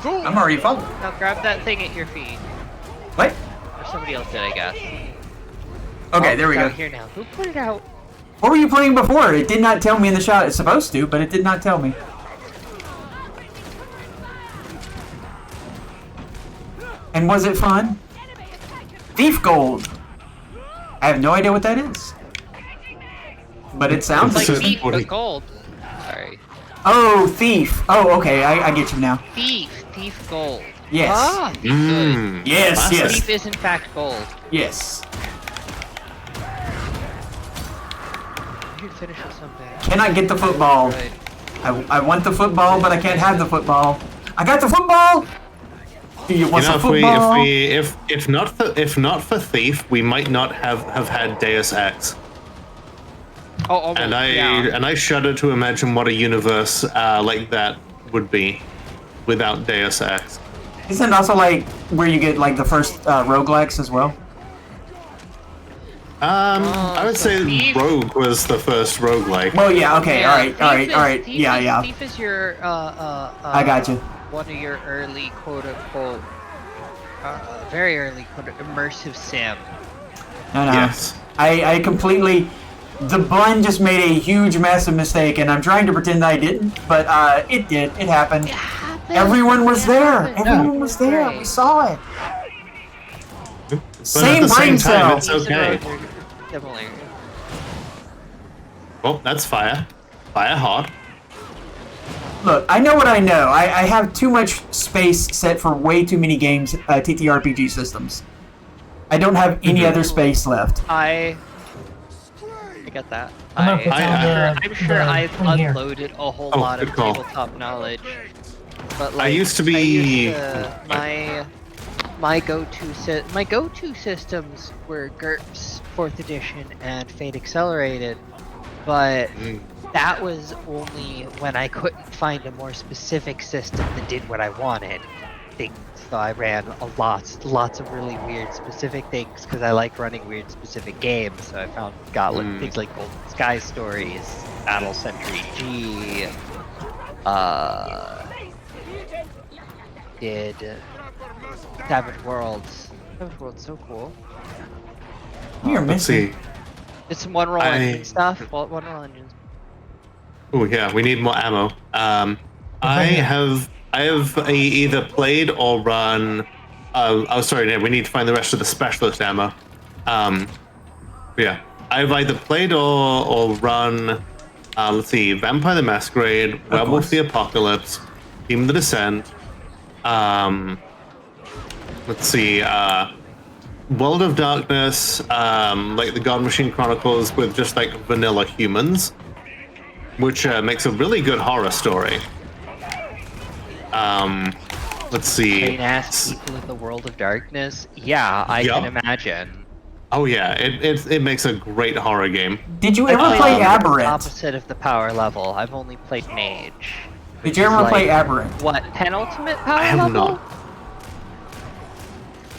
I'm already following.
Now grab that thing at your feet.
What?
Or somebody else did, I guess.
Okay, there we
It's
go.
out here now. Who put it out?
What were you playing before? It did not tell me in the shout. It's supposed to, but it did not tell me. And was it fun? Thief Gold. I have no idea what that is. But it sounds
It's like
interesting.
thief, but gold. Sorry.
Oh, Thief. Oh, okay. I get you now.
Thief gold.
Yes.
Ah, thief good.
Mmm.
Yes, yes.
Thief is in fact gold.
Yes.
You can finish with something.
Cannot get the football.
Right.
I want the football, but I can't have the football. I got the football! Do you want
You know,
some football?
if not for Thief, we might not have had Deus Ex.
Oh,
And
yeah.
I shudder to imagine what a universe like that would be without Deus Ex.
Isn't it also like where you get like the first roguelikes as well?
I would
so
say
Thief-
Rogue was the first roguelike.
Well, yeah, okay,
Yeah,
alright.
Thief
Yeah,
is,
yeah.
Thief is your
I got you.
one of your early quote unquote very early quote immersive sim.
No.
Yes.
I completely... The bun just made a huge, massive mistake, and I'm trying to pretend I didn't, but it did. It happened.
It happened.
Everyone was
It
there.
happened.
Everyone was there.
Right.
We saw it.
But
Same
at the
brain
same time,
cell.
it's okay.
Similar.
Oh, that's fire. Fire hot.
Look, I know what I know. I have too much space set for way too many games, TTRPG systems. I don't have any other space left.
I get that.
I'm gonna put down
I'm sure I've
thing here.
unloaded a whole
Oh,
lot of
good call.
tabletop knowledge. But
I
like,
used to be-
my go-to systems were GURPS 4th edition and Fate Accelerated, but that was only when I couldn't find a more specific system that did what I wanted. So I ran lots of really weird specific things because I like running weird specific games. So I got things like Golden Sky Stories, Battle Century G, did Savage Worlds. Savage Worlds so cool.
You're
Let's
missing.
see.
It's some One Roll Engine stuff. Well, One Roll Engines.
Oh yeah, we need more ammo. I have either played or run Oh, sorry, we need to find the rest of the specialist ammo. Yeah, I've either played or run. Let's see, Vampire the Masquerade, Werewolf the Apocalypse, Team of the Descent. Let's see, World of Darkness, like the God Machine Chronicles with just like vanilla humans, which makes a really good horror story. Let's see.
Plain-ass people in the World of Darkness? Yeah, I can imagine.
Oh yeah, it makes a great horror game.
Did you ever play Aberrant?
Opposite of the power level. I've only played Mage.
Did you ever play Aberrant?
What, penultimate power
I have
level?
not.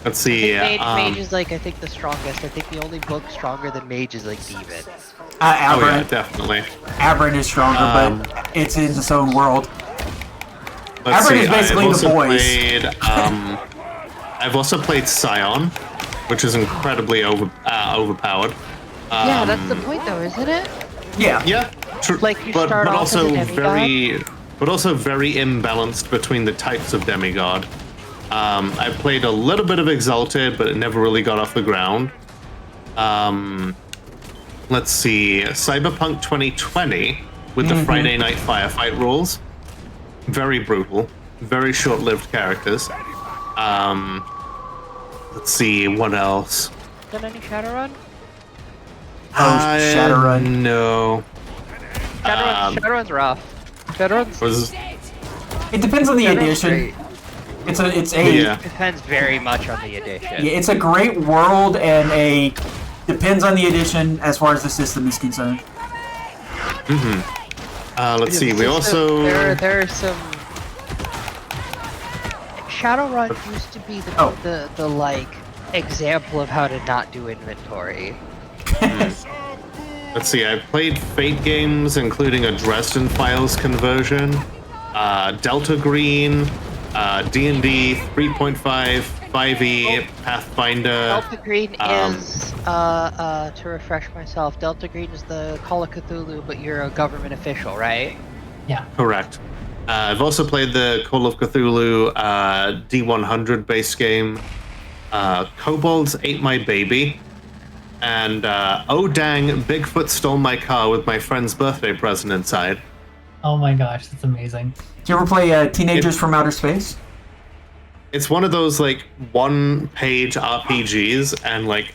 Let's see.
Mage is like, I think, the strongest. I think the only book stronger than Mage is like Demon.
Aberrant.
Oh yeah, definitely.
Aberrant is stronger, but it's in its own world.
Let's
Aberrant
see,
is basically
I've
the boys.
I've also played Scion, which is incredibly overpowered.
Yeah, that's the point, though, isn't it?
Yeah.
Yeah.
Like you
but
start off
also
as a demigod?
very imbalanced between the types of demigod. I played a little bit of Exalted, but it never really got off the ground. Let's see, Cyberpunk 2020 with the Friday Night Firefight rules. Very brutal, very short-lived characters. Let's see, what else?
Done any Shadowrun?
Shadowrun.
No.
Shadowrun's rough. Shadowrun's
It depends on the edition.
great.
It's a
Depends very much on the edition.
yeah, it's a great world and depends on the edition as far as the system is concerned.
Let's see, we also...
There are some... Shadowrun used to be the like, example of how to not do inventory.
Let's see, I've played Fate games, including a Dresden Files conversion, Delta Green, D&D 3.5, 5e, Pathfinder.
Delta Green is, to refresh myself, Delta Green is the Call of Cthulhu, but you're a government official, right?
Yeah.
Correct. I've also played the Call of Cthulhu D100 base game. Kobolds Ate My Baby. And, oh dang, Bigfoot stole my car with my friend's birthday present inside.
Oh my gosh, that's amazing.
Did you ever play Teenagers from Outer Space?
It's one of those, like, one-page RPGs, and, like,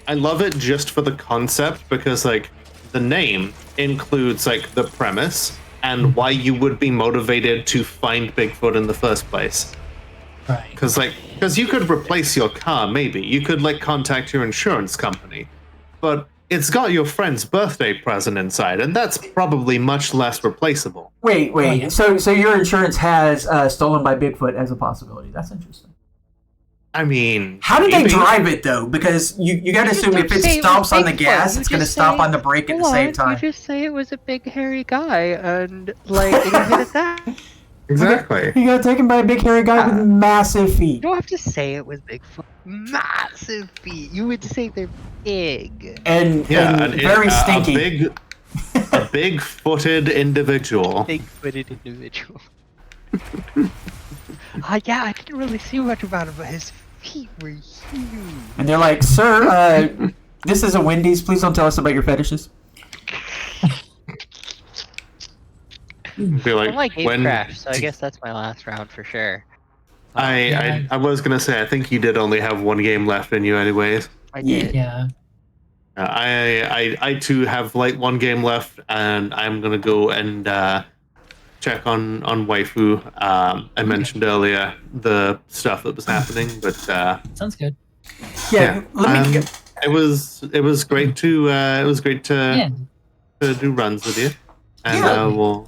I love it just for the concept, because, like, the name includes, like, the premise, and why you would be motivated to find Bigfoot in the first place.
Right.
Because you could replace your car, maybe. You could, like, contact your insurance company. But it's got your friend's birthday present inside, and that's probably much less replaceable.
Wait. So your insurance has stolen by Bigfoot as a possibility. That's interesting.
I mean...
How did
maybe.
they drive it, though? Because you got to assume if it stops on the gas, it's going to stop on the brake at the same time.
You just say it was a big hairy guy, and, like, you hit it that.
Exactly.
You got taken by a big hairy guy with massive feet.
You don't have to say it was Bigfoot. Massive feet. You would say they're big.
And very stinky.
A big-footed individual.
Big-footed individual. Yeah, I didn't really see much about him, but his feet were huge.
And they're like, sir, this is a Wendy's. Please don't tell us about your fetishes.
Be like,
my game crashed, so I guess that's my last round for sure.
I was gonna say, I think you did only have one game left in you, anyways.
I did.
Yeah.
I too have like one game left, and I'm gonna go and check on waifu. I mentioned earlier the stuff that was happening, but
Sounds good.
Yeah. Let me.
It was great to do runs with you, and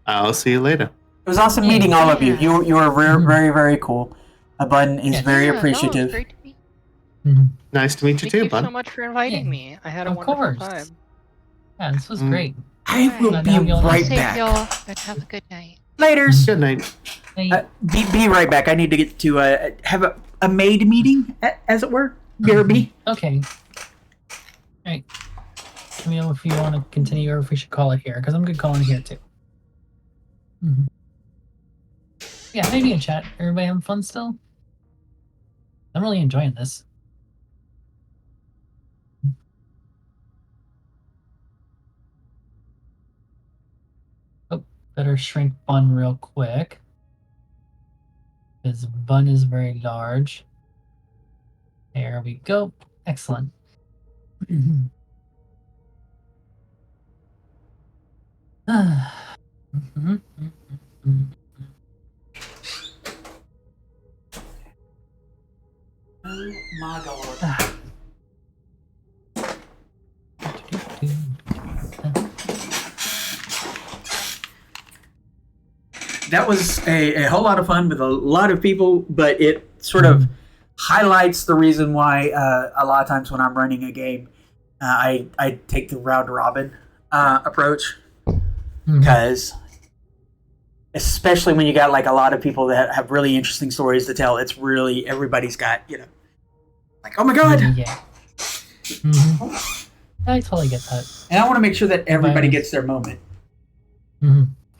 I'll see you later.
It was awesome meeting all of you. You were very, very cool. Bun is very appreciative.
No, it was great to meet
Nice to meet you too,
Thank you
Bun.
so much for inviting me. I had a
Of
wonderful
course.
time.
Yeah, this was great.
I will be right
Safe,
back.
y'all, and have a good night.
Laters.
Good night.
Hey,
Be right back. I need to get to have a maid meeting, as it were. BRB.
okay. Alright. Let me know if you want to continue or if we should call it here, because I'm good calling it here too. Yeah, maybe in chat. Everybody having fun still? I'm really enjoying this. Oh, better shrink Bun real quick. Because Bun is very large. There we go. Excellent.
Oh my god. That was a whole lot of fun with a lot of people, but it sort of highlights the reason why a lot of times when I'm running a game, I take the round robin approach. Because especially when you got like a lot of people that have really interesting stories to tell, it's really, everybody's got, like, oh my god.
Yeah. I totally get that.
And I want to make sure that everybody gets their moment.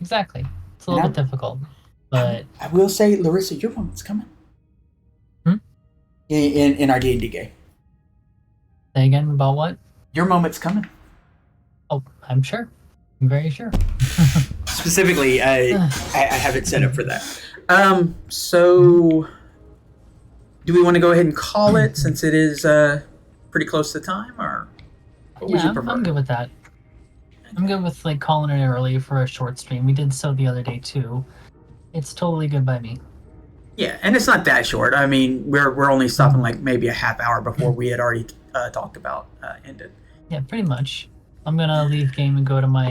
Exactly. It's a little bit difficult, but
I will say, Larissa, your moment's coming. In our D&D game.
Say again about what?
Your moment's coming.
Oh, I'm sure. I'm very sure.
Specifically, I have it set up for that. So, do we want to go ahead and call it since it is pretty close to time, or what would you prefer?
I'm good with that. I'm good with like calling it early for a short stream. We did so the other day too. It's totally good by me.
Yeah, and it's not that short. I mean, we're only stopping like maybe a half hour before we had already talked about ended.
Yeah, pretty much. I'm gonna leave game and go to my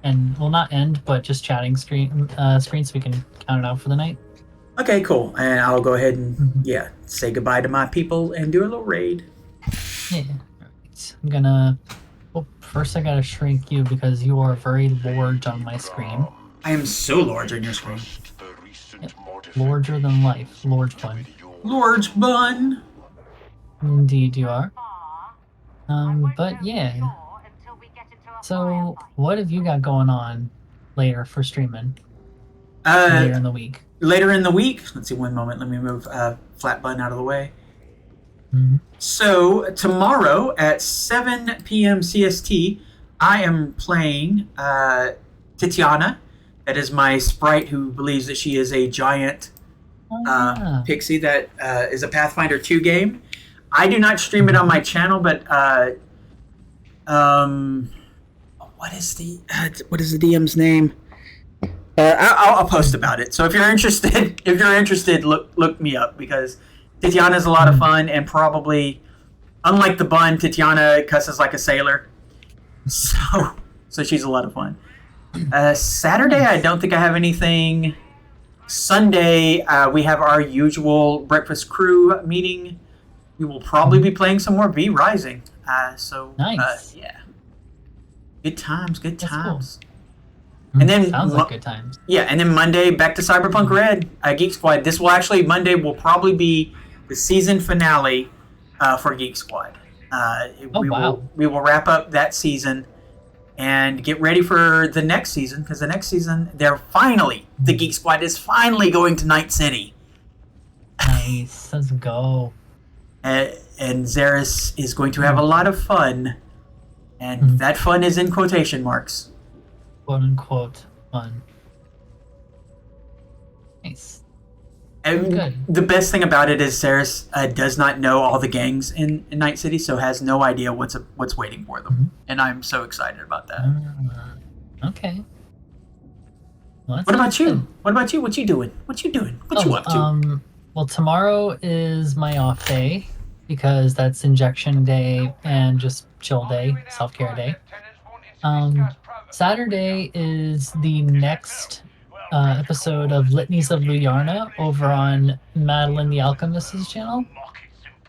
and well, not end, but just chatting screen so we can count it out for the night.
Okay, cool. And I'll go ahead and say goodbye to my people and do a little raid.
Yeah. Right. I'm gonna. Well, first I gotta shrink you because you are very large on my screen.
I am so large on your screen.
Yep. Larger than life, large bun.
Large bun.
Indeed, you are. But yeah. So, what have you got going on later for streaming? Later in the week.
Later in the week. Let's see. One moment. Let me move flat button out of the way. So tomorrow at 7 p.m. CST, I am playing Titiana. That is my sprite who believes that she is a giant pixie that is a Pathfinder 2 game. I do not stream it on my channel, but what is the DM's name? I'll post about it. So if you're interested, look me up because Titiana is a lot of fun and probably, unlike the bun, Titiana cusses like a sailor. So she's a lot of fun. Saturday, I don't think I have anything. Sunday, we have our usual breakfast crew meeting. We will probably be playing some more V Rising.
Nice.
Yeah. Good times.
That's
Cool.
And
And then
sounds like good times.
Yeah, and then Monday back to Cyberpunk Red, Geek Squad. Monday will probably be the season finale for Geek Squad. We will wrap up that season and get ready for the next season because the next season the Geek Squad is finally going to Night City.
Nice, let's go.
And Xeris is going to have a lot of fun, and that fun is in quotation marks.
Quote unquote fun. Nice.
And
good.
The best thing about it is Xeris does not know all the gangs in Night City, so has no idea what's waiting for them. And I'm so excited about that.
Okay. Well,
What about you? What you doing? What you up to?
Well, tomorrow is my off day because that's injection day and just chill day, self-care day. Saturday is the next episode of Litanies of Luyarna over on Madeline the Alchemist's channel.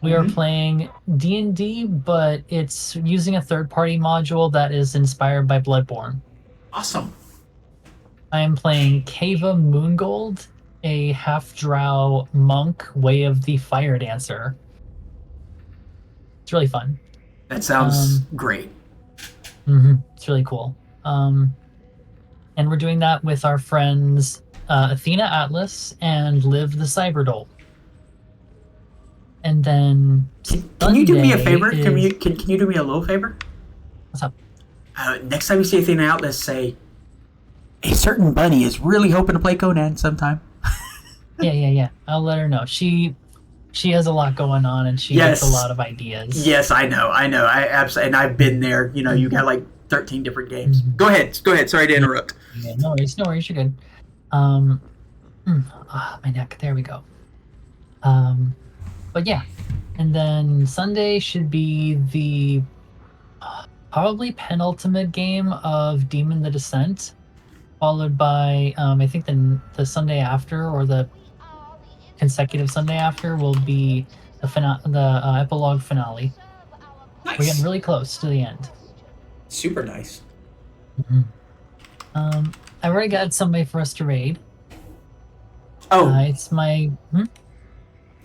We are playing D&D, but it's using a third-party module that is inspired by Bloodborne.
Awesome.
I am playing Kava Moongold, a half-drow monk, Way of the Fire Dancer. It's really fun.
That sounds great.
It's really cool. And we're doing that with our friends Athena Atlas and Liv the Cyberdoll. And then
Can you do me a favor?
Sunday
Can you do me a little favor?
What's up?
Next time you see Athena Atlas, say, a certain bunny is really hoping to play Conan sometime.
Yeah. I'll let her know. She has a lot going on, and she gets a lot of ideas.
Yes, I know. I absolutely, and I've been there. You know, you got like 13 different games. Go ahead. Sorry to interrupt.
Yeah, no worries. You're good. My neck. There we go. But yeah, and then Sunday should be the probably penultimate game of Demon the Descent, followed by I think the Sunday after, or the consecutive Sunday after, will be the epilogue finale.
Nice.
We're getting really close to the end.
Super nice.
I've already got somebody for us to raid.
Oh,
It's my.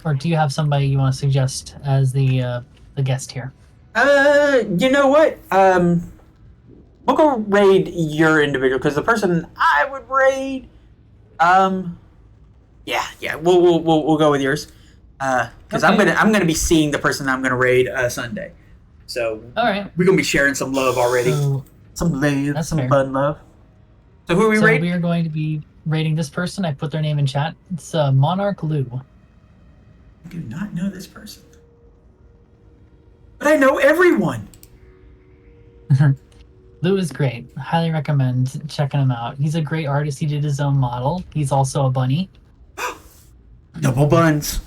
Or do you have somebody you want to suggest as the guest here?
you know what? We'll go raid your individual, because the person I would raid, yeah, we'll go with yours, because
Okay.
I'm gonna be seeing the person I'm gonna raid Sunday, so
All right.
we're gonna be sharing some love already,
So,
some love,
That's
some
fair.
fun love. So who are we
so
raid?
we are going to be rating this person. I put their name in chat. It's Monarch Lou.
I do not know this person, but I know everyone.
Lou is great. Highly recommend checking him out. He's a great artist. He did his own model. He's also a bunny.
Double buns.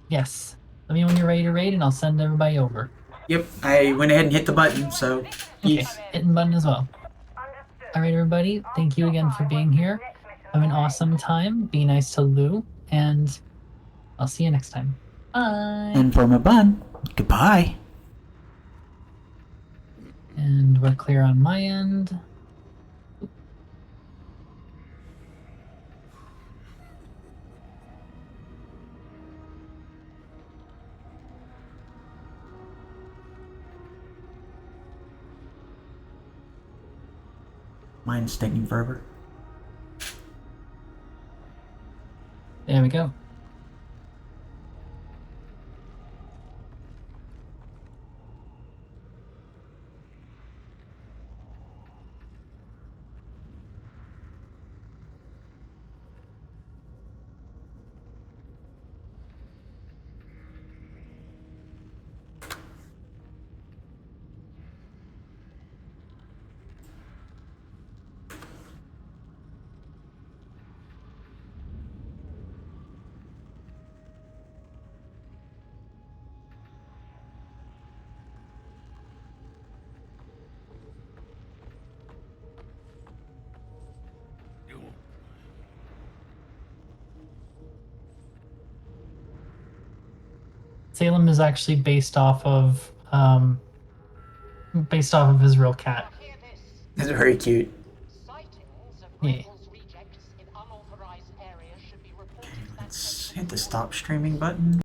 Yes. Let me know when you're ready to raid, and I'll send everybody over.
Yep, I went ahead and hit the button, so
Okay.
he's
Hitting button as well. All right, everybody. Thank you again for being here. Have an awesome time. Be nice to Lou, and I'll see you next time. Bye.
and from a bun. Goodbye.
And we're clear on my end.
Mine's taking forever.
There we go. Salem is actually based off of his real cat.
It's very cute.
Yeah.
Let's hit the stop streaming button.